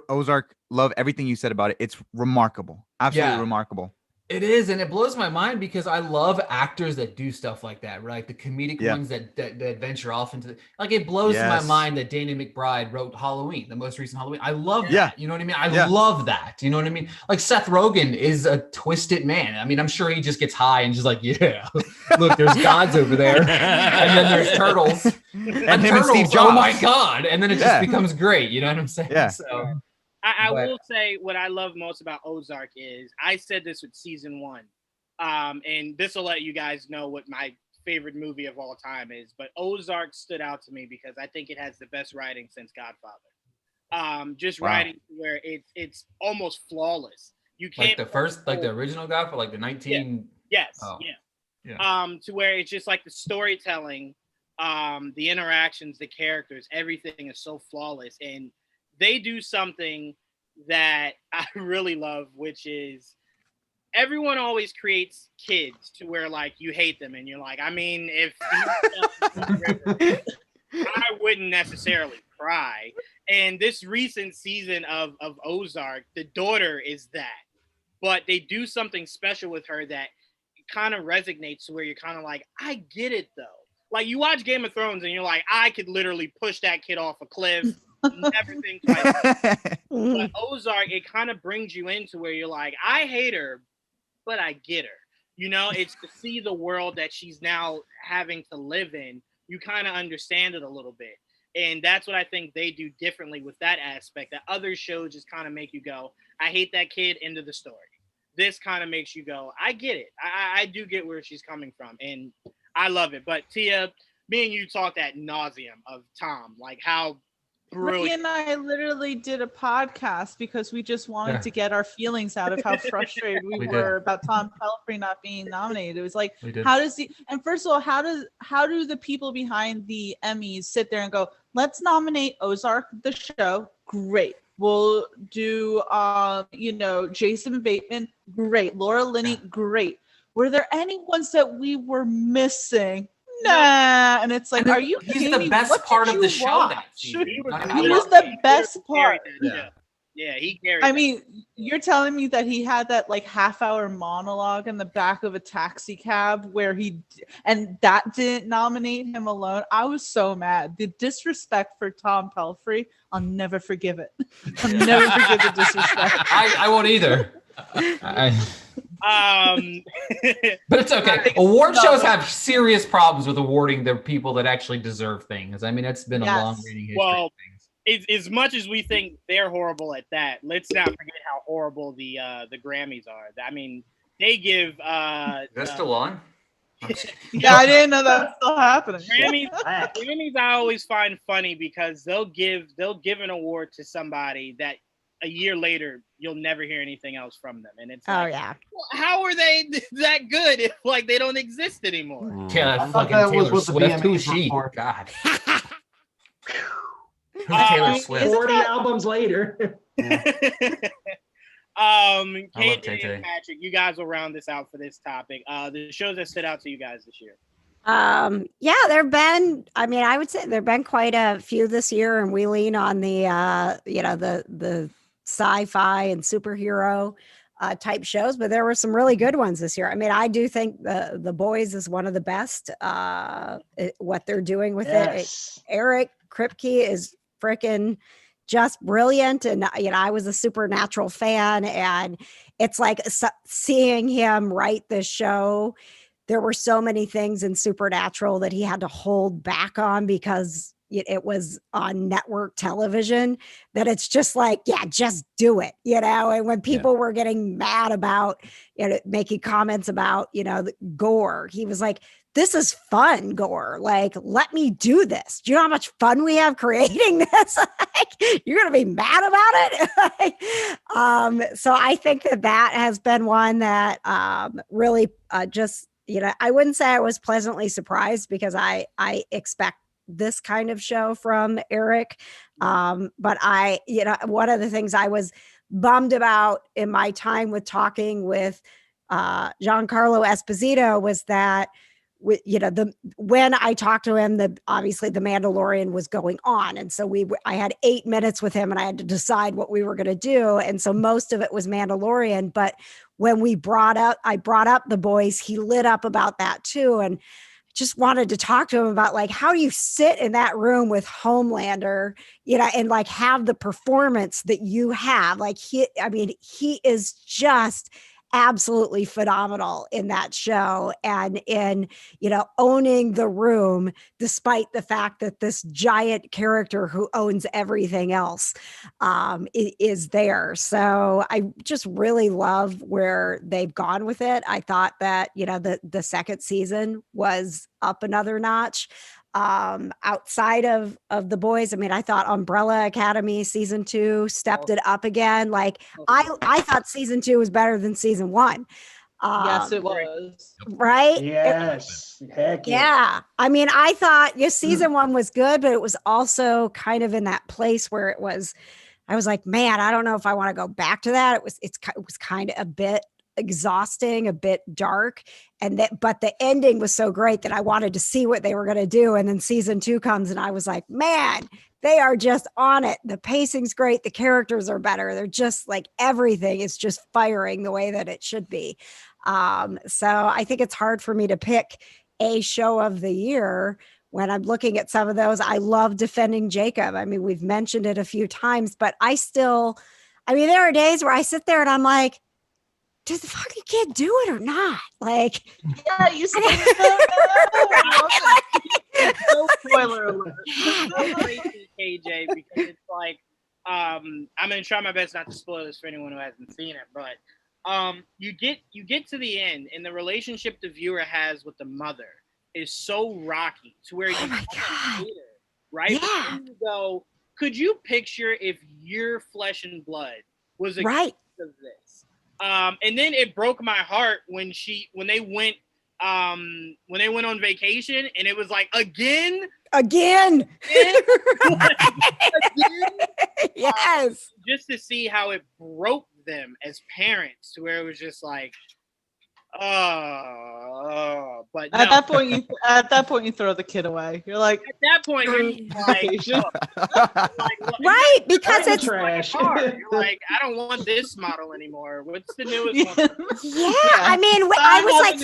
Ozark, love everything you said about it. It's remarkable. Absolutely Yeah. remarkable. It is, and it blows my mind because I love actors that do stuff like that, right? The comedic Yeah. ones that venture off into like it blows my Yes. mind that Danny McBride wrote Halloween, the most recent Halloween. I love that. Yeah. You know what I mean? I Yeah. love that. You know what I mean? Like Seth Rogen is a twisted man. I mean, I'm sure he just gets high and just like, yeah, look, there's gods over there, and then there's turtles, And and him and Steve turtles, Jobs. oh my god! And then it just Yeah. becomes great. You know what I'm saying? Yeah. So I But- will say what I love most about Ozark is I said this with season 1. And this will let you guys know what my favorite movie of all time is. But Ozark stood out to me because I think it has the best writing since Godfather. Just Wow. writing where it's almost flawless. You can't like the original guy for like the 19. Yes. Oh. Yeah. To where it's just like the storytelling, the interactions, the characters, everything is so flawless. And they do something that I really love, which is everyone always creates kids to where like you hate them and you're like, I mean, if I wouldn't necessarily cry. And this recent season of Ozark, the daughter is that, but they do something special with her that kind of resonates to where you're kind of like, I get it though. Like you watch Game of Thrones and you're like, I could literally push that kid off a cliff. Never think twice. But Ozark, it kind of brings you into where you're like, I hate her, but I get her. You know, it's to see the world that she's now having to live in. You kind of understand it a little bit. And that's what I think they do differently with that aspect. That other shows just kind of make you go, I hate that kid, end of the story. This kind of makes you go, I get it. I do get where she's coming from. And I love it. But Tia, me and you talked ad nauseum of Tom, like how Ricky brilliant. and I literally did a podcast because we just wanted Yeah. to get our feelings out of how frustrated we We did. were about Tom Pelphrey not being nominated. It was like, We did. how does he? And first of all, how do the people behind the Emmys sit there and go, let's nominate Ozark the show? Great. We'll do, Jason Bateman. Great. Laura Linney. Great. Were there any ones that we were missing? Nah. And it's like, And are you he's kidding the me? best What part did of the you show that watch? season. He was, I He love was the he best carried part. that show. Yeah, he carried I that. mean, you're telling me that he had that like half-hour monologue in the back of a taxi cab where and that didn't nominate him alone. I was so mad. The disrespect for Tom Pelphrey, I'll never forgive it. I'll never forgive the disrespect. I won't either. But it's okay. Award shows have serious problems with awarding the people that actually deserve things. I mean, it's been a long reading history. Well, of things. as much as we think they're horrible at that, let's not forget how horrible the Grammys are. I mean, they give Is that still on? Yeah, I didn't know that was still happening. Grammys I always find funny because they'll give an award to somebody that a year later you'll never hear anything else from them, and it's like, well, how are they that good if like they don't exist anymore? Taylor thought that was Taylor what the Swift. Who's VMAs were she? for. God. Who's Taylor Swift? 40 albums later. I love KJ Tay-Tay. and Patrick, you guys will round this out for this topic. The shows that stood out to you guys this year. There've been, I would say there've been quite a few this year, and we lean on the the sci-fi and superhero type shows, but there were some really good ones this year. I mean, I do think the Boys is one of the best, what they're doing with it. Eric Kripke is freaking just brilliant. And, I was a Supernatural fan, and it's like seeing him write this show. There were so many things in Supernatural that he had to hold back on because it was on network television, that it's just like, just do it, and when people were getting mad about, making comments about, the gore, he was like, this is fun gore. Like, let me do this. Do you know how much fun we have creating this? Like, you're going to be mad about it. So I think that has been one that really just I wouldn't say I was pleasantly surprised because I expect this kind of show from Eric. But one of the things I was bummed about in my time with talking with Giancarlo Esposito was that when I talked to him, obviously the Mandalorian was going on. And so I had 8 minutes with him and I had to decide what we were going to do. And so most of it was Mandalorian, but when I brought up The Boys, he lit up about that too. And just wanted to talk to him about like, how do you sit in that room with Homelander, and like have the performance that you have? Like he is just absolutely phenomenal in that show and in owning the room despite the fact that this giant character who owns everything else is there. So I just really love where they've gone with it. I thought that the second season was up another notch. Outside of The Boys, I mean, I thought Umbrella Academy season 2 stepped it up again. Like I thought season 2 was better than season 1. Yes, it was. Right? Yes. Heck yeah. I mean, I thought season 1 was good, but it was also kind of in that place where I was like, man, I don't know if I want to go back to that. It was kind of a bit exhausting, a bit dark, but the ending was so great that I wanted to see what they were going to do. And then season 2 comes and I was like, man, they are just on it. The pacing's great. The characters are better. They're just like, everything is just firing the way that it should be. So I think it's hard for me to pick a show of the year when I'm looking at some of those. I love Defending Jacob. I mean, we've mentioned it a few times, but there are days where I sit there and I'm like, does the fucking kid do it or not? Like, yeah, you still no spoiler alert. KJ, because it's like, I'm gonna try my best not to spoil this for anyone who hasn't seen it, but you get to the end, and the relationship the viewer has with the mother is so rocky to where you hate her, right? Yeah. But then you go, could you picture if your flesh and blood was a right of this? And then it broke my heart when they went on vacation, and it was like again. Yes. Just to see how it broke them as parents, to where it was just like, but at that point you throw the kid away. You're like, at that point you're like right, because it's trash. You're like, I don't want this model anymore. What's the newest one? Yeah, I mean, I was like,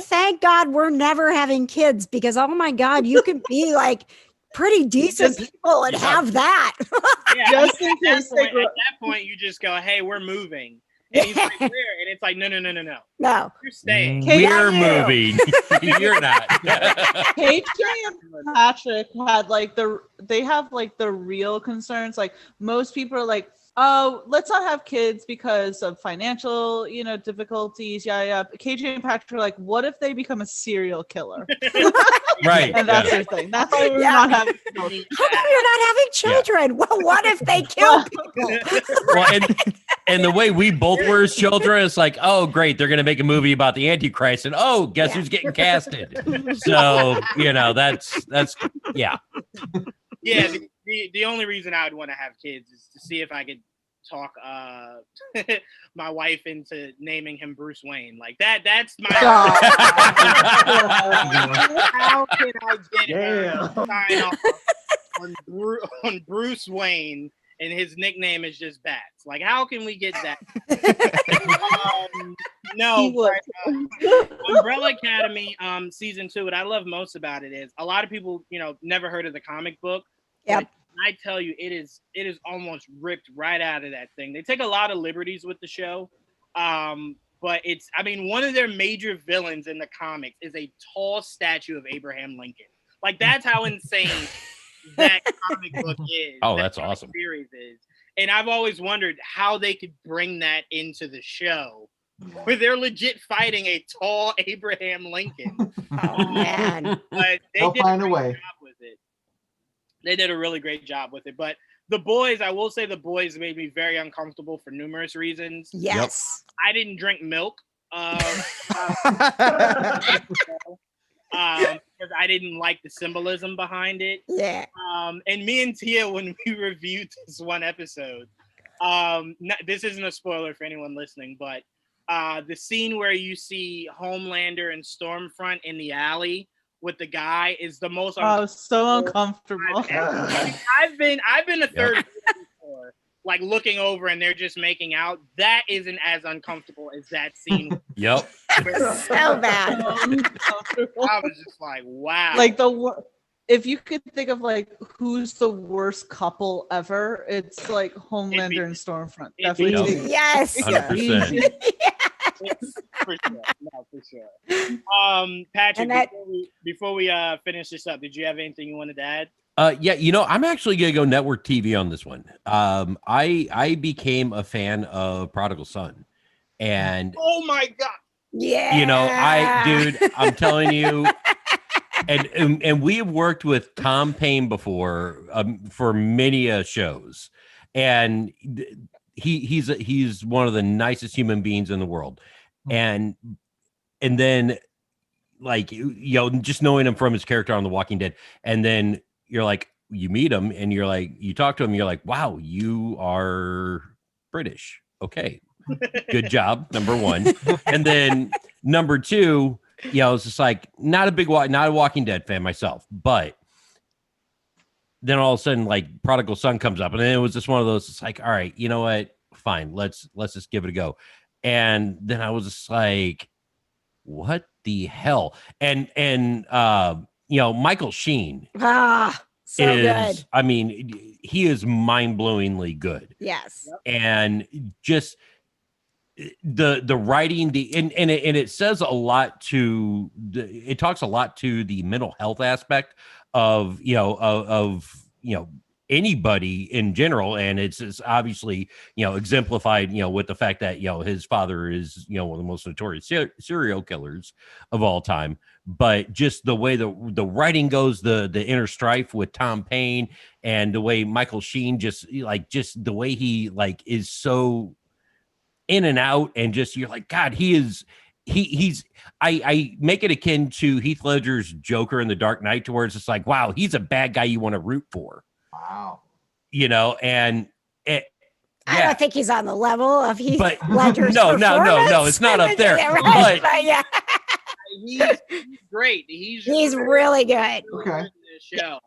thank God we're never having kids, because oh my God, you can be like pretty decent people and have that. Yeah, at that point you just go, hey, we're moving. And he's like, where? And it's like, no. No. You're staying. We're moving. You're not. KJ and Patrick had they have the real concerns. Like most people are like, oh, let's not have kids because of financial, difficulties. Yeah. KJ and Patrick are like, what if they become a serial killer? Right. And that's their thing. That's why we're not having children. How come you're not having children? Yeah. Well, what if they kill people? Well, and the way we both were as children, it's like, oh, great, they're going to make a movie about the Antichrist, and oh, guess who's getting casted? So, that's yeah. Yeah, the only reason I would want to have kids is to see if I could talk my wife into naming him Bruce Wayne. Like that's my how can I get her to sign off on Bruce Wayne and his nickname is just Bats? Like, how can we get that? No, but, Umbrella Academy season 2, what I love most about it is a lot of people, never heard of the comic book. Yep. I tell you, it is almost ripped right out of that thing. They take a lot of liberties with the show. But one of their major villains in the comics is a tall statue of Abraham Lincoln. Like, that's how insane that comic book is. Oh, that's awesome. Series is. And I've always wondered how they could bring that into the show, where they're legit fighting a tall Abraham Lincoln. Oh, man. But they'll find a way. Job with it. They did a really great job with it. But The Boys, I will say The Boys made me very uncomfortable for numerous reasons. Yes. I didn't drink milk. Because I didn't like the symbolism behind it. Yeah. And me and Tia, when we reviewed this one episode, this isn't a spoiler for anyone listening, but the scene where you see Homelander and Stormfront in the alley with the guy is the most. Oh, so uncomfortable. I've been a third before, like looking over and they're just making out. That isn't as uncomfortable as that scene. Yep. So bad. I was just like, wow. Like if you could think of like who's the worst couple ever, it's like Homelander and Stormfront. Definitely. Yes. 100%. For sure. No, for sure. Patrick, before we finish this up, did you have anything you wanted to add? Yeah, I'm actually gonna go network TV on this one. I became a fan of Prodigal Son, and oh my god, yeah, I'm telling you, and we have worked with Tom Payne before for many shows, and he's one of the nicest human beings in the world, and then like just knowing him from his character on The Walking Dead, and then you're like, you meet him and you're like, you talk to him, you're like, wow, you are British. Okay. Good job. Number one. And then number two, it's just like, not a Walking Dead fan myself, but then all of a sudden, like Prodigal Son comes up and then it was just one of those, it's like, all right, you know what? Fine. Let's just give it a go. And then I was just like, what the hell? And Michael Sheen so good. I mean, he is mind-blowingly good. Yes. And just the writing, and it says a lot to it talks a lot to the mental health aspect of anybody in general, and it's obviously exemplified with the fact that his father is one of the most notorious serial killers of all time. But just the way the writing goes, the inner strife with Tom Payne, and the way Michael Sheen just the way he is so in and out, and just you're like, God, he's I make it akin to Heath Ledger's Joker in The Dark Knight, to where it's just like, wow, he's a bad guy you want to root for. Wow. I don't think he's on the level of Heath Ledger's no, performance. it's not up there. Right, but yeah. He's great. He's really good. Okay. Show.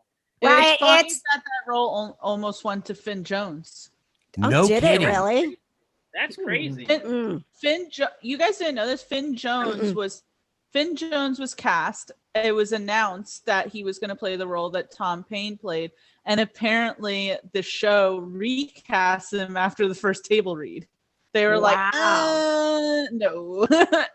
Right, it's that role almost went to Finn Jones. No did kidding. It really? That's crazy. You guys didn't know this. Finn Jones was cast. It was announced that he was going to play the role that Tom Payne played, and apparently the show recast him after the first table read. They were like, no,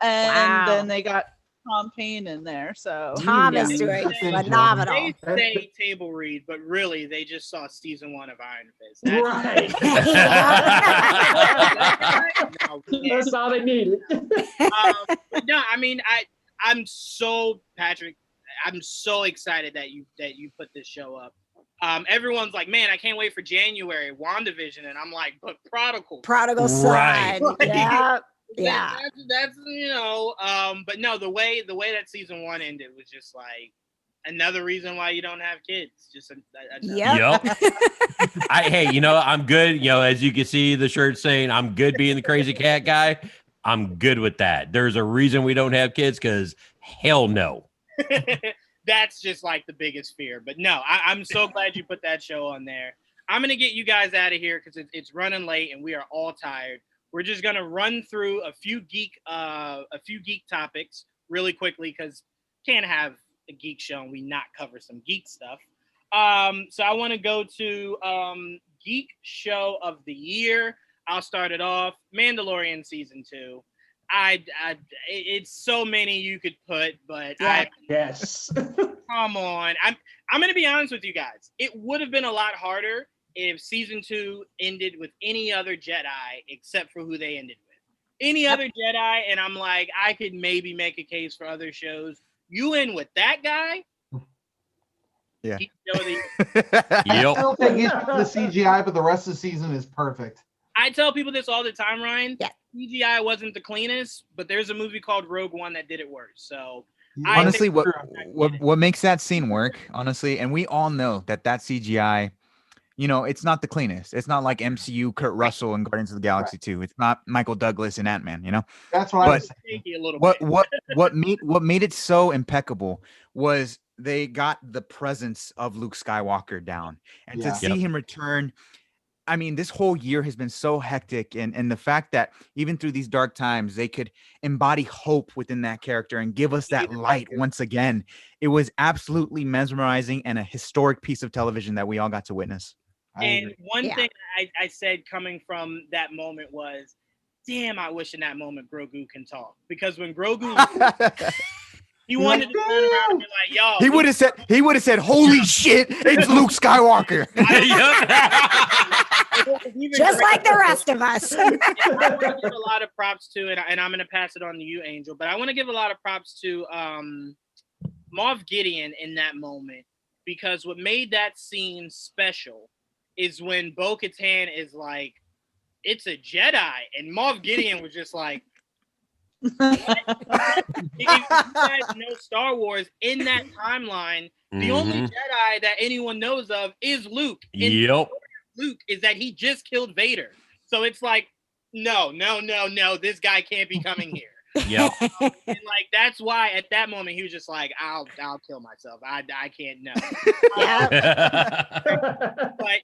and then they got Tom Payne in there. So Tom is doing phenomenal. They say table read, but really they just saw season 1 of Iron Fist. Right. That's all they needed. No, I mean, I'm so excited that you put this show up. Everyone's like, man, I can't wait for January, WandaVision, and I'm like, but Prodigal Son, right? Yeah. That's but no, the way that season 1 ended was just like another reason why you don't have kids. Just yep. Hey, I'm good. As you can see, the shirt saying I'm good being the crazy cat guy. I'm good with that. There's a reason we don't have kids, because hell no. That's just like the biggest fear. But no, I'm so glad you put that show on there. I'm going to get you guys out of here because it's running late and we are all tired. We're just going to run through a few geek topics really quickly, because can't have a geek show and we not cover some geek stuff. So I want to go to Geek Show of the Year. I'll start it off. Mandalorian season 2. It's so many you could put, but yes. Come on. I'm going to be honest with you guys. It would have been a lot harder if season 2 ended with any other Jedi except for who they ended with. Any other Jedi, and I'm like, I could maybe make a case for other shows. You end with that guy? Yeah. I don't think it's the CGI, but the rest of the season is perfect. I tell people this all the time, Ryan. Yeah. CGI wasn't the cleanest, but there's a movie called Rogue One that did it worse. So Honestly, what makes that scene work, honestly, and we all know that CGI, you know, it's not the cleanest. It's not like MCU Kurt Russell in Guardians of the Galaxy 2. It's not Michael Douglas in Ant-Man, you know. That's what I was saying. What made it so impeccable was they got the presence of Luke Skywalker down, and to see him return. I mean, this whole year has been so hectic, and the fact that even through these dark times, they could embody hope within that character and give us that light once again. It was absolutely mesmerizing and a historic piece of television that we all got to witness. And one thing I said coming from that moment was, damn, I wish in that moment Grogu can talk. Because when Grogu he wanted to turn around and be like, yo. He would have said, holy shit, it's Luke Skywalker. Just like the rest of us. I want to give a lot of props to, and I'm going to pass it on to you, Angel, but I want to give a lot of props to Moff Gideon in that moment, because what made that scene special is when Bo-Katan is like, it's a Jedi, and Moff Gideon was just like, he had no Star Wars in that timeline. The only Jedi that anyone knows of is Luke. Yep. Luke is that he just killed Vader. So it's like, no, this guy can't be coming here. Yep. And like that's why at that moment he was just like, I'll kill myself. I can't know. But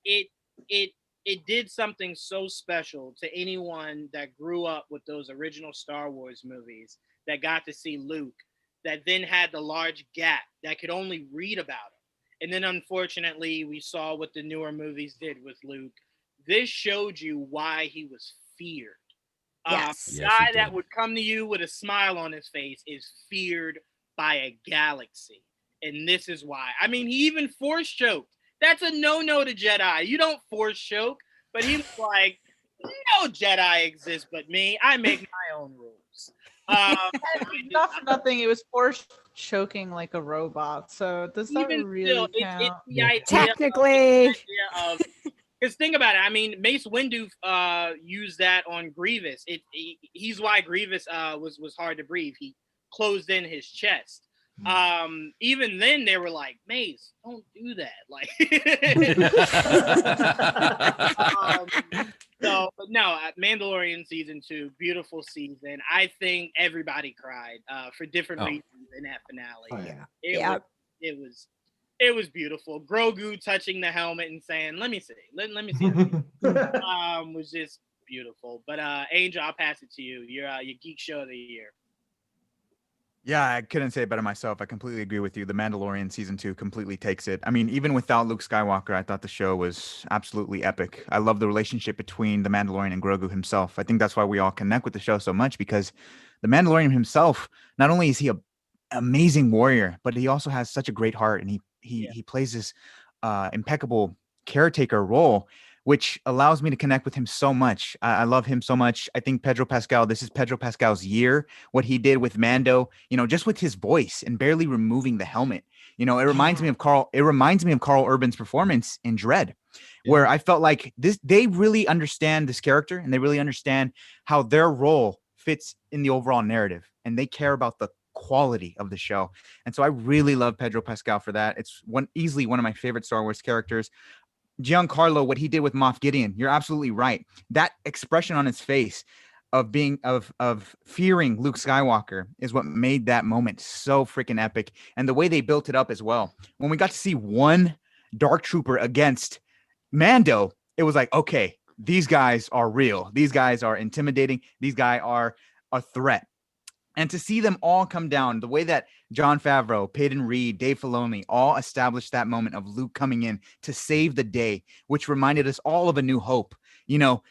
it did something so special to anyone that grew up with those original Star Wars movies that got to see Luke, that then had the large gap that could only read about him. And then unfortunately, we saw what the newer movies did with Luke. This showed you why he was feared. Yes. A guy that would come to you with a smile on his face is feared by a galaxy. And this is why. I mean, he even force choked. That's a no-no to Jedi. You don't force choke. But he was like, no Jedi exists but me. I make my own rules. Not for nothing. It was force choking like a robot. So does that really count? It's the idea technically. Because think about it. I mean, Mace Windu used that on Grievous. He's why Grievous was hard to breathe. He closed in his chest. Even then they were like, Mace, don't do that. Like, but no, Mandalorian season 2, beautiful season. I think everybody cried for different reasons in that finale. It was beautiful. Grogu touching the helmet and saying, "Let me see, let me see," was just beautiful. But Angel, I'll pass it to you. Your Geek Show of the Year. Yeah, I couldn't say it better myself. I completely agree with you. The Mandalorian season 2 completely takes it. I mean, even without Luke Skywalker, I thought the show was absolutely epic. I love the relationship between the Mandalorian and Grogu himself. I think that's why we all connect with the show so much, because the Mandalorian himself, not only is he an amazing warrior, but he also has such a great heart, and he plays this impeccable caretaker role, which allows me to connect with him so much. I love him so much. I think Pedro Pascal, this is Pedro Pascal's year. What he did with Mando, you know, just with his voice and barely removing the helmet. You know, it reminds me of Carl Urban's performance in Dredd, where I felt like they really understand this character, and they really understand how their role fits in the overall narrative, and they care about the quality of the show. And so I really love Pedro Pascal for that. It's easily one of my favorite Star Wars characters. Giancarlo, what he did with Moff Gideon, you're absolutely right. That expression on his face of being of fearing Luke Skywalker is what made that moment so freaking epic. And the way they built it up as well. When we got to see one Dark Trooper against Mando, it was like, okay, these guys are real. These guys are intimidating. These guys are a threat. And to see them all come down, the way that Jon Favreau, Peyton Reed, Dave Filoni all established that moment of Luke coming in to save the day, which reminded us all of A New Hope. You know,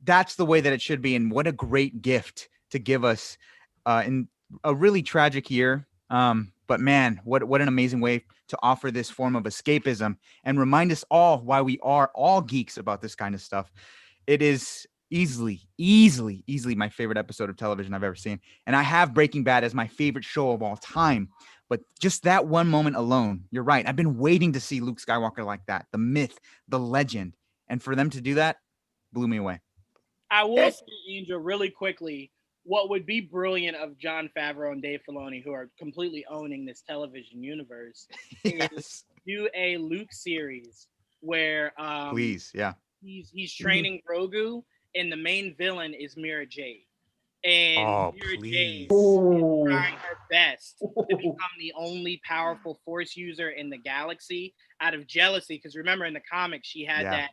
that's the way that it should be. And what a great gift to give us in a really tragic year. But man, what an amazing way to offer this form of escapism and remind us all why we are all geeks about this kind of stuff. It is easily my favorite episode of television I've ever seen. And I have Breaking Bad as my favorite show of all time. But just that one moment alone, you're right. I've been waiting to see Luke Skywalker like that, the myth, the legend. And for them to do that blew me away. I will say, Angel, really quickly, what would be brilliant of Jon Favreau and Dave Filoni, who are completely owning this television universe, is do a Luke series where please, yeah, he's training Grogu, and the main villain is Mira Jade. And Mira Jade is trying her best to become the only powerful Force user in the galaxy out of jealousy. Because remember, in the comics, she had that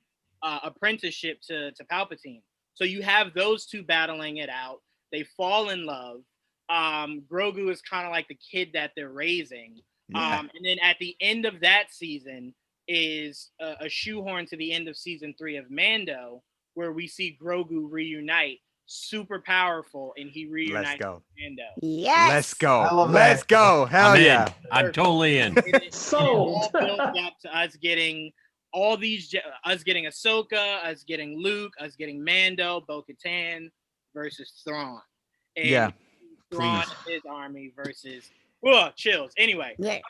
apprenticeship to Palpatine. So you have those two battling it out. They fall in love. Grogu is kind of like the kid that they're raising. And then at the end of that season is a shoehorn to the end of season 3 of Mando, where we see Grogu reunite, super powerful, and he reunites with Mando. Yes. Let's go. Let's go. Hell yeah. I'm totally in. All built up to us getting all these, us getting Ahsoka, us getting Luke, us getting Mando, Bo-Katan versus Thrawn. And Thrawn and his army versus chills. Anyway. Mando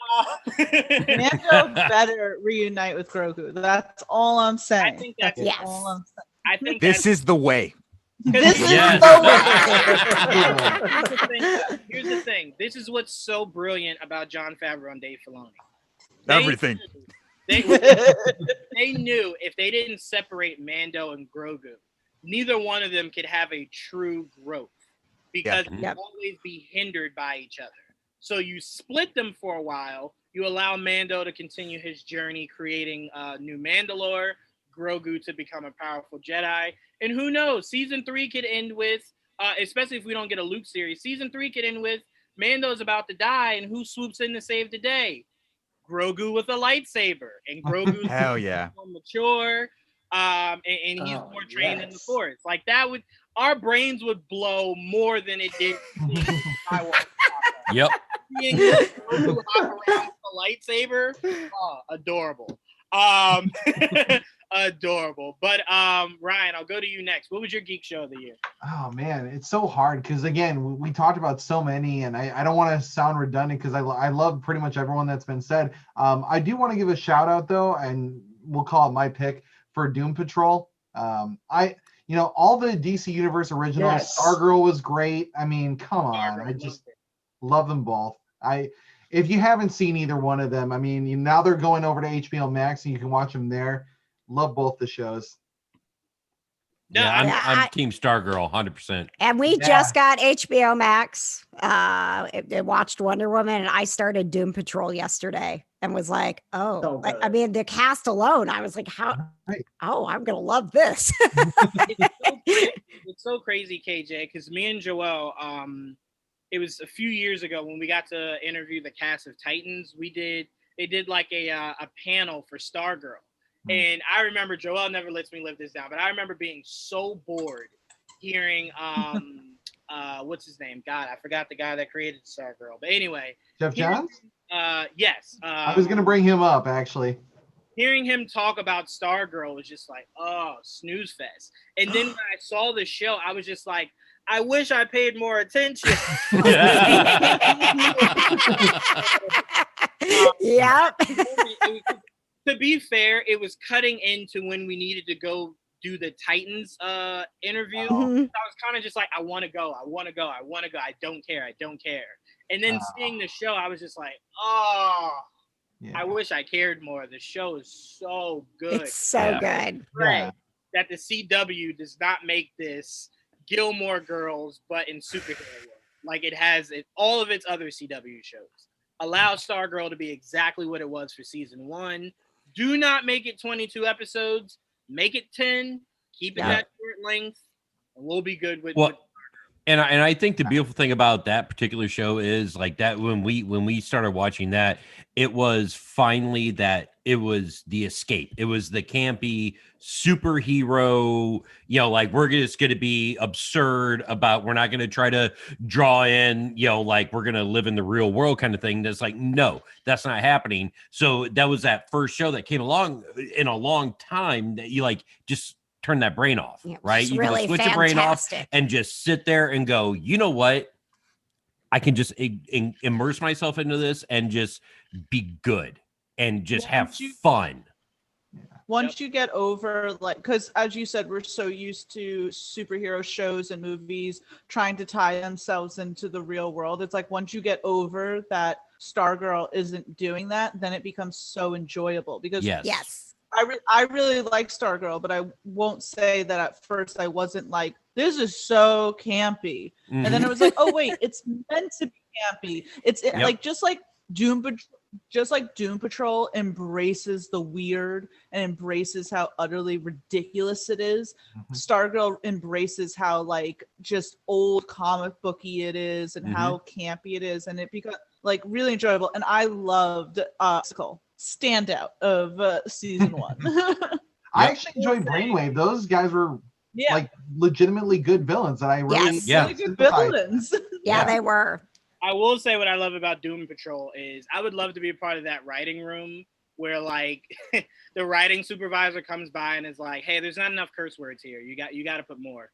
better reunite with Grogu. That's all I'm saying. I think that's all I'm saying. I think this is the way. This is Here's the thing. This is what's so brilliant about Jon Favreau and Dave Filoni. Everything. They knew if they didn't separate Mando and Grogu, neither one of them could have a true growth because they'd always be hindered by each other. So you split them for a while. You allow Mando to continue his journey creating new Mandalore, Grogu to become a powerful Jedi. And who knows, season 3 could end with, especially if we don't get a Luke series, season 3 could end with Mando's about to die, and who swoops in to save the day? Grogu with a lightsaber. And Grogu's more mature, and he's more trained in the Force. Like that would, our brains would blow more than it did. Yep. Seeing Grogu hop around with a lightsaber, adorable. Adorable. But Ryan, I'll go to you next. What was your geek show of the year? Oh man, it's so hard because again, we talked about so many, and I don't want to sound redundant because I love pretty much everyone that's been said. I do want to give a shout out though, and we'll call it my pick for Doom Patrol. All the DC Universe originals. Stargirl was great. I mean, come on, I just love them both. If you haven't seen either one of them, I mean, now they're going over to HBO Max and you can watch them there. Love both the shows. Yeah, I'm Team Stargirl, 100%. And we just got HBO Max. I watched Wonder Woman, and I started Doom Patrol yesterday, and was like, I mean, the cast alone, I was like, I'm gonna love this. It's so crazy, KJ, because me and Joel, it was a few years ago when we got to interview the cast of Titans. They did like a panel for Stargirl. And I remember, Joel never lets me live this down, but I remember being so bored hearing, what's his name? God, I forgot the guy that created Stargirl. But anyway. Jeff Johns? Yes. I was going to bring him up, actually. Hearing him talk about Stargirl was just like, snooze fest. And then when I saw the show, I was just like, I wish I paid more attention. To be fair, it was cutting into when we needed to go do the Titans interview. So I was kind of just like, I want to go. I don't care. And then seeing the show, I was just like, I wish I cared more. The show is so good. It's so good. Right. That the CW does not make this Gilmore Girls, but in superhero world. Like it has all of its other CW shows. Allow Stargirl to be exactly what it was for season 1. Do not make it 22 episodes. Make it 10. Keep it that short length, and we'll be good with. And I think the beautiful thing about that particular show is like that when we started watching that, it was finally that it was the escape. It was the campy superhero, like we're just going to be absurd about, we're not going to try to draw in, like we're going to live in the real world kind of thing. That's like, no, that's not happening. So that was that first show that came along in a long time that you like just turn that brain off, right? You really can switch your brain off and just sit there and go, you know what? I can just immerse myself into this and just be good and just have fun. Once you get over, like, because as you said, we're so used to superhero shows and movies trying to tie themselves into the real world. It's like once you get over that Stargirl isn't doing that, then it becomes so enjoyable. Because Yes. I really like Stargirl, but I won't say that at first I wasn't like, this is so campy. And then it was like, oh wait, it's meant to be campy. It's like just like Doom Patrol embraces the weird and embraces how utterly ridiculous it is. Stargirl embraces how like just old comic booky it is and how campy it is, and it becomes like really enjoyable. And I loved standout of season 1. I actually enjoyed Brainwave. Those guys were like legitimately good villains that I really really good villains. Yeah, they were. I will say what I love about Doom Patrol is I would love to be a part of that writing room where like the writing supervisor comes by and is like, hey, there's not enough curse words here. You got to put more.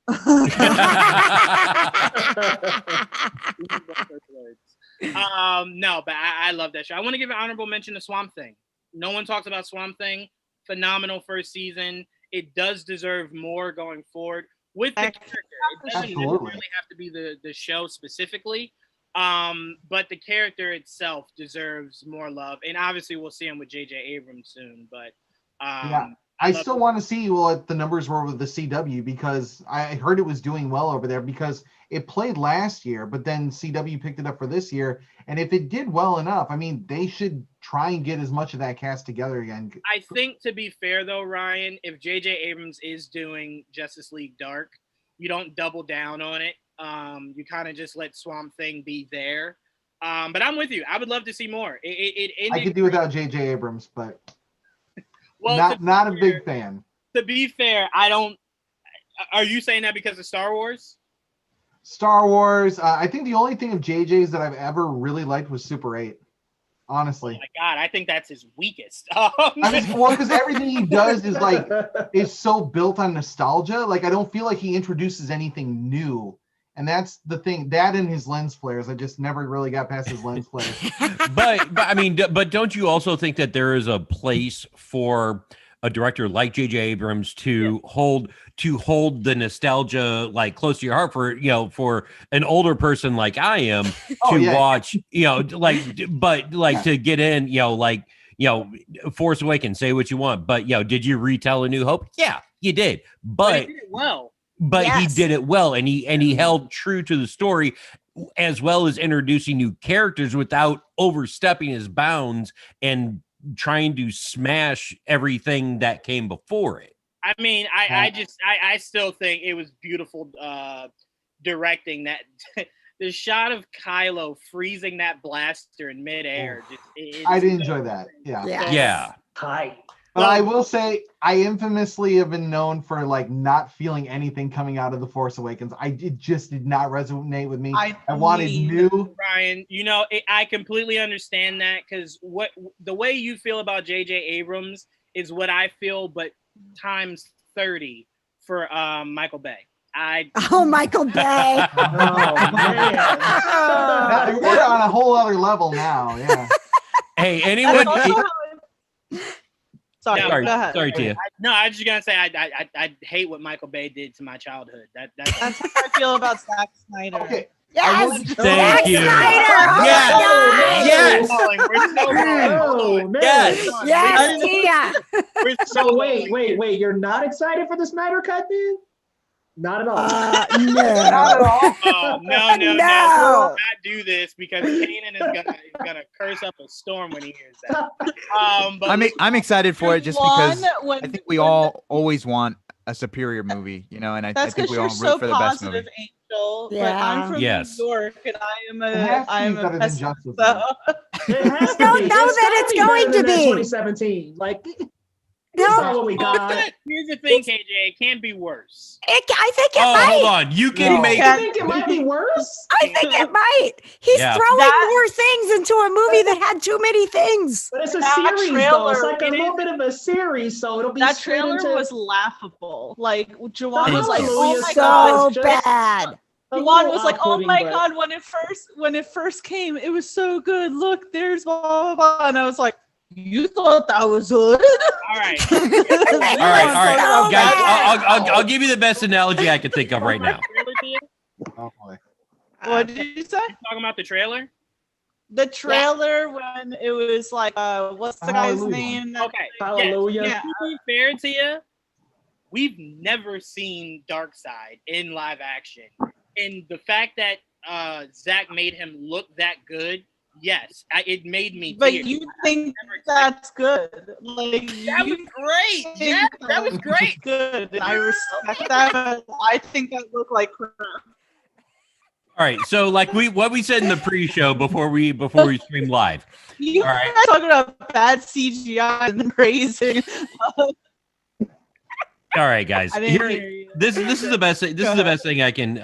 No, but I love that show. I want to give an honorable mention to Swamp Thing. No one talks about Swamp Thing. Phenomenal first season. It does deserve more going forward with the character. It doesn't really have to be the show specifically. But the character itself deserves more love, and obviously we'll see him with J.J. Abrams soon. But I still want to see what the numbers were with the CW, because I heard it was doing well over there because it played last year, but then CW picked it up for this year, and if it did well enough, I mean, they should try and get as much of that cast together again. I think, to be fair though, Ryan, if J.J. Abrams is doing Justice League Dark, you don't double down on it. You kind of just let Swamp Thing be there. But I'm with you. I would love to see more. I could do without J.J. Abrams, but well, not a big fan. To be fair, I don't. Are you saying that because of Star Wars? Star Wars. I think the only thing of JJ's that I've ever really liked was Super 8. Honestly. Oh my God, I think that's his weakest. I mean, well, because everything he does is so built on nostalgia. Like, I don't feel like he introduces anything new. And that's the thing. That and his lens flares. I just never really got past his lens flares. but I mean, but don't you also think that there is a place for a director like J.J. Abrams to hold the nostalgia like close to your heart for an older person like I am watch, to get in, Force Awakens, say what you want, but did you retell A New Hope? Yeah, you did. But he did it well. But he did it well, and he held true to the story, as well as introducing new characters without overstepping his bounds and trying to smash everything that came before it. I mean, I still think it was beautiful directing. That the shot of Kylo freezing that blaster in midair. I did enjoy that. Yeah. Hi. But I will say, I infamously have been known for like not feeling anything coming out of The Force Awakens. It just did not resonate with me. I wanted new. Ryan, I completely understand that, because the way you feel about J.J. Abrams is what I feel, but times 30 for Michael Bay. Michael Bay. We're on a whole other level now. Yeah. Hey, anyone? Sorry, go ahead. Sorry, Tia. I was just gonna say I hate what Michael Bay did to my childhood. That's how I feel about Zack Snyder. Okay. Yes, Thank you. Yes, Tia. So wait, you're not excited for the Snyder Cut, then? Not at all. No. Not at all. Oh, no. We'll not do this, because Kanan is gonna curse up a storm when he hears that. But I'm excited for it just because I think we all always want a superior movie, and I think we all root for the best movie. Angel, but I'm from New York, and I am a pessimist. So. I don't know that it's going to be 2017. Like, that's not what we got. Here's the thing, KJ. It can't be worse. I think it might. Hold on. You can make. I think it might be worse. I think it might. He's throwing more things into a movie that had too many things. But it's a series, though. It's like a little bit of a series, so it'll be. That trailer was laughable. Like, Juwan was like, "Oh my god, so bad." Juwan was like, "Oh my god!" When it first came, it was so good. Look, there's blah blah blah, and I was like, You thought that was good? All right. All right, guys. I'll give you the best analogy I can think of right now. Oh boy. What did you say? You talking about the trailer? The trailer when it was like, what's the guy's name? Okay. Hallelujah. Yes. To be fair to you, we've never seen Darkseid in live action, and the fact that Zach made him look that good, yes, it made me. But you think that's good? Like that was great. Yeah, that was great. Good. And I respect that. But I think that looked like crap. All right, so like what we said in the pre-show before we stream live. You All right. guys talking about bad CGI and then praising. All right, guys. I didn't hear you. This is the best thing. This is the best thing I can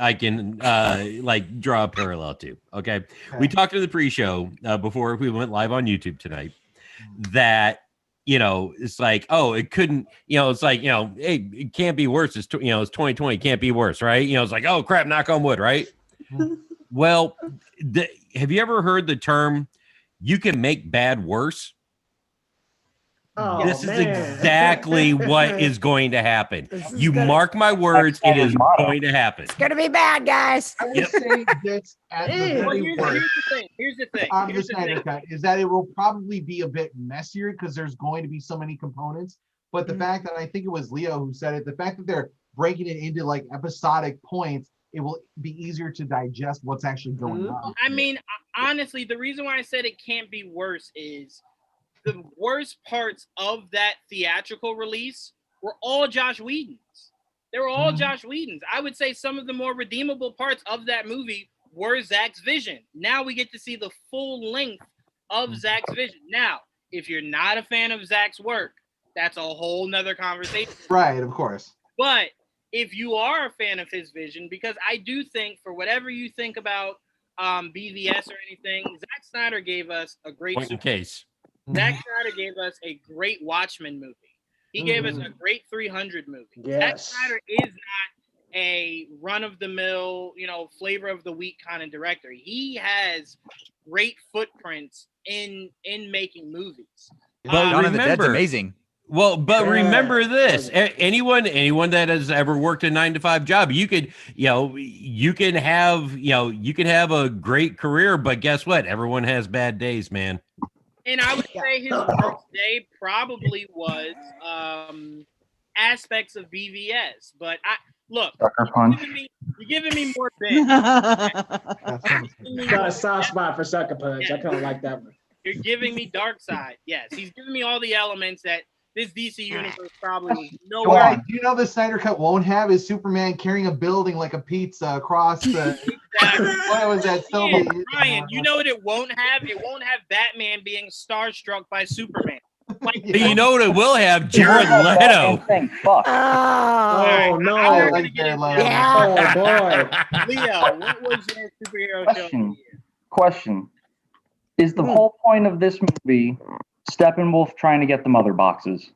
like draw a parallel to. Okay, we talked in the pre-show before we went live on YouTube tonight that it's like, oh, it couldn't, it's like, hey, it can't be worse. It's it's 2020, it can't be worse, right? It's like, oh crap, knock on wood, right? Well, have you ever heard the term "you can make bad worse"? Oh, This is man. exactly what is going to happen. You mark my words, it is going to happen. It's gonna be bad, guys. I would say this at the Well, very worst. Here's the thing. On the Snyder Cut is that it will probably be a bit messier because there's going to be so many components. But the fact that I think it was Leo who said it, the fact that they're breaking it into like episodic points, it will be easier to digest what's actually going on. I mean, honestly, the reason why I said it can't be worse is the worst parts of that theatrical release were all Josh Whedon's. They were all Josh Whedon's. I would say some of the more redeemable parts of that movie were Zach's vision. Now we get to see the full length of Zach's vision. Now, if you're not a fan of Zach's work, that's a whole nother conversation. Right, of course. But if you are a fan of his vision, because I do think, for whatever you think about BVS or anything, Zack Snyder gave us a great Point in case. Zack Snyder gave us a great Watchmen movie. He gave us a great 300 movie. Yes. Zack Snyder is not a run-of-the-mill, flavor of the week kind of director. He has great footprints in making movies. But Dawn of the Dead's amazing. Well, but remember this: anyone that has ever worked a 9-to-5 job, you can have a great career, but guess what? Everyone has bad days, man. And I would say his worst day probably was aspects of BVS. But look, you're giving me more things. Got a soft spot for Sucker Punch. I kind of like that one. You're giving me Darkseid. Yes, he's giving me all the elements that this DC universe probably was What I do know the Snyder Cut won't have is Superman carrying a building like a pizza across the. What was that? Ryan, you know what it won't have? It won't have Batman being starstruck by Superman. Like, But you know what it will have? Jared Leto. Oh, no. I like Jared Leto. Yeah. Oh, boy. Leo, what was your superhero show? Question. Is the whole point of this movie Steppenwolf trying to get the mother boxes?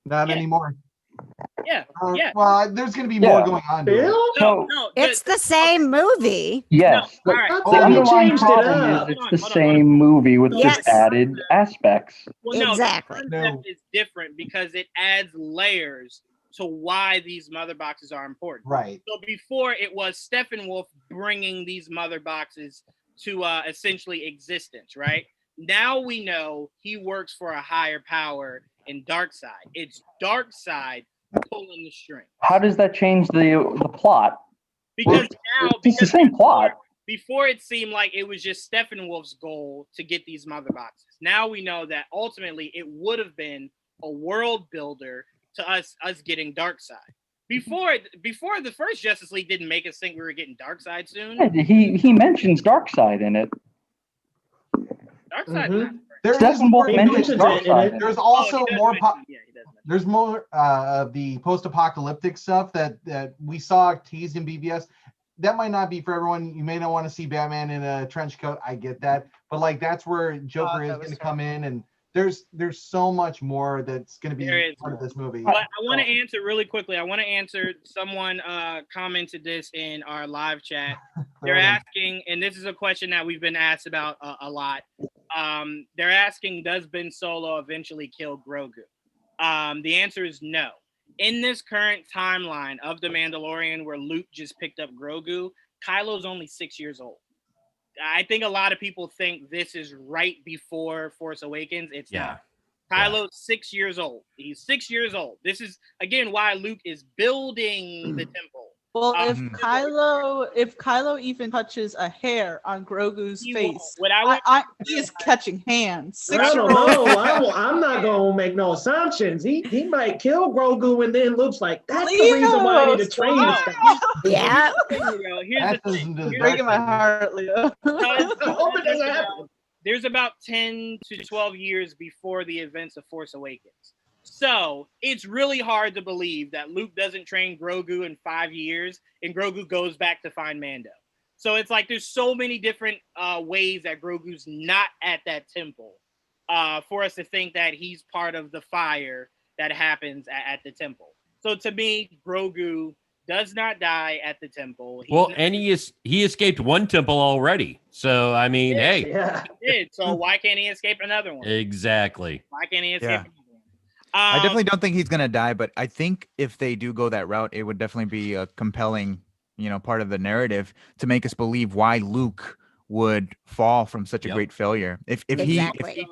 Not anymore. Yeah. Well, there's going to be more going on. No, It's the same movie. Yes. No, all right. The underlying problem is it's the same movie with just added aspects. Well, no, Exactly. The concept is different because it adds layers to why these mother boxes are important. Right. So before it was Steppenwolf bringing these mother boxes to essentially existence, right? Now we know he works for a higher power in Darkseid. It's Darkseid pulling the string. How does that change the plot? Because it's the same plot. Before it seemed like it was just Steppenwolf's goal to get these mother boxes. Now we know that ultimately it would have been a world builder to us getting Darkseid. Before the first Justice League didn't make us think we were getting Darkseid soon. Yeah, he mentions Darkseid in it. Darkseid. Steppenwolf mentions Darkseid. There's also more. He does. There's more of the post-apocalyptic stuff that we saw teased in BVS. That might not be for everyone. You may not want to see Batman in a trench coat. I get that, but like that's where Joker is going to come in, and there's so much more that's going to be part of this movie. But I want to answer really quickly. I want to answer someone commented this in our live chat. They're asking, and this is a question that we've been asked about a lot. They're asking, does Ben Solo eventually kill Grogu? The answer is no. In this current timeline of The Mandalorian where Luke just picked up Grogu, Kylo's only 6 years old. I think a lot of people think this is right before Force Awakens. It's not. Kylo's 6 years old. He's 6 years old. This is, again, why Luke is building the temple. Well, if Kylo even touches a hair on Grogu's face, he is catching hands. I don't know. I'm not gonna make no assumptions. He might kill Grogu, and then Luke's like, that's the reason why I need to train this guy. Yeah. Here's the thing. Breaking my heart, Leo. There's about 10 to 12 years before the events of Force Awakens. So it's really hard to believe that Luke doesn't train Grogu in 5 years and Grogu goes back to find Mando. So it's like there's so many different ways that Grogu's not at that temple for us to think that he's part of the fire that happens at the temple. So to me, Grogu does not die at the temple. And he escaped one temple already. So I mean, hey, he did. So why can't he escape another one? Exactly. Why can't he escape another one? I definitely don't think he's gonna die, but I think if they do go that route, it would definitely be a compelling, part of the narrative to make us believe why Luke would fall from such a great failure. If he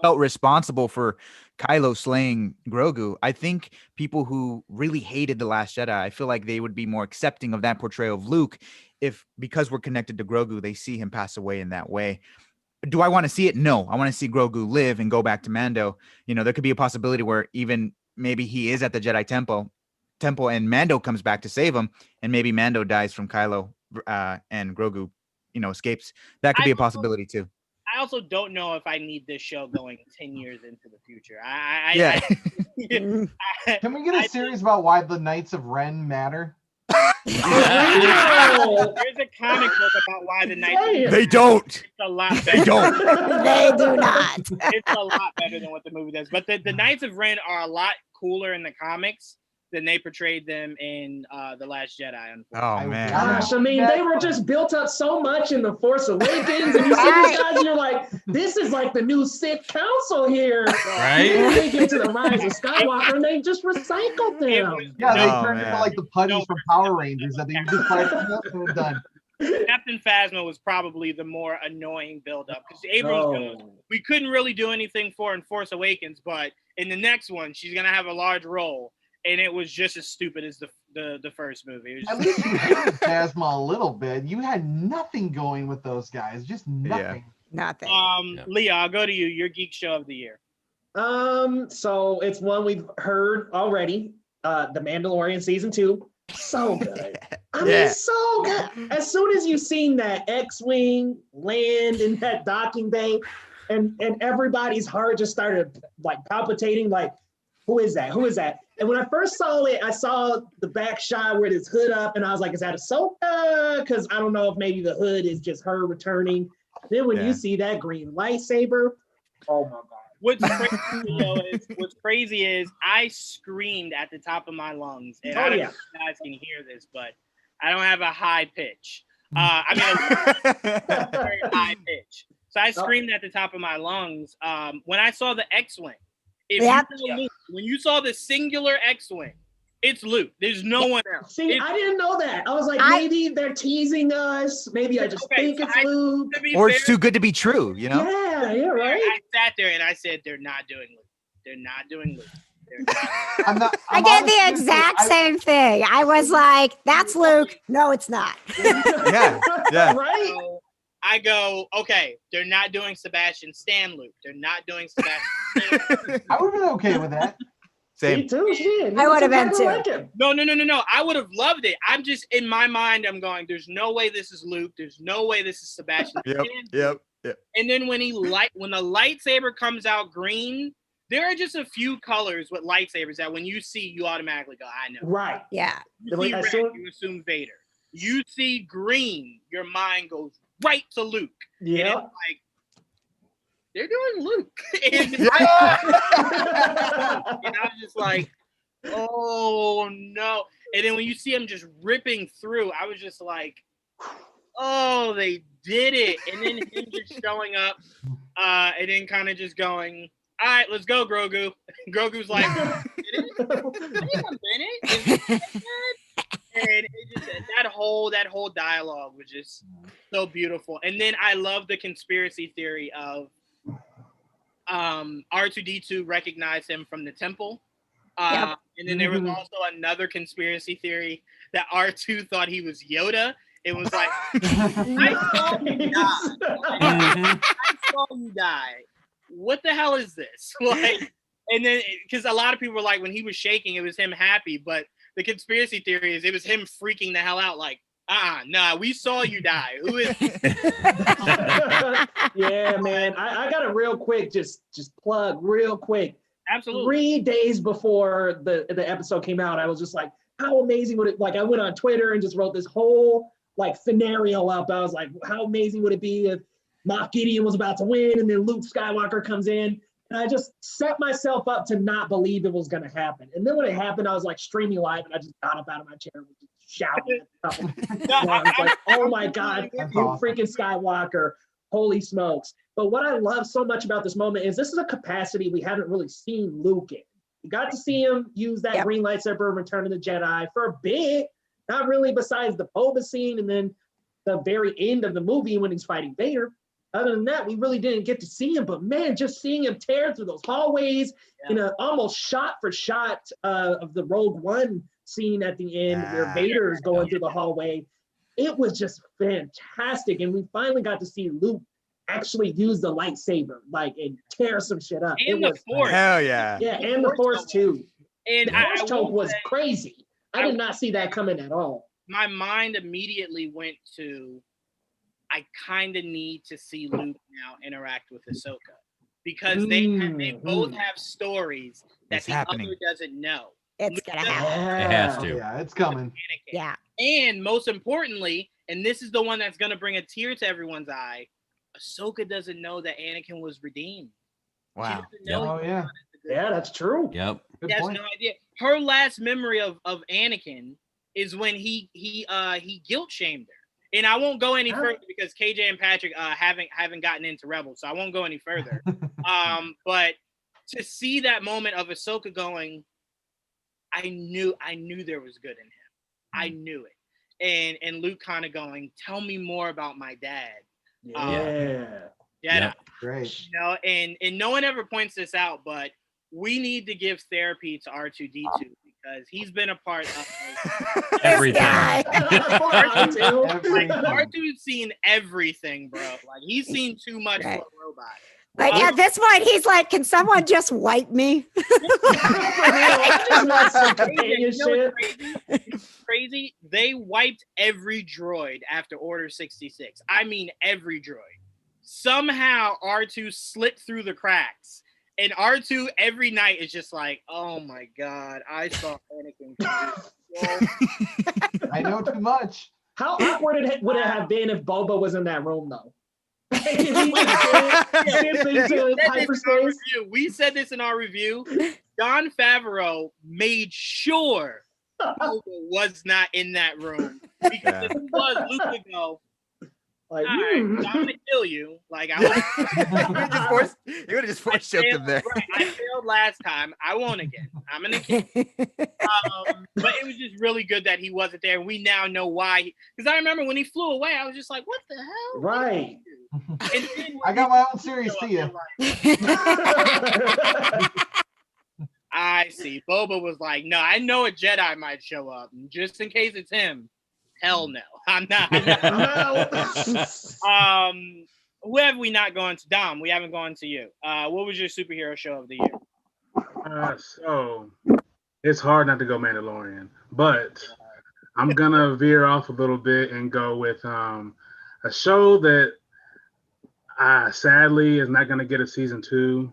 felt responsible for Kylo slaying Grogu, I think people who really hated The Last Jedi, I feel like they would be more accepting of that portrayal of Luke if, because we're connected to Grogu, they see him pass away in that way. Do I want to see it? No. I want to see Grogu live and go back to Mando. There could be a possibility where even maybe he is at the Jedi temple and Mando comes back to save him, and maybe Mando dies from Kylo and Grogu, escapes. That could be a possibility too. I also don't know if I need this show going 10 years into the future. Can we get a series about why the Knights of Ren matter? There's a comic book about why the Knights of Ren. They don't. It's a lot better. They don't. They do not. It's a lot better than what the movie does. But the Knights of Ren are a lot cooler in the comics than they portrayed them in The Last Jedi. Oh man! Gosh, I mean, they were just built up so much in The Force Awakens, and you see these guys, and you're like, this is like the new Sith Council here. Right? They get to the Rise of Skywalker, and they just recycled them. Yeah, they turned into like the putties from Power Rangers that they just like done. Captain Phasma was probably the more annoying build-up because Abrams goes, we couldn't really do anything for in Force Awakens, but in the next one, she's gonna have a large role. And it was just as stupid as the first movie. At least you hated Phasma a little bit. You had nothing going with those guys. Just nothing. Nothing. Leah, I'll go to you. Your Geek Show of the Year. So it's one we've heard already. The Mandalorian season 2. So good. I mean, so good. As soon as you seen that X-Wing land in that docking bay, and everybody's heart just started like palpitating, like, who is that? Who is that? And when I first saw it, I saw the back shot with his hood up, and I was like, is that Ahsoka? Because I don't know if maybe the hood is just her returning. Then when you see that green lightsaber, oh my God. What's crazy is I screamed at the top of my lungs. And I don't know if you guys can hear this, but I don't have a high pitch. A very high pitch. So I screamed at the top of my lungs when I saw the X-Wing. When you saw the singular X-Wing, it's Luke. There's no one else. See, I didn't know that. I was like, maybe they're teasing us. Maybe I just think it's Luke. Or it's too good to be true, Yeah, right. I sat there and I said, they're not doing Luke. They're not doing Luke. I did the exact same thing. I was like, that's Luke. No, it's not. Yeah. Right? So I go, okay, they're not doing Sebastian Stan Luke. They're not doing Sebastian Stan. I would have been okay with that. Same. Me too, shit. I would have been too. Like him. No. I would have loved it. I'm just, in my mind, I'm going, there's no way this is Luke. There's no way this is Sebastian Stan. Yep. And then when the lightsaber comes out green, there are just a few colors with lightsabers that when you see, you automatically go, I know. Right. Yeah. You see red, you assume Vader. You see green, your mind goes right to Luke. Yeah. And it's like, they're doing Luke. And I was just like, oh no. And then when you see him just ripping through, I was just like, oh, they did it. And then him just showing up And then kind of just going, all right, let's go, Grogu. Grogu's like, wait a minute. And it just that whole dialogue was just so beautiful. And then I love the conspiracy theory of R2D2 recognized him from the temple. And then there was also another conspiracy theory that R2 thought he was Yoda. It was like, I saw you die. I saw you die. What the hell is this? Like, and then because a lot of people were like, when he was shaking, it was him happy, but the conspiracy theory is it was him freaking the hell out. Like, nah, we saw you die. Who is? Yeah, man. I got a real quick, just plug real quick. Absolutely. 3 days before the episode came out, I was just like, how amazing would it? Like, I went on Twitter and just wrote this whole like scenario up. I was like, how amazing would it be if Moff Gideon was about to win and then Luke Skywalker comes in? And I just set myself up to not believe it was going to happen. And then when it happened, I was like streaming live and I just got up out of my chair and just shouting at the top. I was like, oh my God, you freaking Skywalker. Holy smokes. But what I love so much about this moment is this is a capacity we haven't really seen Luke in. We got to see him use that green lightsaber in Return of the Jedi for a bit, not really besides the Boba scene and then the very end of the movie when he's fighting Vader. Other than that, we really didn't get to see him. But man, just seeing him tear through those hallways in a almost shot for shot of the Rogue One scene at the end where Vader is going through the hallway, it was just fantastic. And we finally got to see Luke actually use the lightsaber, like, and tear some shit up. And the Force. Hell yeah. Yeah, and the Force too. And the Force choke was crazy. I did not see that coming at all. My mind immediately went to, I kind of need to see Luke now interact with Ahsoka because they both have stories that the other doesn't know. It's gonna happen. It has to. Yeah, it's coming. Yeah. And most importantly, and this is the one that's gonna bring a tear to everyone's eye, Ahsoka doesn't know that Anakin was redeemed. Wow. Oh yeah. Yeah, that's true. Yep. She has no idea. Her last memory of Anakin is when he guilt shamed her. And I won't go any further because KJ and Patrick haven't gotten into Rebels, so I won't go any further. But to see that moment of Ahsoka going, I knew there was good in him. I knew it. And Luke kind of going, tell me more about my dad. Yeah. Great. You know, and no one ever points this out, but we need to give therapy to R2D2 because he's been a part of everything. R2's seen everything, bro. Like he's seen too much for a robot. Like at this point, he's like, "Can someone just wipe me?" Crazy. They wiped every droid after Order 66. I mean, every droid. Somehow R2 slipped through the cracks. And R2 every night is just like, oh my God, I saw Anakin. I know too much. How awkward would it have been if Boba was in that room, though? We said this in our review. Jon Favreau made sure Boba was not in that room. Because if he was, Luke would go, like, all right, I'm gonna kill you. Like I you would have just force choked him there. Right, I failed last time. I won't again. I'm gonna kill you. But it was just really good that he wasn't there. We now know why. Because I remember when he flew away, I was just like, "What the hell?" Right. I got my own series to you. I see. Boba was like, "No, I know a Jedi might show up, just in case it's him." Hell no, I'm not. Who have we not gone to? Dom, we haven't gone to you. What was your superhero show of the year? So it's hard not to go Mandalorian, but I'm gonna veer off a little bit and go with a show that sadly is not gonna get a season 2,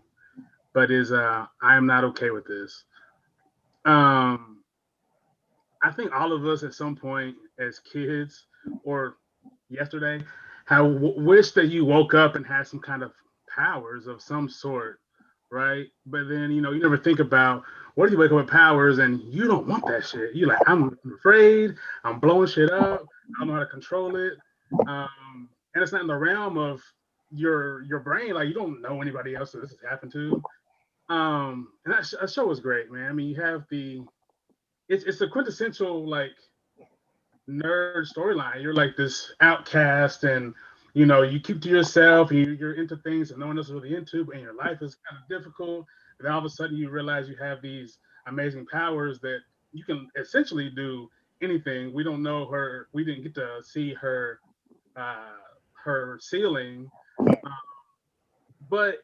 but is I Am Not Okay With This. I think all of us at some point as kids or yesterday have wished that you woke up and had some kind of powers of some sort, right? But then, you never think about what if you wake up with powers and you don't want that shit. You're like, I'm afraid, I'm blowing shit up, I don't know how to control it. And it's not in the realm of your brain, like you don't know anybody else that this has happened to. And that show was great, man. I mean, you have it's a quintessential like nerd storyline. You're like this outcast, and you keep to yourself, and you're into things that no one else is really into, and your life is kind of difficult. And then all of a sudden, you realize you have these amazing powers that you can essentially do anything. We don't know her. We didn't get to see her ceiling, but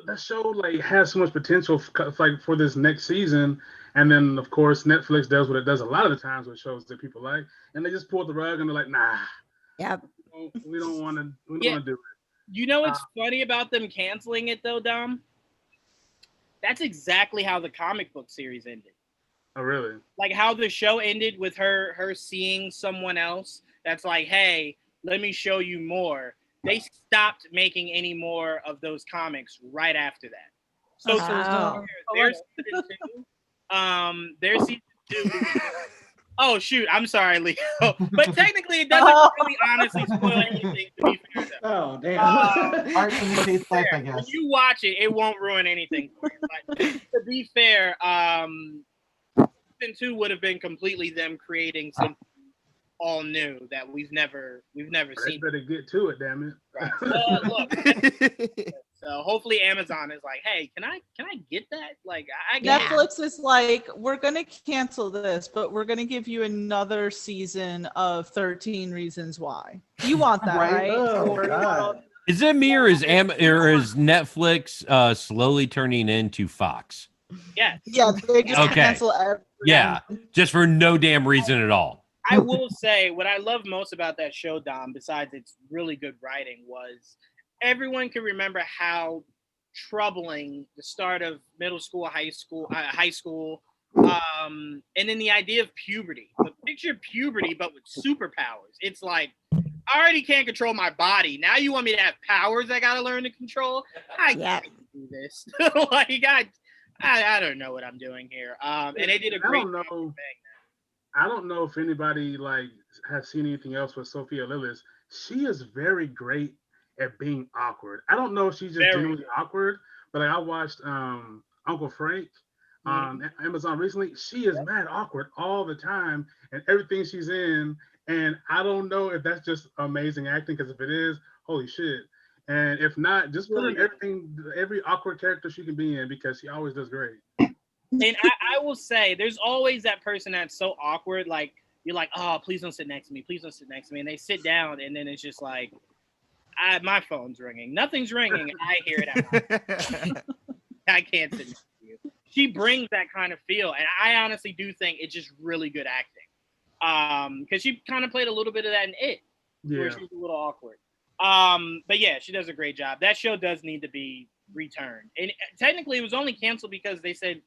that show like has so much potential like for this next season. And then of course Netflix does what it does a lot of the times with shows that people like, and they just pull the rug and they're like, nah, Yep. we don't want to do it. You know what's funny about them canceling it though, Dom? That's exactly how the comic book series ended. Oh, really? Like how the show ended with her seeing someone else that's like, hey, let me show you more. They stopped making any more of those comics right after that. So their season two. Oh shoot, I'm sorry, Leo. But technically it doesn't really honestly spoil anything, to be fair though. Oh damn. When you watch it, it won't ruin anything for you. But to be fair, season 2 would have been completely them creating something all new that we've never seen. Better get to it, damn it. Right. Look, so hopefully Amazon is like, hey, can I get that? Like, Netflix is like, we're gonna cancel this, but we're gonna give you another season of 13 Reasons Why. You want that, right? Oh, God. Is it me or is Netflix slowly turning into Fox? Yes. Yeah, they just cancel everything. Yeah, just for no damn reason at all. I will say what I love most about that show, Dom, besides its really good writing, was everyone can remember how troubling the start of middle school, high school, and then the idea of puberty. But picture puberty, but with superpowers. It's like, I already can't control my body. Now you want me to have powers I gotta learn to control? I can't do this. Like I don't know what I'm doing here. And they did a great job. I don't know if anybody like has seen anything else with Sophia Lillis. She is very great at being awkward. I don't know if she's just genuinely awkward, but like I watched Uncle Frank on Amazon recently. She is mad awkward all the time and everything she's in. And I don't know if that's just amazing acting, because if it is, holy shit. And if not, just put in every awkward character she can be in, because she always does great. And I will say, there's always that person that's so awkward. Like, you're like, oh, please don't sit next to me. Please don't sit next to me. And they sit down, and then it's just like, my phone's ringing. Nothing's ringing. And I hear it out. I can't sit next to you. She brings that kind of feel. And I honestly do think it's just really good acting. Because she kind of played a little bit of that in It, where she's a little awkward. But yeah, she does a great job. That show does need to be returned. And technically, it was only canceled because they said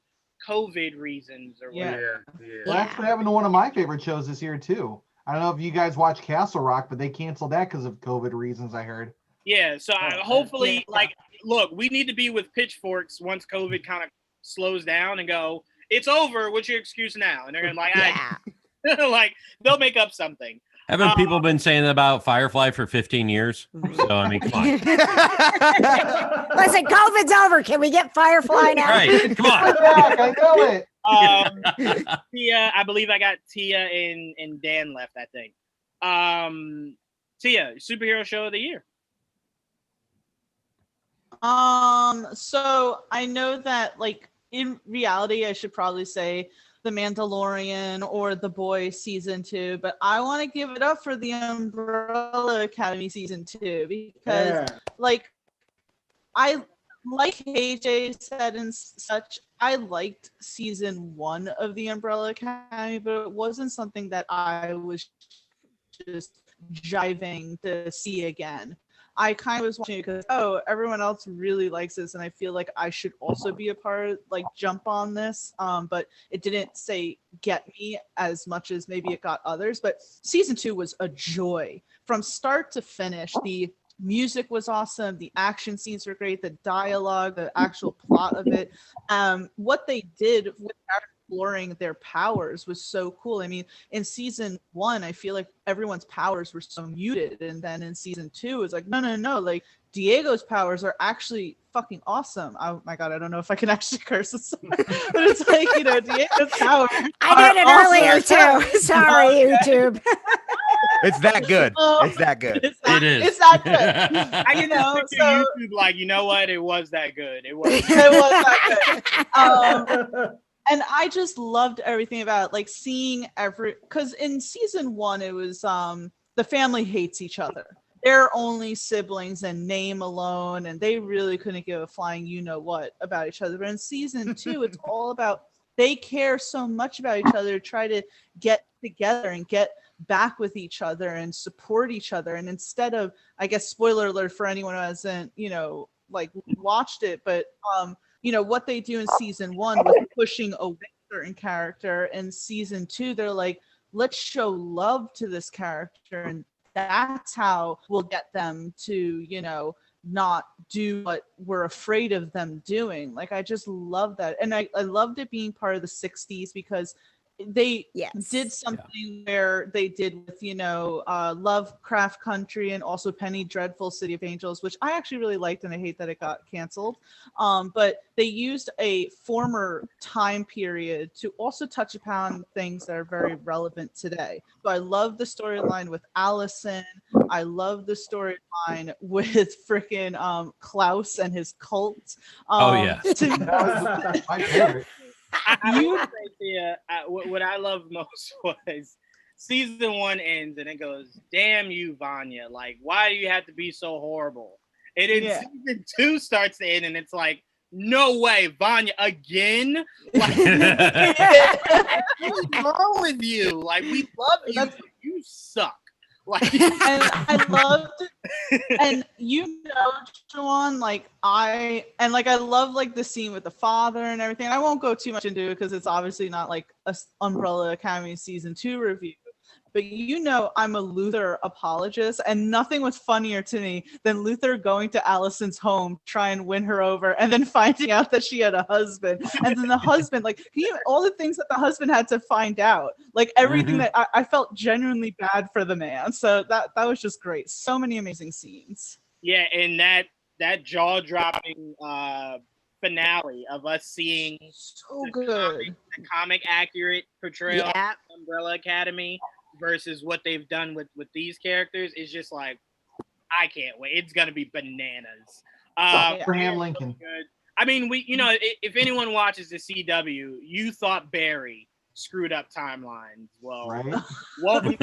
COVID reasons or whatever. Well, that's what happened to one of my favorite shows this year too. I don't know if you guys watch Castle Rock, but they canceled that because of COVID reasons, I heard. Yeah, so hopefully, like, look, we need to be with pitchforks once COVID kind of slows down and go, it's over. What's your excuse now? And they're gonna like, like they'll make up something. Haven't people been saying that about Firefly for 15 years? So, I mean, come on. Listen, COVID's over. Can we get Firefly now? Right, come on. I know it. Tia, I believe I got Tia and Dan left, I think. Tia, superhero show of the year. So I know that, like, in reality, I should probably say The Mandalorian or The Boys season 2, but I want to give it up for the Umbrella Academy season 2, because like KJ said and such, I liked season 1 of the Umbrella Academy, but it wasn't something that I was just jiving to see again. I kind of was watching it because, everyone else really likes this, and I feel like I should also be a part of, like, jump on this. But it didn't get me as much as maybe it got others. But season 2 was a joy from start to finish. The music was awesome. The action scenes were great. The dialogue, the actual plot of it. What they did with exploring their powers was so cool. I mean, in season 1, I feel like everyone's powers were so muted, and then in season 2, it's like, no, like Diego's powers are actually fucking awesome. Oh my god, I don't know if I can actually curse this, but it's like, you know, Diego's powers. I did it awesome. earlier too. Sorry, YouTube. It's that good. It's that good. It's It that is. good. I can know, just picture YouTube like, you know what? It was that good. It was. It was that good. And I just loved everything about it, like seeing because in season 1 it was the family hates each other. They're only siblings and name alone, and they really couldn't give a flying you know what about each other. But in season 2, it's all about they care so much about each other, try to get together and get back with each other and support each other. And instead of, I guess, spoiler alert for anyone who hasn't, you know, like watched it, but you know what they do in season 1 was pushing away a certain character. In season 2, they're like, let's show love to this character, and that's how we'll get them to, you know, not do what we're afraid of them doing. Like, I just love that. And I loved it being part of the 60s because they did something where they did with, you know, Lovecraft Country and also Penny Dreadful City of Angels, which I actually really liked, and I hate that it got canceled. But they used a former time period to also touch upon things that are very relevant today. So I love the storyline with Allison. I love the storyline with freaking Klaus and his cult. That was my favorite. What I love most was season 1 ends and it goes, damn you, Vanya. Like, why do you have to be so horrible? And then season 2 starts to end and it's like, no way, Vanya, again? Like, what's wrong with you? Like, we love you, but you suck. Like, and I loved, and you know, Sean, like I love like the scene with the father and everything. I won't go too much into it because it's obviously not like a Umbrella Academy season 2 review. But you know, I'm a Luther apologist, and nothing was funnier to me than Luther going to Allison's home, try and win her over, and then finding out that she had a husband. And then the husband, like, all the things that the husband had to find out, like everything that I felt genuinely bad for the man. So that was just great. So many amazing scenes. Yeah, and that jaw-dropping finale of us seeing so good the comic accurate portrayal of Umbrella Academy versus what they've done with these characters is just like, I can't wait. It's gonna be bananas. Abraham Lincoln. Good. I mean, we, you know, if anyone watches the CW, you thought Barry screwed up timelines. Well, right? Welcome.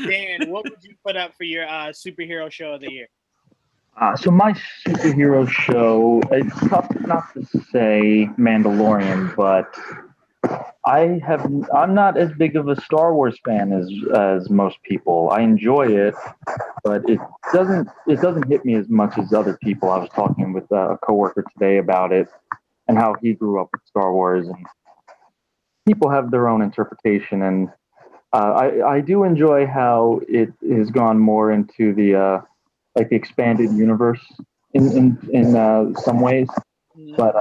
Dan, what would you put up for your superhero show of the year? So my superhero show, it's tough not to say Mandalorian, but I'm not as big of a Star Wars fan as most people. I enjoy it, but it doesn't hit me as much as other people. I was talking with a coworker today about it and how he grew up with Star Wars, and people have their own interpretation. And I do enjoy how it has gone more into the like the expanded universe in some ways, but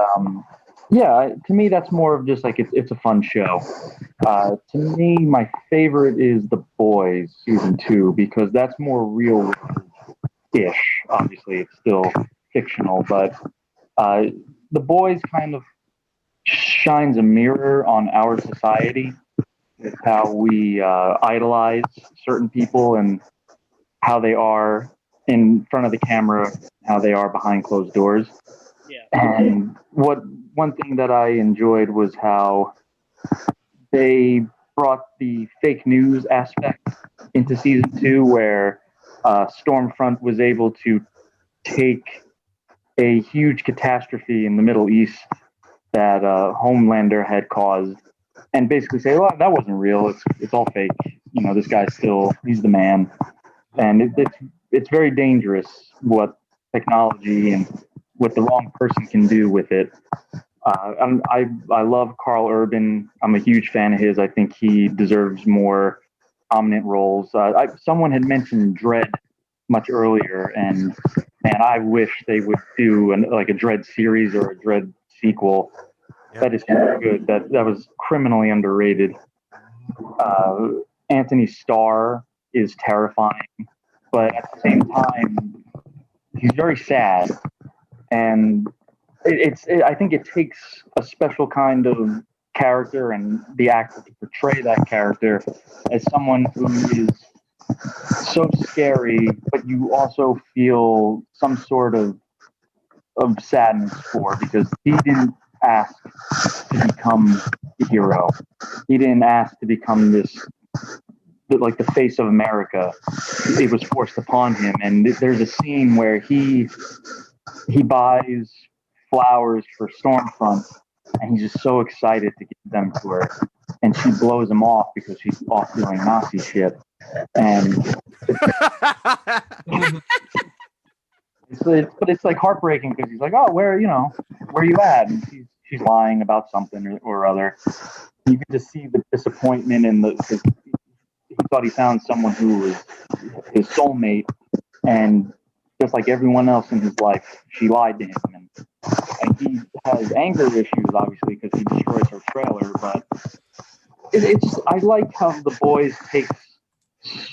yeah, to me that's more of just like it's a fun show. To me, my favorite is The Boys season 2 because that's more real-ish. Obviously, it's still fictional, but The Boys kind of shines a mirror on our society with how we idolize certain people and how they are in front of the camera, how they are behind closed doors. Yeah. And one thing that I enjoyed was how they brought the fake news aspect into season 2, where Stormfront was able to take a huge catastrophe in the Middle East that Homelander had caused and basically say, well, that wasn't real. It's all fake. You know, this guy's he's the man. And it's very dangerous what technology and what the wrong person can do with it. I love Carl Urban. I'm a huge fan of his. I think he deserves more prominent roles. Someone had mentioned Dredd much earlier, and man, I wish they would do like a Dredd series or a Dredd sequel. Yep. That is so good. That was criminally underrated. Anthony Starr is terrifying, but at the same time, he's very sad, and I think it takes a special kind of character and the actor to portray that character as someone who is so scary, but you also feel some sort of sadness for, because he didn't ask to become the hero. He didn't ask to become like the face of America. It was forced upon him. And there's a scene where he buys flowers for Stormfront, and he's just so excited to give them to her, and she blows him off because she's off doing Nazi shit. And but it's like heartbreaking because he's like, oh, where are you at? And she's lying about something or other. You can just see the disappointment and he thought he found someone who was his soulmate, and just like everyone else in his life, she lied to him, and he has anger issues, obviously, because he destroys her trailer. But I like how The Boys takes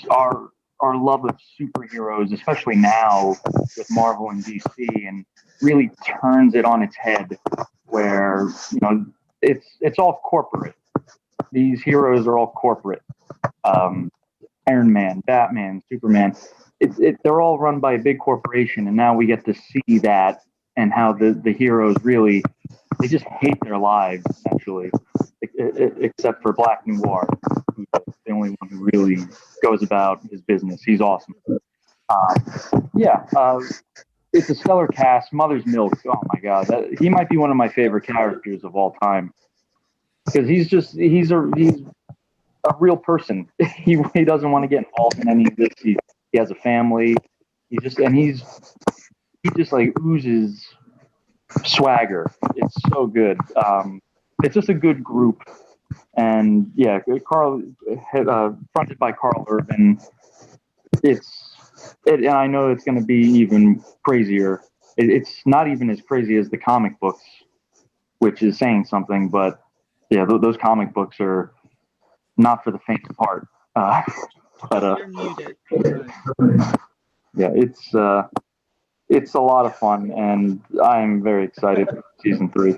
our love of superheroes, especially now with Marvel and DC, and really turns it on its head, where it's all corporate. These heroes are all corporate. Iron Man, Batman, Superman. They're all run by a big corporation, and now we get to see that, and how the heroes really, they just hate their lives, essentially, except for Black Noir, who's the only one who really goes about his business. He's awesome. It's a stellar cast. Mother's Milk, oh my God, he might be one of my favorite characters of all time, because he's a real person. He doesn't want to get involved in any of this. He has a family. He just like oozes swagger. It's so good. It's just a good group, and yeah, fronted by Carl Urban. And I know it's going to be even crazier. It's not even as crazy as the comic books, which is saying something. But yeah, those comic books are not for the faint of heart. You're muted. Yeah, it's a lot of fun, and I'm very excited for season 3.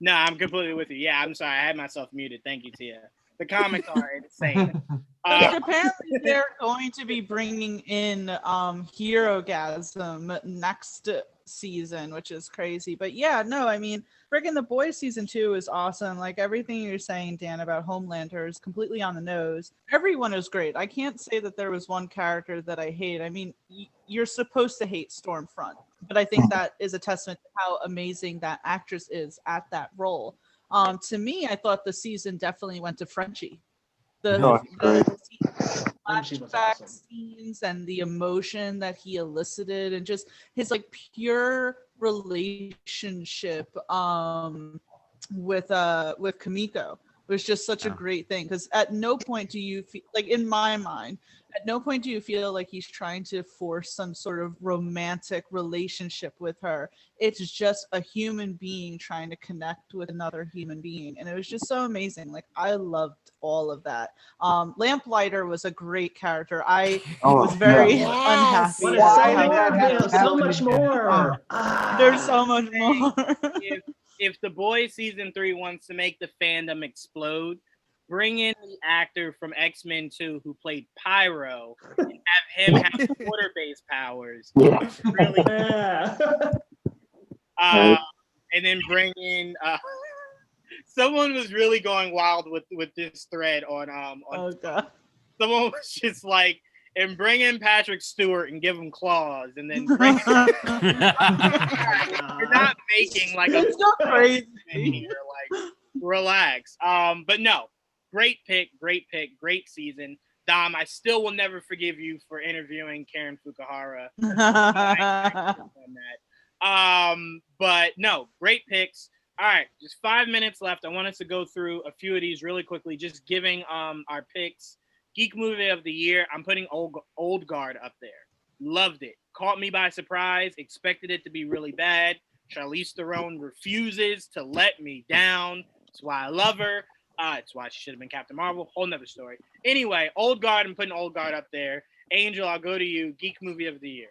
No, I'm completely with you. Yeah, I'm sorry, I had myself muted. Thank you, Tia. The comics are insane. Apparently, they're going to be bringing in Herogasm next season, which is crazy. But yeah, no, I mean, friggin' The Boys season 2 is awesome. Like, everything you're saying, Dan, about Homelander is completely on the nose. Everyone is great. I can't say that there was one character that I hate. I mean, you're supposed to hate Stormfront, but I think that is a testament to how amazing that actress is at that role. To me, I thought the season definitely went to Frenchie. The flashback scenes and the emotion that he elicited, and just his like pure relationship with Kamiko was just such a great thing, because at no point do you feel like, in my mind, at no point do you feel like he's trying to force some sort of romantic relationship with her. It's just a human being trying to connect with another human being, and it was just so amazing. Like, I loved all of that. Lamplighter was a great character. I was very unhappy. There's so much more. There's so much more. If The Boys season 3 wants to make the fandom explode, bring in the actor from X-Men 2 who played Pyro and have him have water-based powers. Really, and then bring in someone was really going wild with this thread on oh God. Someone was just like, and bring in Patrick Stewart and give him claws, and then bring you're not making like it's so crazy. Like, relax. But no, great pick, great season. Dom, I still will never forgive you for interviewing Karen Fukuhara. But no, great picks. All right, just 5 minutes left. I want us to go through a few of these really quickly, just giving our picks. Geek Movie of the Year, I'm putting Old Guard up there. Loved it. Caught me by surprise. Expected it to be really bad. Charlize Theron refuses to let me down. That's why I love her. It's why she should have been Captain Marvel. Whole nother story. Anyway, Old Guard. I'm putting Old Guard up there. Angel, I'll go to you. Geek Movie of the Year.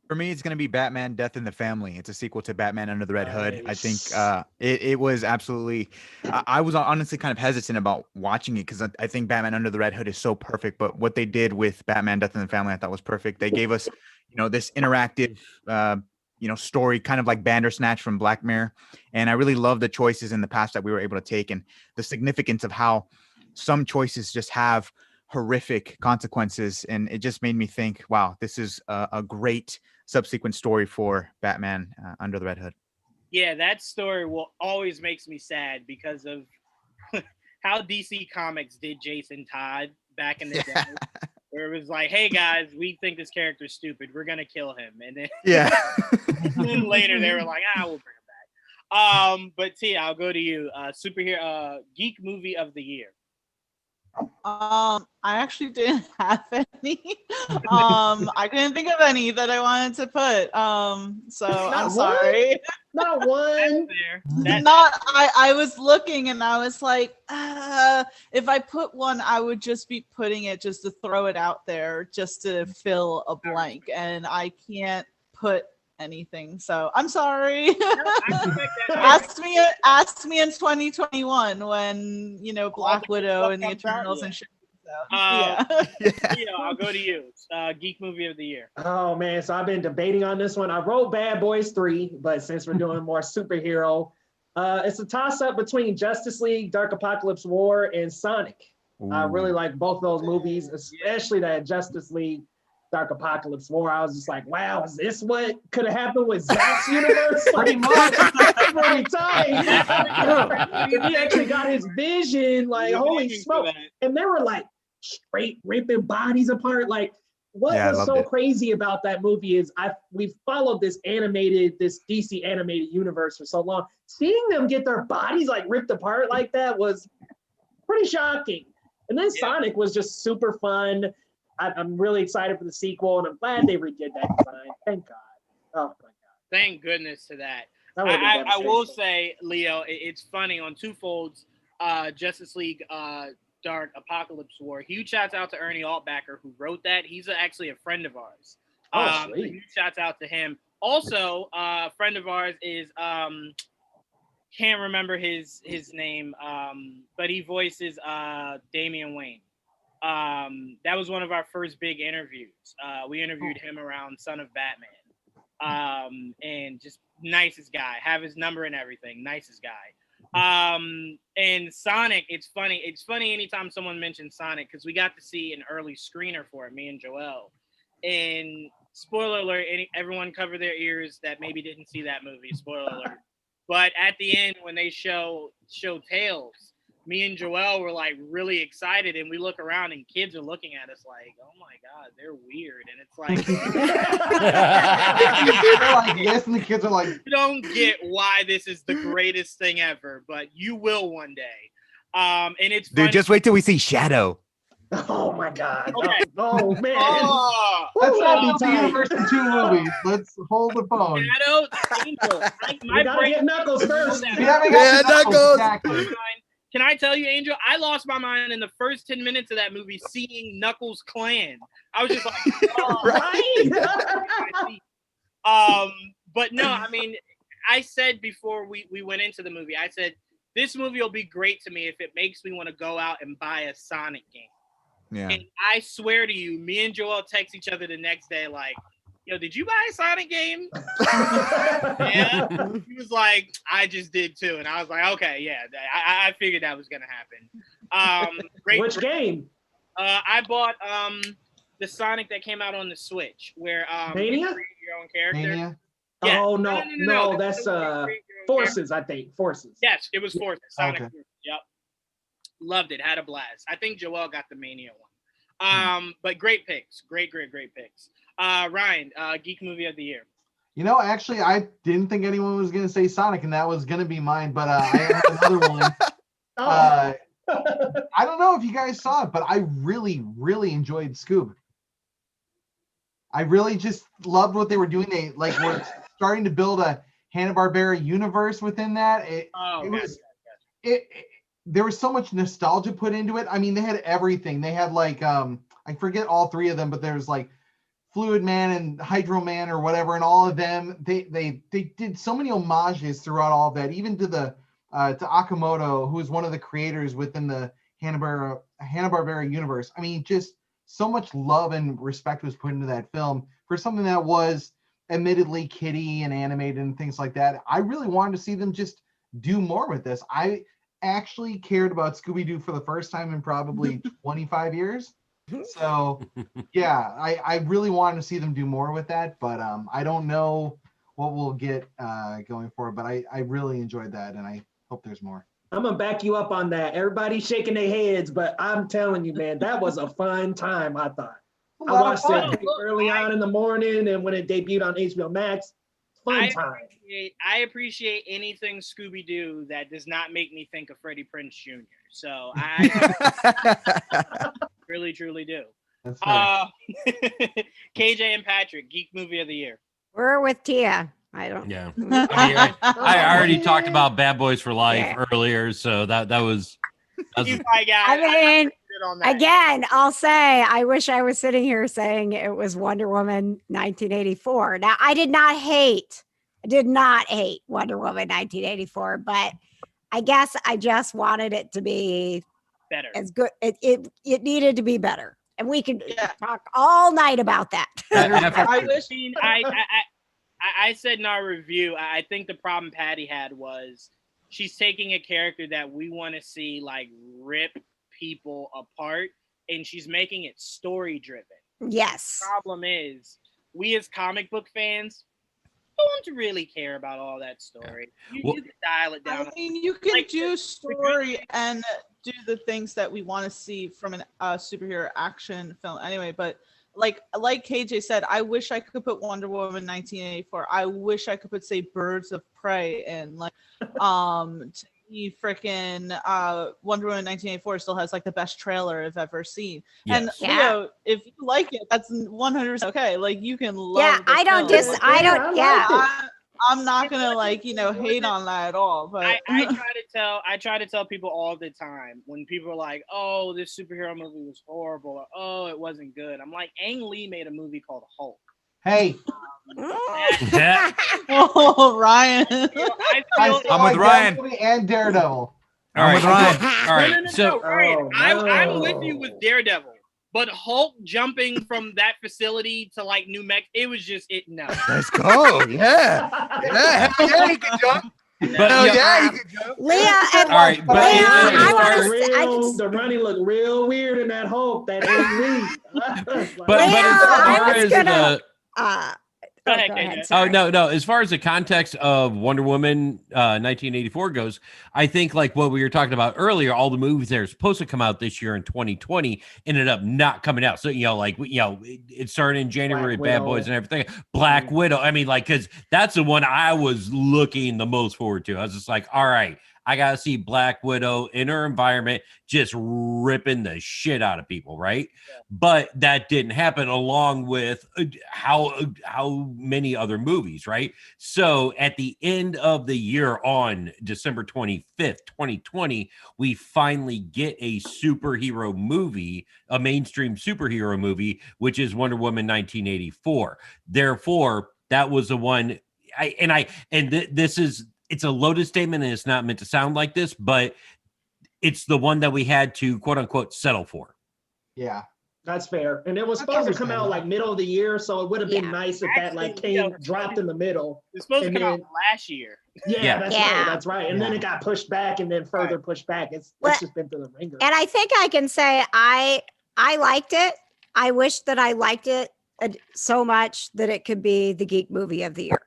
For me, it's going to be Batman: Death in the Family. It's a sequel to Batman Under the Red Hood. I think Nice. it was absolutely. I was honestly kind of hesitant about watching it because I think Batman Under the Red Hood is so perfect. But what they did with Batman: Death in the Family, I thought was perfect. They gave us, this interactive, story, kind of like Bandersnatch from Black Mirror. And I really love the choices in the past that we were able to take and the significance of how some choices just have horrific consequences. And it just made me think, wow, this is a great subsequent story for Batman Under the Red Hood. Yeah, that story will always makes me sad because of how DC Comics did Jason Todd back in the day. Where it was like, hey guys, we think this character's stupid. We're gonna kill him. And then then later they were like, we'll bring him back. But Tia, I'll go to you. Superhero Geek Movie of the Year. I actually didn't have any. I couldn't think of any that I wanted to put. So I'm sorry. Not one. I was looking and I was like, if I put one, I would just be putting it just to throw it out there, just to fill a blank, and I can't put anything. So I'm sorry. Ask me in 2021 when Black Widow and the Eternals and shit. I'll go to you. Geek Movie of the Year. Oh man, so I've been debating on this one. I wrote Bad Boys 3, but since we're doing more superhero, it's a toss-up between Justice League, Dark Apocalypse War, and Sonic. I really like both of those movies, especially that Justice League, Dark Apocalypse War. I was just like, wow, is this what could have happened with Zack's universe? Pretty much. Every time. He actually got his vision, like, holy smoke. And they were like straight ripping bodies apart. Like, what was so crazy about that movie is we've followed this DC animated universe for so long. Seeing them get their bodies like ripped apart like that was pretty shocking. And then Sonic was just super fun. I'm really excited for the sequel, and I'm glad they redid that design. Thank God. Oh, my God. Thank goodness to that. I will say, Leo, it's funny on twofolds, Justice League Dark Apocalypse War. Huge shouts out to Ernie Altbacker, who wrote that. He's actually a friend of ours. Huge shouts out to him. Also, a friend of ours is, can't remember his name, but he voices Damian Wayne. That was one of our first big interviews. We interviewed him around Son of Batman. And just nicest guy. Have his number and everything. Nicest guy. And Sonic, it's funny anytime someone mentions Sonic, because we got to see an early screener for it, me and Joel. And spoiler alert, everyone cover their ears that maybe didn't see that movie. Spoiler alert. But at the end, when they show Tails, me and Joel were like really excited, and we look around and kids are looking at us like, oh my God, they're weird. And it's like, they're like this, and the kids are like, you don't get why this is the greatest thing ever, but you will one day. And it's funny. Dude, just wait till we see Shadow. Oh my God. Okay. Oh man. Let's not do the universe in 2 movies. Let's hold the phone. Shadow, Angel. We gotta get Knuckles first. Knuckles. Exactly. Can I tell you, Angel? I lost my mind in the first 10 minutes of that movie seeing Knuckles' clan. I was just like, right. But no, I mean, I said before we went into the movie, I said, this movie will be great to me if it makes me want to go out and buy a Sonic game. Yeah. And I swear to you, me and Joel text each other the next day like, yo, did you buy a Sonic game? Yeah. He was like, I just did too. And I was like, okay, yeah, I figured that was going to happen. Which game? I bought the Sonic that came out on the Switch where Mania? you create your own character. Mania? Yeah. Oh, no, that's Forces, I think. Forces. Yes, it was Forces. Sonic Okay. Forces. Yep. Loved it. Had a blast. I think Joel got the Mania one. But great picks. Great picks. Ryan, Geek Movie of the Year. Actually, I didn't think anyone was going to say Sonic, and that was going to be mine, but I have another one. I don't know if you guys saw it, but I really, really enjoyed Scoob. I really just loved what they were doing. They were starting to build a Hanna-Barbera universe within that. there was so much nostalgia put into it. I mean, they had everything. They had like I forget all three of them, but there's like Fluid Man and Hydro Man or whatever, and all of them. They did so many homages throughout all of that, even to the to Akamoto, who is one of the creators within the Hanna-Barbera universe. I mean, just so much love and respect was put into that film for something that was admittedly kiddie and animated and things like that. I really wanted to see them just do more with this. I actually cared about Scooby-Doo for the first time in probably 25 years. So yeah, I really wanted to see them do more with that, but I don't know what we'll get going forward, but I really enjoyed that, and I hope there's more. I'm gonna back you up on that. Everybody's shaking their heads, but I'm telling you, man, that was a fun time. I thought. I watched it early on in the morning, and when it debuted on HBO Max, fun time. I appreciate anything Scooby-Doo that does not make me think of Freddie Prinze Jr. So I really, truly do. KJ and Patrick, Geek Movie of the Year. We're with Tia. I don't. Yeah. I already talked about Bad Boys for Life earlier, so that was. I mean, again, I'll say I wish I was sitting here saying it was Wonder Woman 1984. Now, I did not hate Wonder Woman 1984, but I guess I just wanted it to be better. As good. It needed to be better, and we could talk all night about that. I said in our review, I think the problem Patty had was she's taking a character that we want to see like rip people apart, and she's making it story driven. Yes. The problem is we as comic book fans don't really care about all that story. You can dial it down. I mean, you can do story and do the things that we want to see from a superhero action film anyway, but like KJ said, I wish I could put Wonder Woman 1984. I wish I could put, say, Birds of Prey, and like to me, freaking Wonder Woman 1984 still has like the best trailer I've ever seen. Yes. And Leo, if you like it, that's 100% okay. Like you can love. Yeah, I don't film. I'm not gonna hate on that at all. But I try to tell people all the time when people are like, "Oh, this superhero movie was horrible," or "Oh, it wasn't good." I'm like, Ang Lee made a movie called Hulk. Hey. Oh, Ryan. I'm with Ryan and Daredevil. I'm with Ryan. All right. Ryan, I'm with you with Daredevil. But Hulk jumping from that facility to like New Mexico, it was just no. Let's go. Yeah. Yeah. Yeah, he can jump. But he can jump. Leah, and all right, but the running looked real weird in that Hulk. That ain't me. but as far as Go ahead. Oh, no. As far as the context of Wonder Woman 1984 goes, I think like what we were talking about earlier, all the movies that are supposed to come out this year in 2020 ended up not coming out. So, it started in January, Bad Boys and everything. Black Widow. I mean, because that's the one I was looking the most forward to. I was just like, all right, I got to see Black Widow in her environment just ripping the shit out of people, right? Yeah. But that didn't happen along with how many other movies, right? So at the end of the year on December 25th, 2020, we finally get a superhero movie, a mainstream superhero movie, which is Wonder Woman 1984. Therefore, that was the one this is... It's a loaded statement and it's not meant to sound like this, but it's the one that we had to quote unquote settle for. Yeah, that's fair. And it was supposed to come out like middle of the year, so it would have been nice if that like dropped in the middle. It's supposed to come out last year. That's right. And then it got pushed back and then further pushed back. It's just been through the ringer. And I think I can say I liked it. I wish that I liked it so much that it could be the Geek Movie of the Year.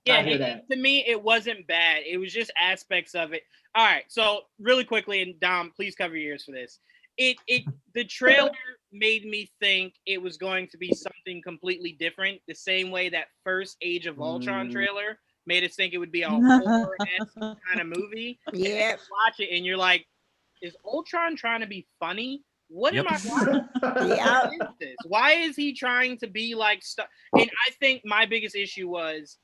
Yeah, to me, it wasn't bad. It was just aspects of it. All right, so really quickly, and Dom, please cover your ears for this. The trailer made me think it was going to be something completely different, the same way that first Age of Ultron trailer made us think it would be a horror-esque kind of movie. Yeah. And you watch it, and you're like, is Ultron trying to be funny? What am I watching? What is this? Why is he trying to be like stuff? And I think my biggest issue was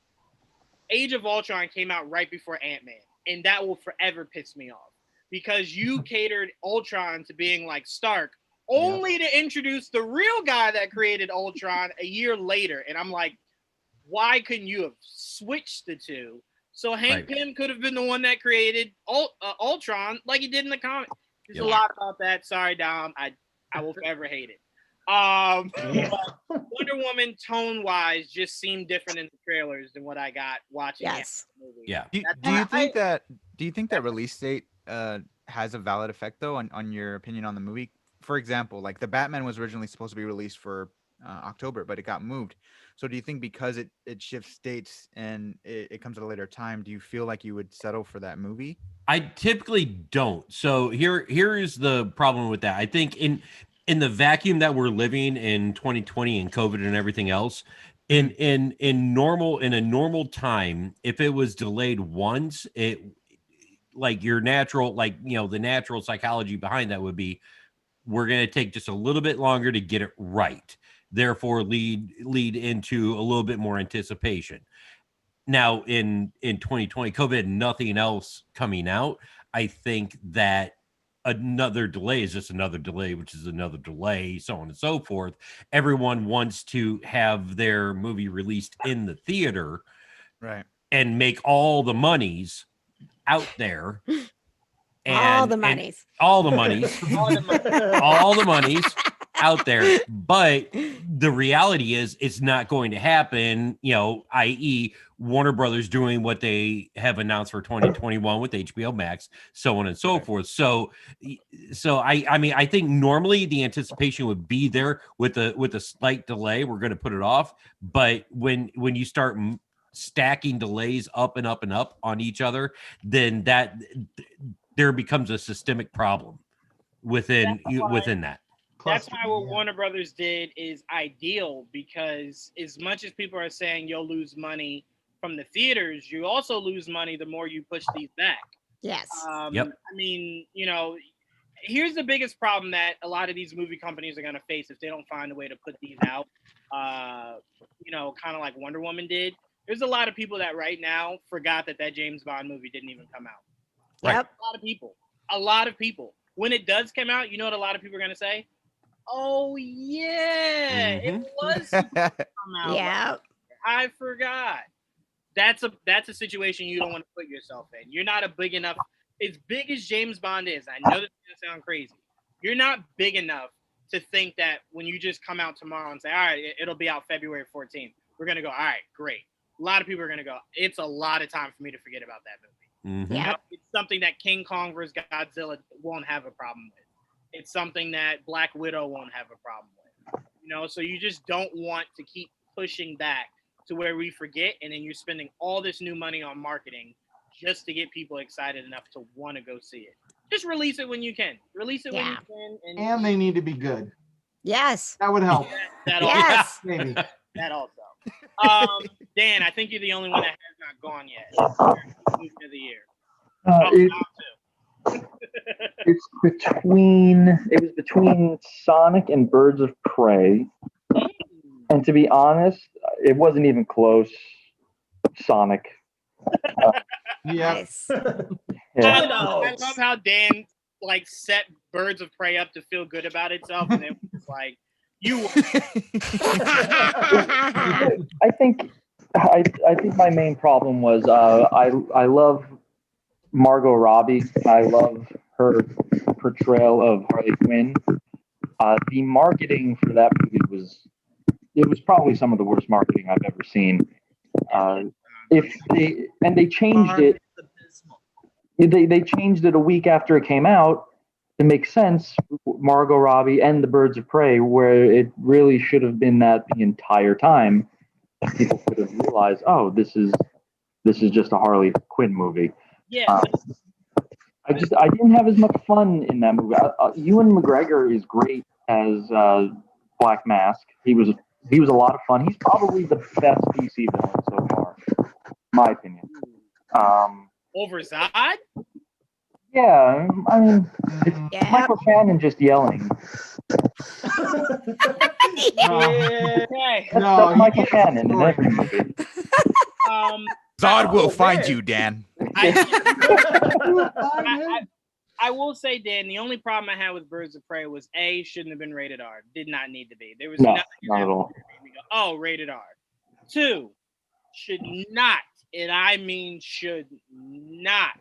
Age of Ultron came out right before Ant-Man, and that will forever piss me off. because you catered Ultron to being like Stark, only to introduce the real guy that created Ultron a year later. And I'm like, why couldn't you have switched the two? So Hank Pym could have been the one that created Ultron like he did in the comic. There's a lot about that. Sorry, Dom. I will forever hate it. But Wonder Woman tone-wise just seemed different in the trailers than what I got watching the movie. Yeah. Do you think that release date has a valid effect though on your opinion on the movie? For example, like the Batman was originally supposed to be released for October, but it got moved. So do you think because it shifts dates and it comes at a later time, do you feel like you would settle for that movie? I typically don't. So here is the problem with that. I think in the vacuum that we're living in 2020 and COVID and everything else, in a normal time, if it was delayed once, it like your natural, the natural psychology behind that would be, we're going to take just a little bit longer to get it right. Therefore, lead into a little bit more anticipation. Now, in 2020, COVID, nothing else coming out. I think that another delay is just another delay, which is another delay, so on and so forth. Everyone wants to have their movie released in the theater, right, and make all the monies out there. And all the monies out there. But the reality is it's not going to happen, i.e. Warner Brothers doing what they have announced for 2021 with HBO Max, so on and so forth. So I mean, I think normally the anticipation would be there with a slight delay. We're going to put it off. But when you start stacking delays up and up and up on each other, then there becomes a systemic problem within that. That's why what Warner Brothers did is ideal, because as much as people are saying you'll lose money from the theaters, you also lose money the more you push these back. Yes. I mean, here's the biggest problem that a lot of these movie companies are going to face if they don't find a way to put these out, kind of like Wonder Woman did. There's a lot of people that right now forgot that James Bond movie didn't even come out. Yep. A lot of people. When it does come out, you know what a lot of people are going to say? Oh, yeah, it was supposed to come out. Yeah. I forgot. That's a situation you don't want to put yourself in. You're not a big enough, as big as James Bond is, I know this is going to sound crazy. You're not big enough to think that when you just come out tomorrow and say, all right, it'll be out February 14th, we're going to go, all right, great. A lot of people are going to go, it's a lot of time for me to forget about that movie. Yeah. It's something that King Kong vs. Godzilla won't have a problem with. It's something that Black Widow won't have a problem with. So you just don't want to keep pushing back to where we forget, and then you're spending all this new money on marketing just to get people excited enough to want to go see it. Just release it when you can. Release it when you can. And they need to be good. Yes. That would help. That yes. Maybe. That also. Dan, I think you're the only one that has not gone yet. Movie of the year. It was between Sonic and Birds of Prey. And to be honest, it wasn't even close. Sonic. Nice. I love how Dan set Birds of Prey up to feel good about itself, and it was like, you. I think my main problem was I love Margot Robbie. I love her portrayal of Harley Quinn. The marketing for that movie was probably some of the worst marketing I've ever seen. They changed it. They changed it a week after it came out to make sense. Margot Robbie and the Birds of Prey, where it really should have been that the entire time. People could have realized, oh, this is just a Harley Quinn movie. Yeah. I didn't have as much fun in that movie. Ewan McGregor is great as Black Mask. He was a lot of fun. He's probably the best DC villain so far, in my opinion. Over Zod? Yeah, I mean, it's Michael Shannon just yelling. That's Michael Shannon in every movie. Zod will find you, Dan. I will say, Dan, the only problem I had with Birds of Prey was A, shouldn't have been rated R. Did not need to be. There was nothing not at all. that made me go, oh, rated R. 2, should not, and I mean should not,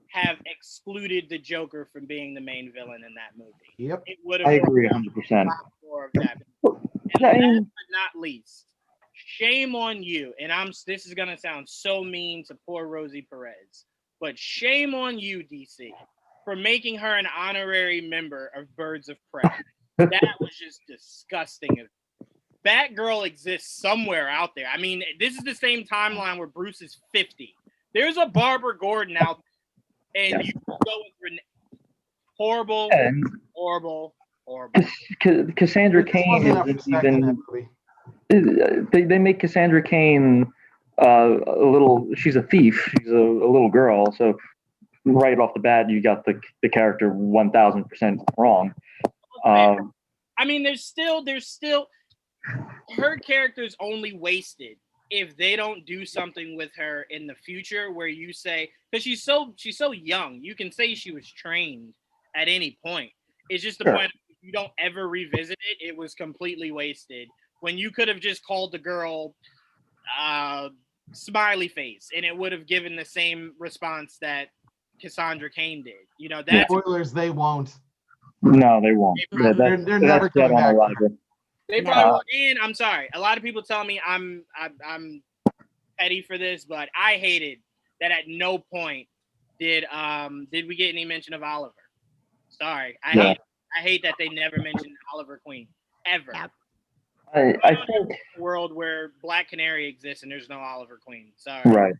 have excluded the Joker from being the main villain in that movie. Yep. It would have I agree brought 100%. a lot more of that. Yeah, And last and- but not least, shame on you. And this is gonna sound so mean to poor Rosie Perez, but shame on you, DC, for making her an honorary member of Birds of Prey. That was just disgusting. Batgirl exists somewhere out there. I mean, this is the same timeline where Bruce is 50. There's a Barbara Gordon out there, and you go with horrible, And horrible. Cassandra Cain isn't even. They make Cassandra Cain a little. She's a thief. She's a little girl. So right off the bat, you got the character 1000% wrong. I mean, there's still her character's only wasted if they don't do something with her in the future where you say, because she's so young, you can say she was trained at any point. It's just the point if you don't ever revisit it, it was completely wasted. When you could have just called the girl smiley face and it would have given the same response that Cassandra Cain did. You know, that's spoilers, they won't. No, they won't. They're never coming back. They probably will. And I'm sorry. A lot of people tell me I'm petty for this, but I hated that at no point did we get any mention of Oliver. Sorry. I hate that they never mentioned Oliver Queen. Ever. Yep. I think a world where Black Canary exists and there's no Oliver Queen. Sorry. Right.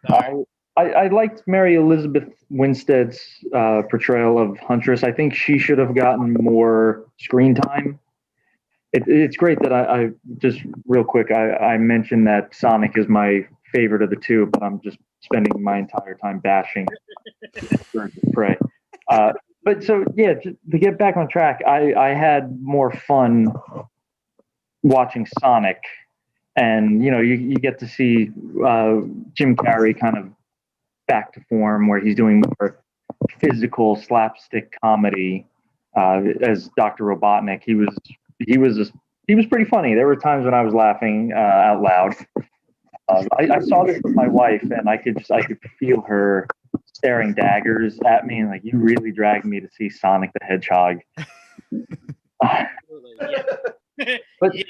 Sorry. I liked Mary Elizabeth Winstead's portrayal of Huntress. I think she should have gotten more screen time. It's great that I just real quick, I mentioned that Sonic is my favorite of the two, but I'm just spending my entire time bashing Birds of Prey. But so, yeah, to get back on track, I had more fun watching Sonic. And, you know, you get to see Jim Carrey kind of back to form where he's doing more physical slapstick comedy as Dr. Robotnik. He was pretty funny. There were times when I was laughing out loud. I saw this with my wife, and I could feel her staring daggers at me, and like, you really dragged me to see Sonic the Hedgehog. But, yes,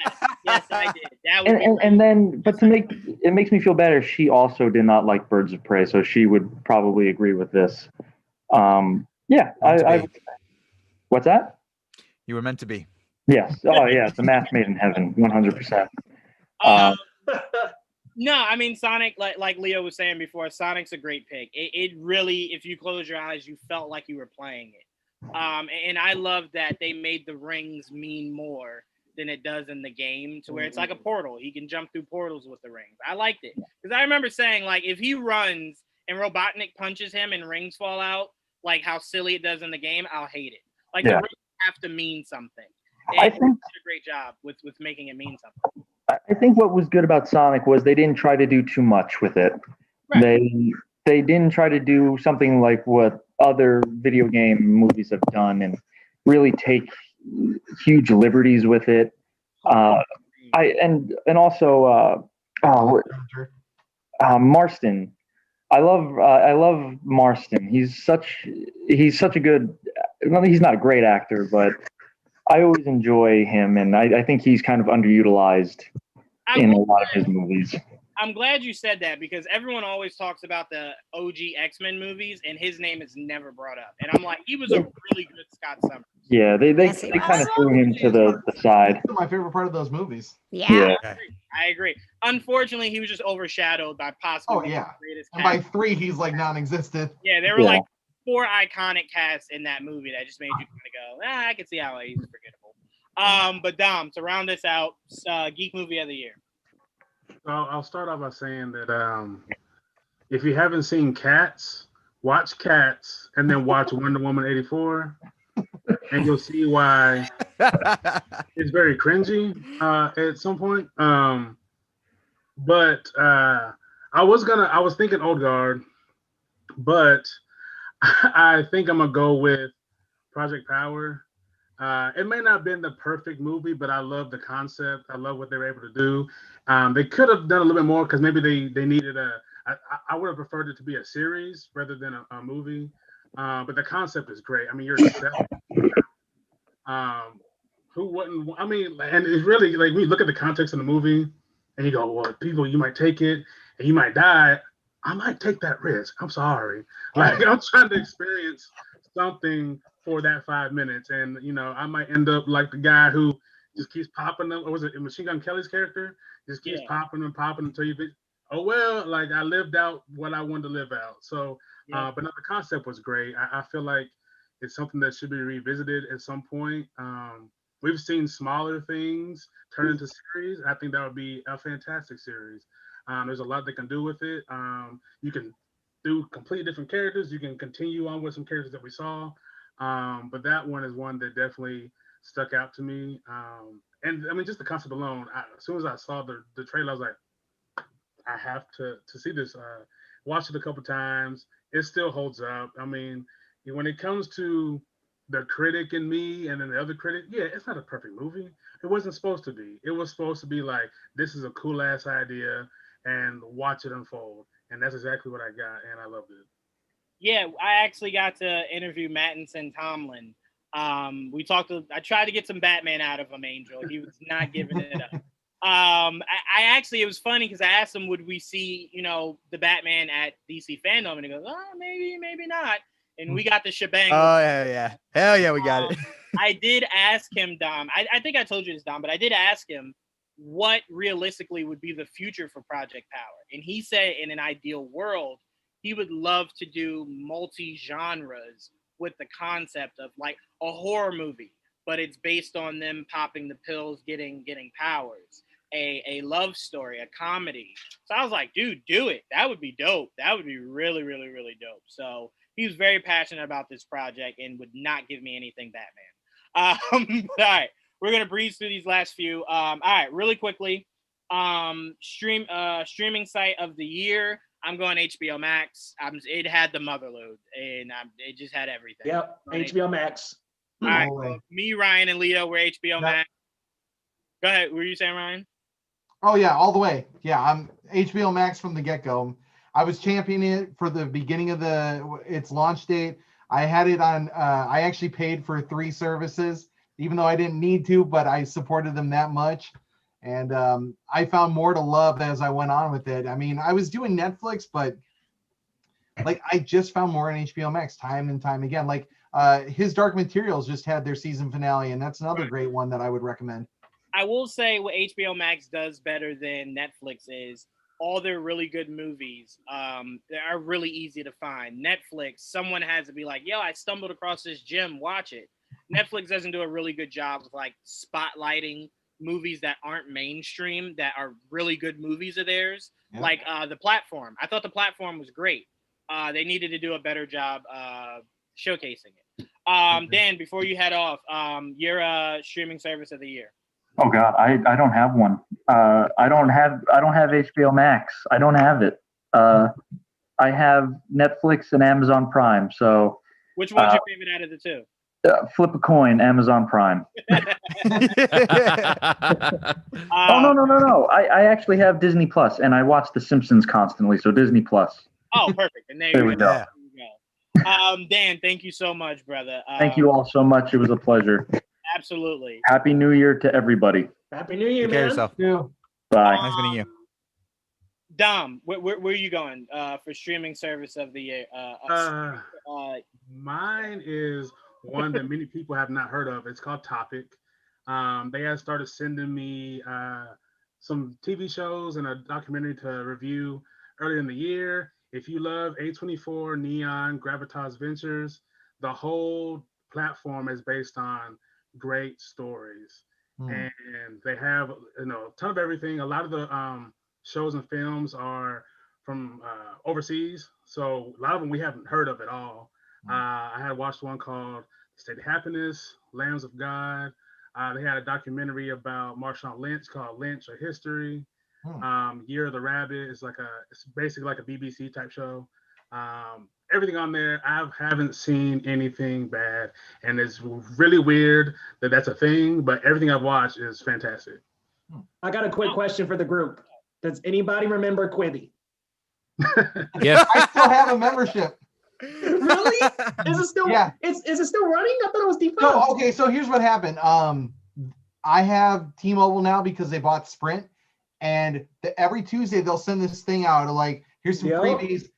I did. That would and then, but it makes me feel better. She also did not like Birds of Prey, so she would probably agree with this. What's that? You were meant to be. Yes. Oh, yeah. It's a match made in heaven, 100%. No, I mean, Sonic, like Leo was saying before, Sonic's a great pick. It really, if you close your eyes, you felt like you were playing it. And I love that they made the rings mean more than it does in the game, to where it's like a portal. He can jump through portals with the rings. I liked it. Because I remember saying, like, if he runs and Robotnik punches him and rings fall out, like how silly it does in the game, I'll hate it. Like, the rings have to mean something. And I think they did a great job with making it mean something. I think what was good about Sonic was they didn't try to do too much with it. Right. They didn't try to do something like what other video game movies have done and really take huge liberties with it. Marston. I love Marston. He's such a good. Well, he's not a great actor, but I always enjoy him, and I think he's kind of underutilized in a lot of his movies. I'm glad you said that, because everyone always talks about the OG X-Men movies, and his name is never brought up. And I'm like, he was a really good Scott Summers. Yeah, they kind of threw him to the side. That's my favorite part of those movies. Yeah. I agree. Unfortunately, he was just overshadowed by possibly the greatest cast. And by 3, he's like non-existent. Yeah, there were like 4 iconic casts in that movie that just made you kind of go, I can see how he's forgettable. But Dom, to round this out, Geek Movie of the Year. I'll start off by saying that if you haven't seen Cats, watch Cats and then watch Wonder Woman 84, and you'll see why it's very cringy at some point. But I was thinking Old Guard, but I think I'm gonna go with Project Power. It may not have been the perfect movie, but I love the concept. I love what they were able to do. They could have done a little bit more because maybe they needed a. I would have preferred it to be a series rather than a movie. But the concept is great. I mean, you're selling. Who wouldn't? I mean, and it's really like when you look at the context of the movie, and you go, "Well, people, you might take it and you might die." I might take that risk. I'm sorry. Like I'm trying to experience something for that 5 minutes, and I might end up like the guy who just keeps popping them. Or was it Machine Gun Kelly's character? Just keeps popping and popping until you. Oh well, like I lived out what I wanted to live out. So, but no, the concept was great. I feel like it's something that should be revisited at some point. We've seen smaller things turn into series. I think that would be a fantastic series. There's a lot they can do with it. You can do completely different characters. You can continue on with some characters that we saw. But that one is one that definitely stuck out to me. And I mean, just the concept alone, as soon as I saw the trailer, I was like, I have to see this. Watched it a couple times. It still holds up. I mean, when it comes to the critic in me and then the other critic, yeah, it's not a perfect movie. It wasn't supposed to be. It was supposed to be like, this is a cool ass idea and watch it unfold. And that's exactly what I got, and I loved it. Yeah, I actually got to interview Mattinson Tomlin. I tried to get some Batman out of him, Angel. He was not giving it up. I actually, it was funny because I asked him, would we see, the Batman at DC Fandome? And he goes, oh, maybe not. And we got the shebang. Oh, yeah. Hell yeah, we got it. I did ask him, Dom. I think I told you this, Dom, but I did ask him what realistically would be the future for Project Power. And he said in an ideal world, he would love to do multi-genres with the concept of like a horror movie, but it's based on them popping the pills, getting powers, a love story, a comedy. So I was like, dude, do it. That would be dope. That would be really, really, really dope. So he was very passionate about this project and would not give me anything Batman. All right, we're gonna breeze through these last few. All right, really quickly. Streaming site of the year. I'm going HBO Max. It had the motherload, and it just had everything. Yep, HBO Max. All right, well, me, Ryan, and Leo were HBO Max. Go ahead. What were you saying, Ryan? Oh yeah, all the way. Yeah, I'm HBO Max from the get-go. I was championing it for the beginning of its launch date. I had it on. I actually paid for 3 services, even though I didn't need to, but I supported them that much. And I found more to love as I went on with it. I mean, I was doing Netflix, but like I just found more on HBO Max time and time again. Like His Dark Materials just had their season finale, and that's another great one that I would recommend. I will say what HBO Max does better than Netflix is all their really good movies they are really easy to find. Netflix, someone has to be like, yo, I stumbled across this gem, watch it. Netflix doesn't do a really good job of like spotlighting movies that aren't mainstream that are really good movies of theirs. Yeah. Like The Platform. I thought The Platform was great. They needed to do a better job showcasing it. Dan, before you head off, your streaming service of the year. Oh God, I don't have one. I don't have HBO Max. I don't have it. I have Netflix and Amazon Prime. So which one's your favorite out of the two? Flip a coin, Amazon Prime. Oh no! I actually have Disney Plus, and I watch The Simpsons constantly. So Disney Plus. Oh, perfect. And there we go. Dan, thank you so much, brother. Thank you all so much. It was a pleasure. Absolutely. Happy New Year to everybody. Happy New Year, Take care man. of yourself. Yeah. Bye. Nice meeting you. Dom, where are you going for streaming service of the year? Mine is one that many people have not heard of. It's called Topic. They have started sending me some TV shows and a documentary to review earlier in the year. If you love A24, Neon, Gravitas Ventures, the whole platform is based on great stories. And they have a ton of everything. A lot of the shows and films are from overseas, so a lot of them we haven't heard of at all. I had watched one called State of Happiness, Lambs of God. They had a documentary about Marshawn Lynch called Lynch: A History. Year of the Rabbit is it's basically like a BBC type show. Everything on there, I haven't seen anything bad, and it's really weird that that's a thing. But everything I've watched is fantastic. I got a quick question for the group. Does anybody remember Quibi? Yes. I still have a membership. Really? Is it still? Yeah. Is it still running? I thought it was defunct. So okay, so here's what happened. I have T-Mobile now because they bought Sprint, and every Tuesday they'll send this thing out of like, here's some freebies.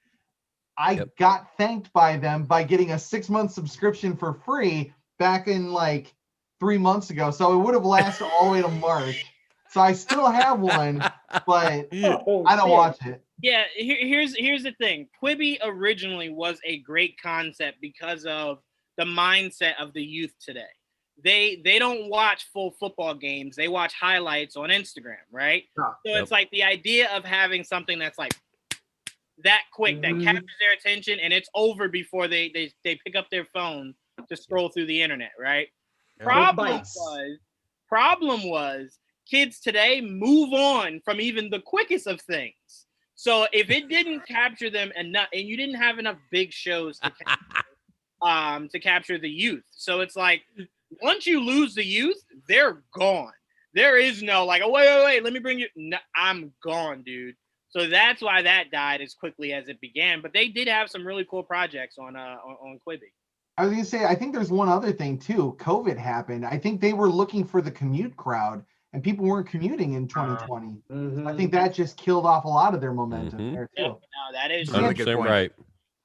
I got thanked by them by getting a 6-month subscription for free back in like 3 months ago. So it would have lasted all the way to March. So I still have one, but I don't watch it. Yeah, here's the thing. Quibi originally was a great concept because of the mindset of the youth today. They don't watch full football games. They watch highlights on Instagram, right? So it's like the idea of having something that's like that quick, that captures their attention, and it's over before they pick up their phone to scroll through the internet, right? Problem was kids today move on from even the quickest of things. So if it didn't capture them enough, and you didn't have enough big shows to capture the youth, so it's like once you lose the youth, they're gone. There is no like, oh wait, let me bring you. No, I'm gone, dude. So that's why that died as quickly as it began. But they did have some really cool projects on Quibi. I was gonna say, I think there's one other thing too. COVID happened. I think they were looking for the commute crowd, and people weren't commuting in 2020. I think that just killed off a lot of their momentum there too. No, that is 100% right.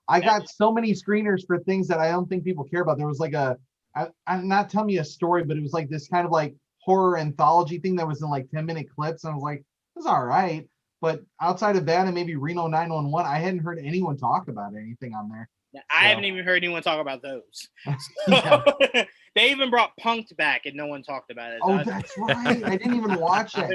I got so many screeners for things that I don't think people care about. There was like I'm not telling you a story, but it was like this kind of like horror anthology thing that was in like 10-minute clips. And I was like, it's all right. But outside of that and maybe Reno 911, I hadn't heard anyone talk about anything on there. I haven't even heard anyone talk about those. So, they even brought Punk'd back and no one talked about it. Oh, that's right. I didn't even watch it.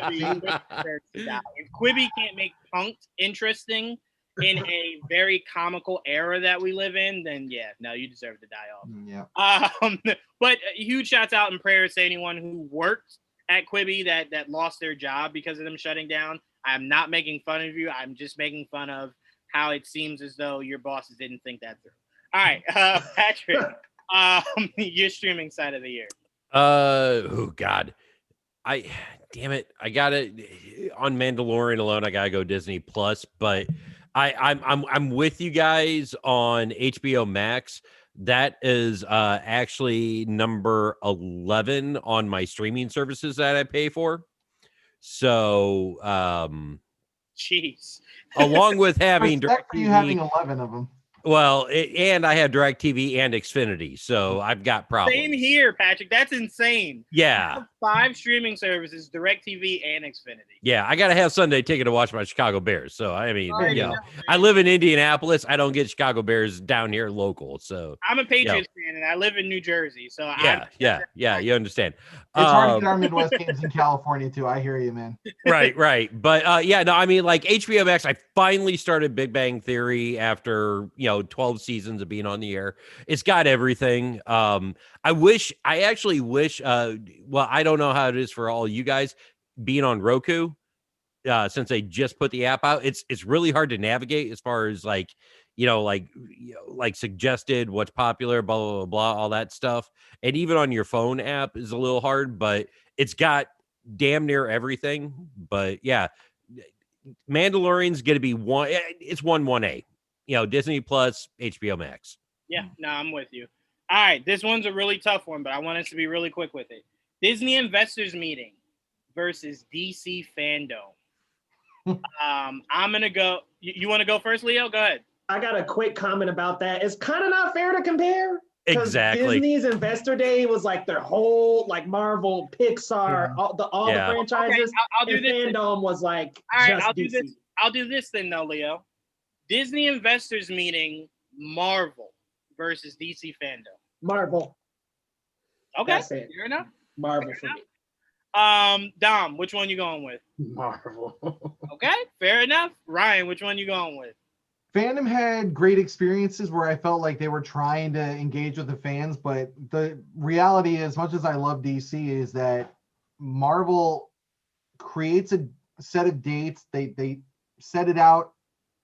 If Quibi can't make Punk'd interesting in a very comical era that we live in, then yeah, no, you deserve to die off. Yeah. But huge shouts out and prayers to anyone who worked at Quibi that lost their job because of them shutting down. I'm not making fun of you. I'm just making fun of how it seems as though your bosses didn't think that through. All right, Patrick, your streaming side of the year. Oh God, damn it, I got it on Mandalorian alone. I gotta go Disney Plus, but I'm with you guys on HBO Max. That is actually number 11 on my streaming services that I pay for. So, jeez. Along with having respect for you having 11 of them. Well, and I have DirecTV and Xfinity, so I've got problems. Same here, Patrick. That's insane. Yeah. 5 streaming services, DirecTV and Xfinity. Yeah, I got to have Sunday ticket to watch my Chicago Bears. So, I mean, I live in Indianapolis. I don't get Chicago Bears down here local. So I'm a Patriots fan, and I live in New Jersey. So yeah, you understand. It's hard to get our Midwest games in California, too. I hear you, man. Right. But, yeah, no, I mean, like HBO Max, I finally started Big Bang Theory after, 12 seasons of being on the air. It's got everything. I actually wish, well, I don't know how it is for all you guys being on Roku, since they just put the app out. It's really hard to navigate as far as like suggested, what's popular, blah, blah, blah, blah, all that stuff. And even on your phone app is a little hard, but it's got damn near everything. But yeah, Mandalorian's going to be it's 1A. Disney Plus, HBO Max. Yeah, no, I'm with you. All right, this one's a really tough one, but I want us to be really quick with it. Disney investors meeting versus DC Fandome. I'm gonna go. You want to go first, Leo? Go ahead. I got a quick comment about that. It's kind of not fair to compare. Exactly. Disney's Investor Day was like their whole like Marvel, Pixar, all the franchises. Okay, I'll do this. Fandome was like all right. just I'll DC. do this. I'll do this then, though, Leo. Disney investors meeting Marvel versus DC Fandome. Marvel. Okay, That's it. fair enough. Marvel for me. Dom, which one you going with? Marvel. Okay, fair enough. Ryan, which one you going with? Fandom had great experiences where I felt like they were trying to engage with the fans, but the reality, as much as I love DC, is that Marvel creates a set of dates. They set it out,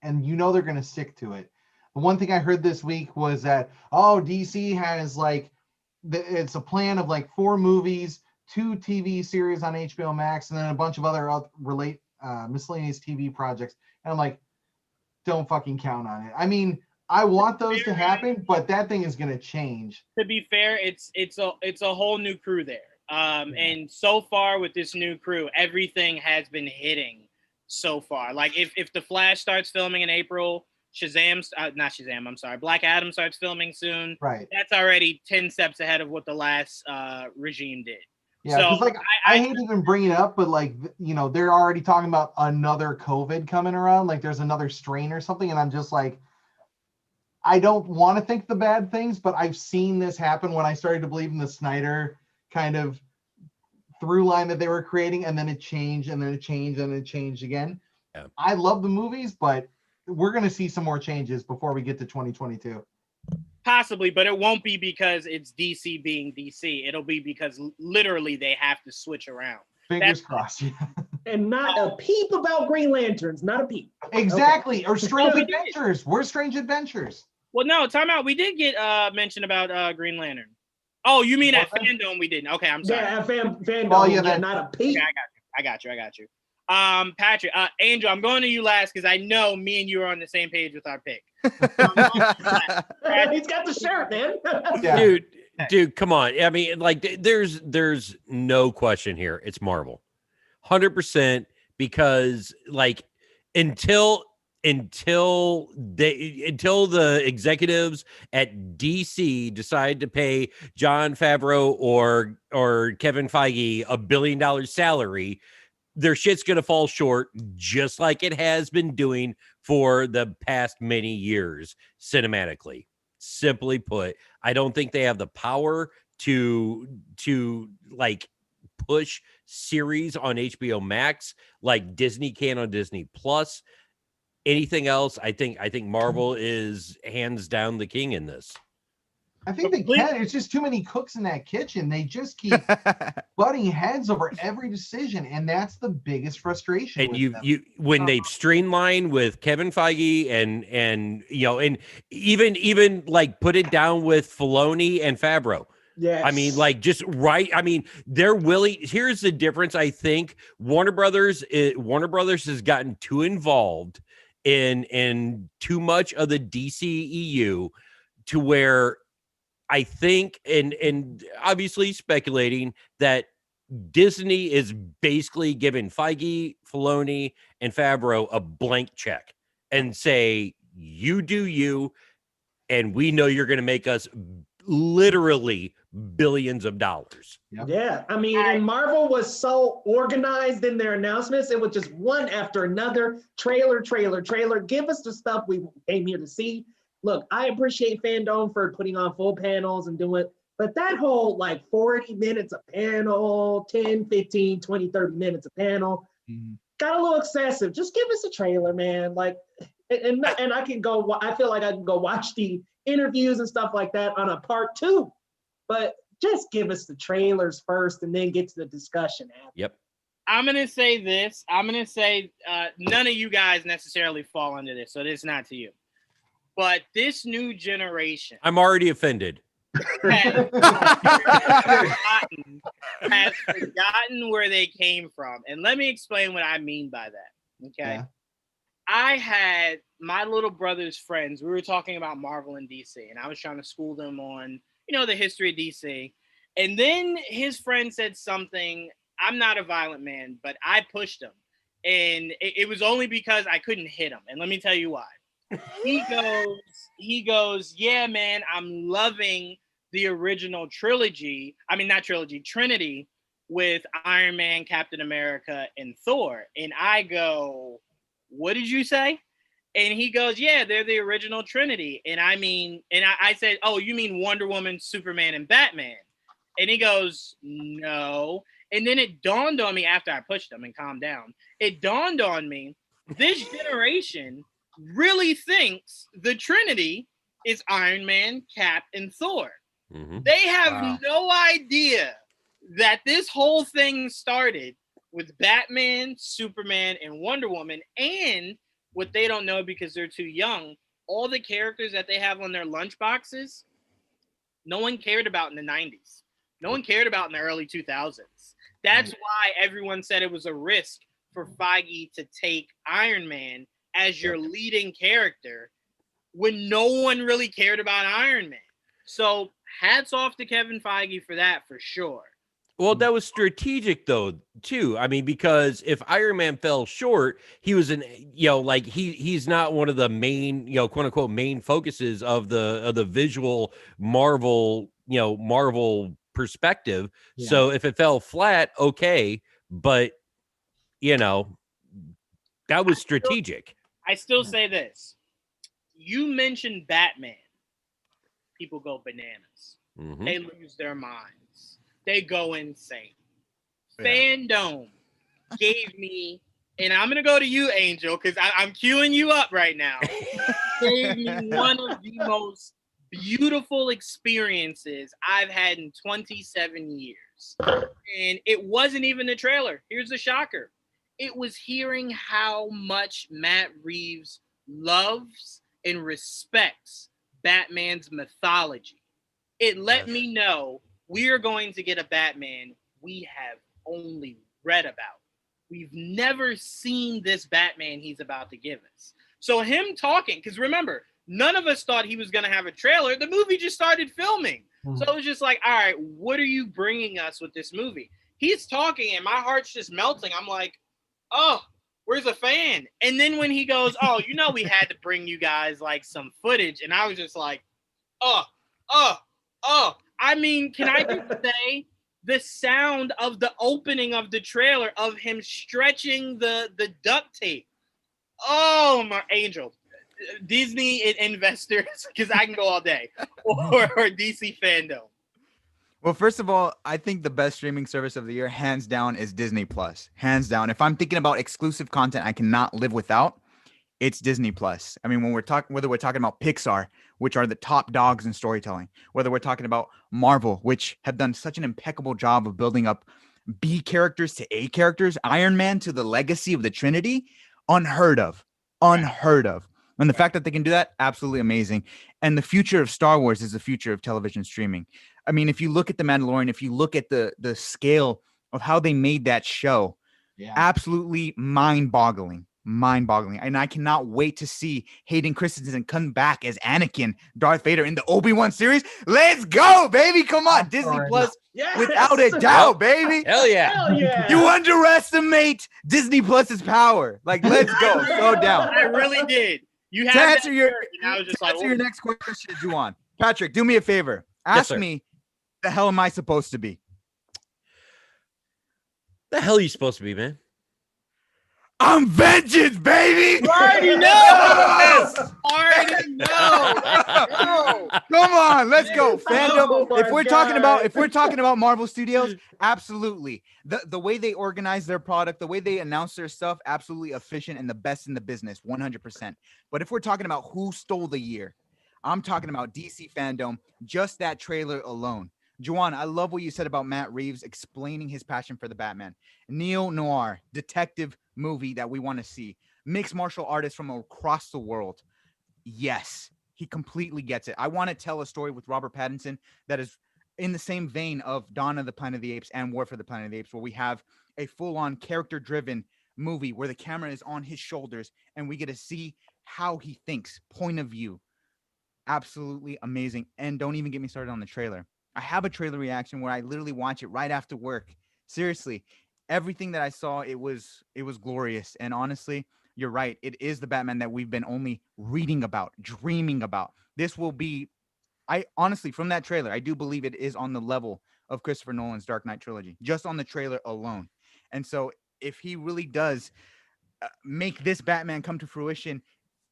and they're going to stick to it. The one thing I heard this week was that, DC has like, it's a plan of like 4 movies, 2 TV series on HBO Max, and then a bunch of other miscellaneous TV projects. And I'm like, don't fucking count on it. I mean, I want those to happen, but that thing is going to change. To be fair, it's a whole new crew there. And so far with this new crew, everything has been hitting so far. Like if The Flash starts filming in April, Black Adam starts filming soon. Right. That's already 10 steps ahead of what the last regime did. Yeah, because so, like I hate even bringing it up, but like, you know, they're already talking about another COVID coming around. Like there's another strain or something. And I'm just like, I don't want to think the bad things, but I've seen this happen when I started to believe in the Snyder kind of through line that they were creating, and then it changed, and then it changed, and it changed again. Yeah. I love the movies, but we're going to see some more changes before we get to 2022. Possibly, but it won't be because it's DC being DC. It'll be because literally they have to switch around. Fingers crossed. And not a peep about Green Lanterns. Not a peep. Exactly. Okay. Or Strange Adventures. We're Strange Adventures. Well, no, time out. We did get mention about Green Lantern. Oh, you mean at Fandome we didn't? Okay, I'm sorry. Yeah, at Fandome. Oh, yeah, not a peep. Okay, I got you. Patrick, Angel, I'm going to you last because I know me and you are on the same page with our pick. He's got the shirt, man. Yeah. Dude, come on. I mean, like, there's no question here. It's Marvel, 100%, because like until the executives at DC decide to pay Jon Favreau or Kevin Feige $1 billion salary, their shit's going to fall short, just like it has been doing for the past many years cinematically. Simply put, I don't think they have the power to like push series on HBO Max like Disney can on Disney Plus. Anything else, I think Marvel is hands down the king in this. I think they can. It's just too many cooks in that kitchen. They just keep butting heads over every decision, and that's the biggest frustration. And when they've streamlined with Kevin Feige and you know, and even like put it down with Filoni and Favreau. Yeah, I mean, like, just right. I mean, they're willing. Here's the difference. I think Warner Brothers has gotten too involved in too much of the DCEU to where I think, and obviously speculating, that Disney is basically giving Feige, Filoni, and Favreau a blank check and say, you do you, and we know you're going to make us literally billions of dollars. Yep. Yeah, I mean, and Marvel was so organized in their announcements. It was just one after another, trailer. Give us the stuff we came here to see. Look, I appreciate Fandome for putting on full panels and doing it, but that whole like 40 minutes a panel, 10, 15, 20, 30 minutes a panel, got a little excessive. Just give us a trailer, man. Like, and I can go, I feel like I can go watch the interviews and stuff like that on a part 2, but just give us the trailers first and then get to the discussion after. Yep. I'm going to say this. I'm going to say none of you guys necessarily fall under this, so this is not to you. But this new generation, I'm already offended. has forgotten where they came from. And let me explain what I mean by that. Okay. Yeah. I had my little brother's friends. We were talking about Marvel and DC, and I was trying to school them on, you know, the history of DC. And then his friend said something. I'm not a violent man, but I pushed him. And it was only because I couldn't hit him. And let me tell you why. He goes, yeah, man, I'm loving the original trilogy. I mean, not trilogy, Trinity with Iron Man, Captain America, and Thor. And I go, what did you say? And he goes, yeah, they're the original Trinity. And I mean, and I said, oh, you mean Wonder Woman, Superman, and Batman? And he goes, no. And then it dawned on me after I pushed him and calmed down. It dawned on me, this generation really thinks the Trinity is Iron Man, Cap, and Thor. Mm-hmm. They have no idea that this whole thing started with Batman, Superman, and Wonder Woman. And what they don't know, because they're too young, all the characters that they have on their lunch boxes, no one cared about in the 90s. No one cared about in the early 2000s. That's why everyone said it was a risk for Feige to take Iron Man as your leading character when no one really cared about Iron Man. So hats off to Kevin Feige for that, for sure. Well, that was strategic though, too. I mean, because if Iron Man fell short, he was like he's not one of the main, quote unquote main focuses of the visual Marvel, Marvel perspective. Yeah. So if it fell flat, okay, but that was strategic. I still say this. You mentioned Batman. People go bananas. Mhm. They lose their minds. They go insane. Yeah. Fandome gave me, and I'm going to go to you, Angel, because I'm queuing you up right now. Gave me one of the most beautiful experiences I've had in 27 years. And it wasn't even the trailer. Here's the shocker. It was hearing how much Matt Reeves loves and respects Batman's mythology. It let me know we are going to get a Batman we have only read about. We've never seen this Batman he's about to give us. So him talking, because remember, none of us thought he was going to have a trailer. The movie just started filming. So it was just like, all right, what are you bringing us with this movie? He's talking and my heart's just melting. I'm like, oh, where's a fan? And then when he goes, oh, we had to bring you guys like some footage. And I was just like, oh. I mean, can I just say the sound of the opening of the trailer of him stretching the duct tape? Oh, my Angel. Disney investors, because I can go all day, or DC Fandome. Well, first of all, I think the best streaming service of the year, hands down, is Disney Plus. Hands down. If I'm thinking about exclusive content I cannot live without, it's Disney Plus. I mean, whether we're talking about Pixar, which are the top dogs in storytelling, whether we're talking about Marvel, which have done such an impeccable job of building up B characters to A characters, Iron Man to the legacy of the Trinity, unheard of. And the fact that they can do that, absolutely amazing. And the future of Star Wars is the future of television streaming. I mean, if you look at The Mandalorian, if you look at the scale of how they made that show, absolutely mind-boggling. And I cannot wait to see Hayden Christensen come back as Anakin, Darth Vader in the Obi-Wan series. Let's go, baby. Come on. Disney Plus, without a doubt, baby. Hell yeah. Hell yeah. You underestimate Disney Plus's power. Like, let's go. So down. I really did. You To had answer your your next question, Juwan. Patrick, do me a favor. Ask sir. me, the hell am I supposed to be? The hell are you supposed to be, man? I'm vengeance, baby. You already know. Already know. Come on, let's go. Fandom. Oh my If we're talking about Marvel Studios, absolutely. The way they organize their product, the way they announce their stuff, absolutely efficient and the best in the business, 100%. But if we're talking about who stole the year, I'm talking about DC Fandome, just that trailer alone. Juwan, I love what you said about Matt Reeves explaining his passion for the Batman. Neo-noir, detective movie that we want to see. Mixed martial artists from across the world. Yes, he completely gets it. I want to tell a story with Robert Pattinson that is in the same vein of Dawn of the Planet of the Apes and War for the Planet of the Apes, where we have a full-on character-driven movie where the camera is on his shoulders and we get to see how he thinks, point of view. Absolutely amazing. And don't even get me started on the trailer. I have a trailer reaction where I literally watch it right after work. Seriously, everything that I saw, it was glorious. And honestly, you're right. It is the Batman that we've been only reading about, dreaming about. This will be, I honestly, from that trailer, I do believe it is on the level of Christopher Nolan's Dark Knight trilogy, just on the trailer alone. And so if he really does make this Batman come to fruition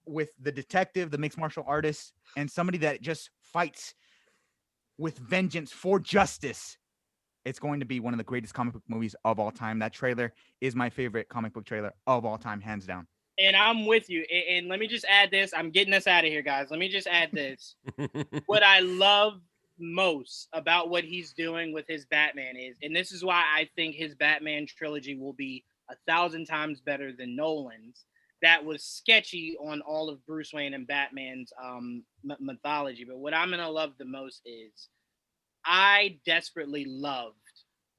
with the detective, the mixed martial artist, and somebody that just fights with vengeance for justice, it's going to be one of the greatest comic book movies of all time. That trailer is my favorite comic book trailer of all time, hands down. And I'm with you. And let me just add this. I'm getting us out of here, guys. Let me just add this. What I love most about what he's doing with his Batman is, and this is why I think his Batman trilogy will be 1,000 times better than Nolan's, that was sketchy on all of Bruce Wayne and Batman's mythology. But what I'm gonna love the most is I desperately loved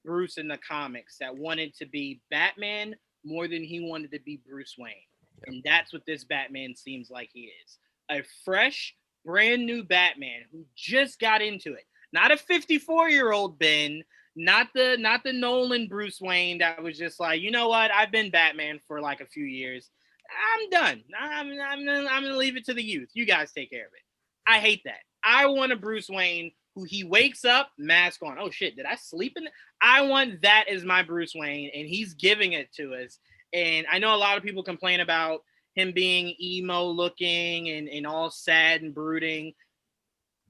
Bruce in the comics that wanted to be Batman more than he wanted to be Bruce Wayne. And that's what this Batman seems like he is. A fresh, brand new Batman who just got into it. Not a 54-year-old Ben, not the Nolan Bruce Wayne that was just like, you know what, I've been Batman for like a few years. I'm done. I'm gonna leave it to the youth. You guys take care of it. I hate that. I want a Bruce Wayne who he wakes up, mask on. Oh shit, did I sleep in it? I want that as my Bruce Wayne, and he's giving it to us. And I know a lot of people complain about him being emo looking and all sad and brooding.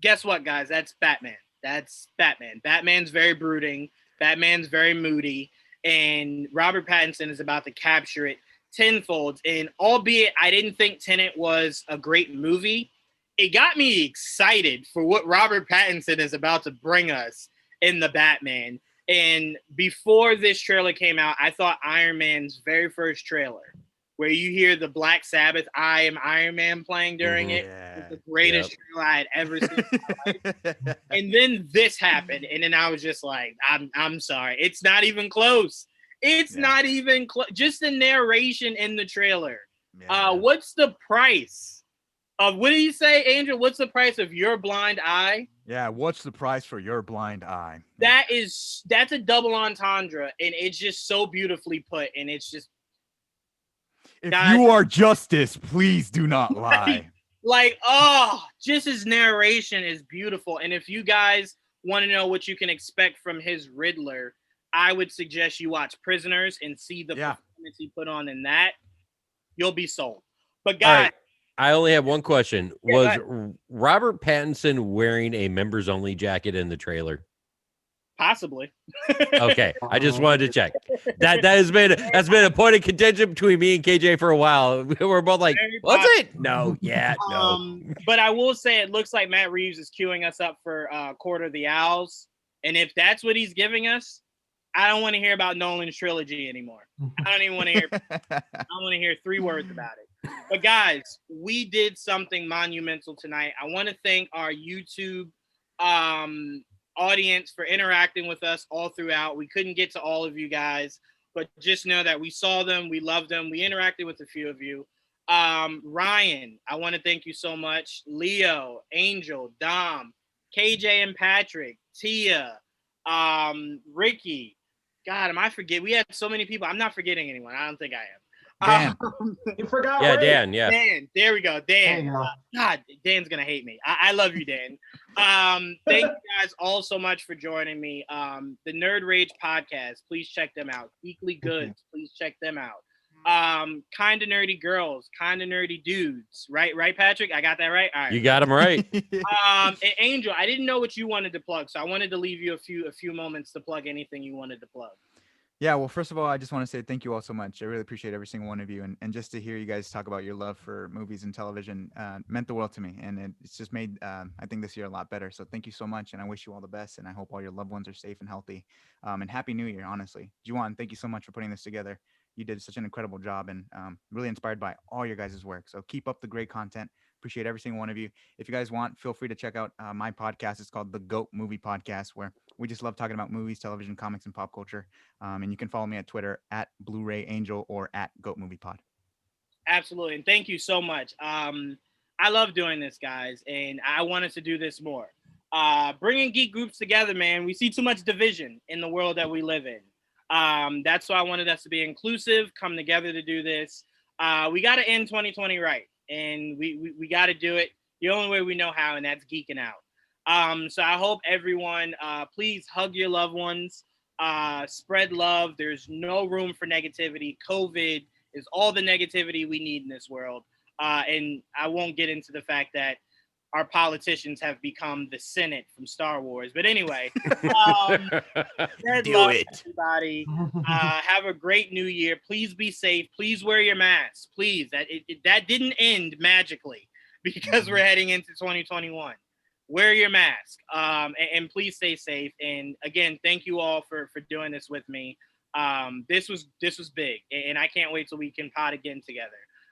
Guess what, guys? That's Batman. That's Batman. Batman's very brooding. Batman's very moody. And Robert Pattinson is about to capture it tenfold. And albeit I didn't think Tenet was a great movie, it got me excited for what Robert Pattinson is about to bring us in the Batman. And before this trailer came out, I thought Iron Man's very first trailer, where you hear the Black Sabbath I Am Iron Man playing during it, was the greatest trailer I had ever seen in my life. And then this happened, and then I was just like, I'm sorry. It's not even close. It's not even close. Just the narration in the trailer. What's the price? What did you say, Angel? What's the price of your blind eye? Yeah, what's the price for your blind eye? That's a double entendre, and it's just so beautifully put, and it's just. If you are justice, please do not lie. Just his narration is beautiful. And if you guys want to know what you can expect from his Riddler, I would suggest you watch Prisoners and see the performance he put on in that. You'll be sold. But guys. I only have one question. Was Robert Pattinson wearing a members only jacket in the trailer? Possibly. Okay, I just wanted to check. That's been a point of contention between me and KJ for a while. We're both like, was it? No, no. But I will say it looks like Matt Reeves is queuing us up for Court of the Owls, and if that's what he's giving us, I don't want to hear about Nolan's trilogy anymore. I don't even want to hear. I want to hear 3 words about it. But guys, we did something monumental tonight. I want to thank our YouTube audience for interacting with us all throughout. We couldn't get to all of you guys, but just know that we saw them, we loved them, we interacted with a few of you. Ryan, I want to thank you so much. Leo, Angel, Dom, KJ and Patrick, Tia, Ricky. God, am I forgetting? We had so many people. I'm not forgetting anyone. I don't think I am. Dan. You forgot. Yeah, Ray. Dan. Yeah. Dan. There we go. Dan. There you go. God, Dan's gonna hate me. I love you, Dan. Thank you guys all so much for joining me. The Nerd Rage podcast. Please check them out. Geekly Goods. Please check them out. Kinda Nerdy Girls. Kinda Nerdy Dudes. Right, Patrick? I got that right. All right. You got him right. And Angel, I didn't know what you wanted to plug, so I wanted to leave you a few moments to plug anything you wanted to plug. Yeah, well, first of all, I just want to say thank you all so much. I really appreciate every single one of you. And just to hear you guys talk about your love for movies and television meant the world to me. And it's just made, I think, this year a lot better. So thank you so much. And I wish you all the best. And I hope all your loved ones are safe and healthy. And Happy New Year, honestly. Juwan, thank you so much for putting this together. You did such an incredible job, and really inspired by all your guys' work. So keep up the great content. Appreciate every single one of you. If you guys want, feel free to check out my podcast. It's called the Geek Movie Podcast, where we just love talking about movies, television, comics, and pop culture. And you can follow me at Twitter at Blu-ray Angel or at Geek Movie Pod. Absolutely. And thank you so much. I love doing this, guys, and I wanted to do this more. Bringing geek groups together, man. We see too much division in the world that we live in. That's why I wanted us to be inclusive, come together to do this. We got to end 2020 right, and we got to do it the only way we know how, and that's geeking out. So I hope everyone, please hug your loved ones, spread love. There's no room for negativity. COVID is all the negativity we need in this world. And I won't get into the fact that our politicians have become the Senate from Star Wars. But anyway, Do it. Everybody. Have a great new year. Please be safe. Please wear your masks. Please. That didn't end magically because we're heading into 2021. Wear your mask. And please stay safe. And again, thank you all for doing this with me. This was big, and I can't wait till we can pod again together.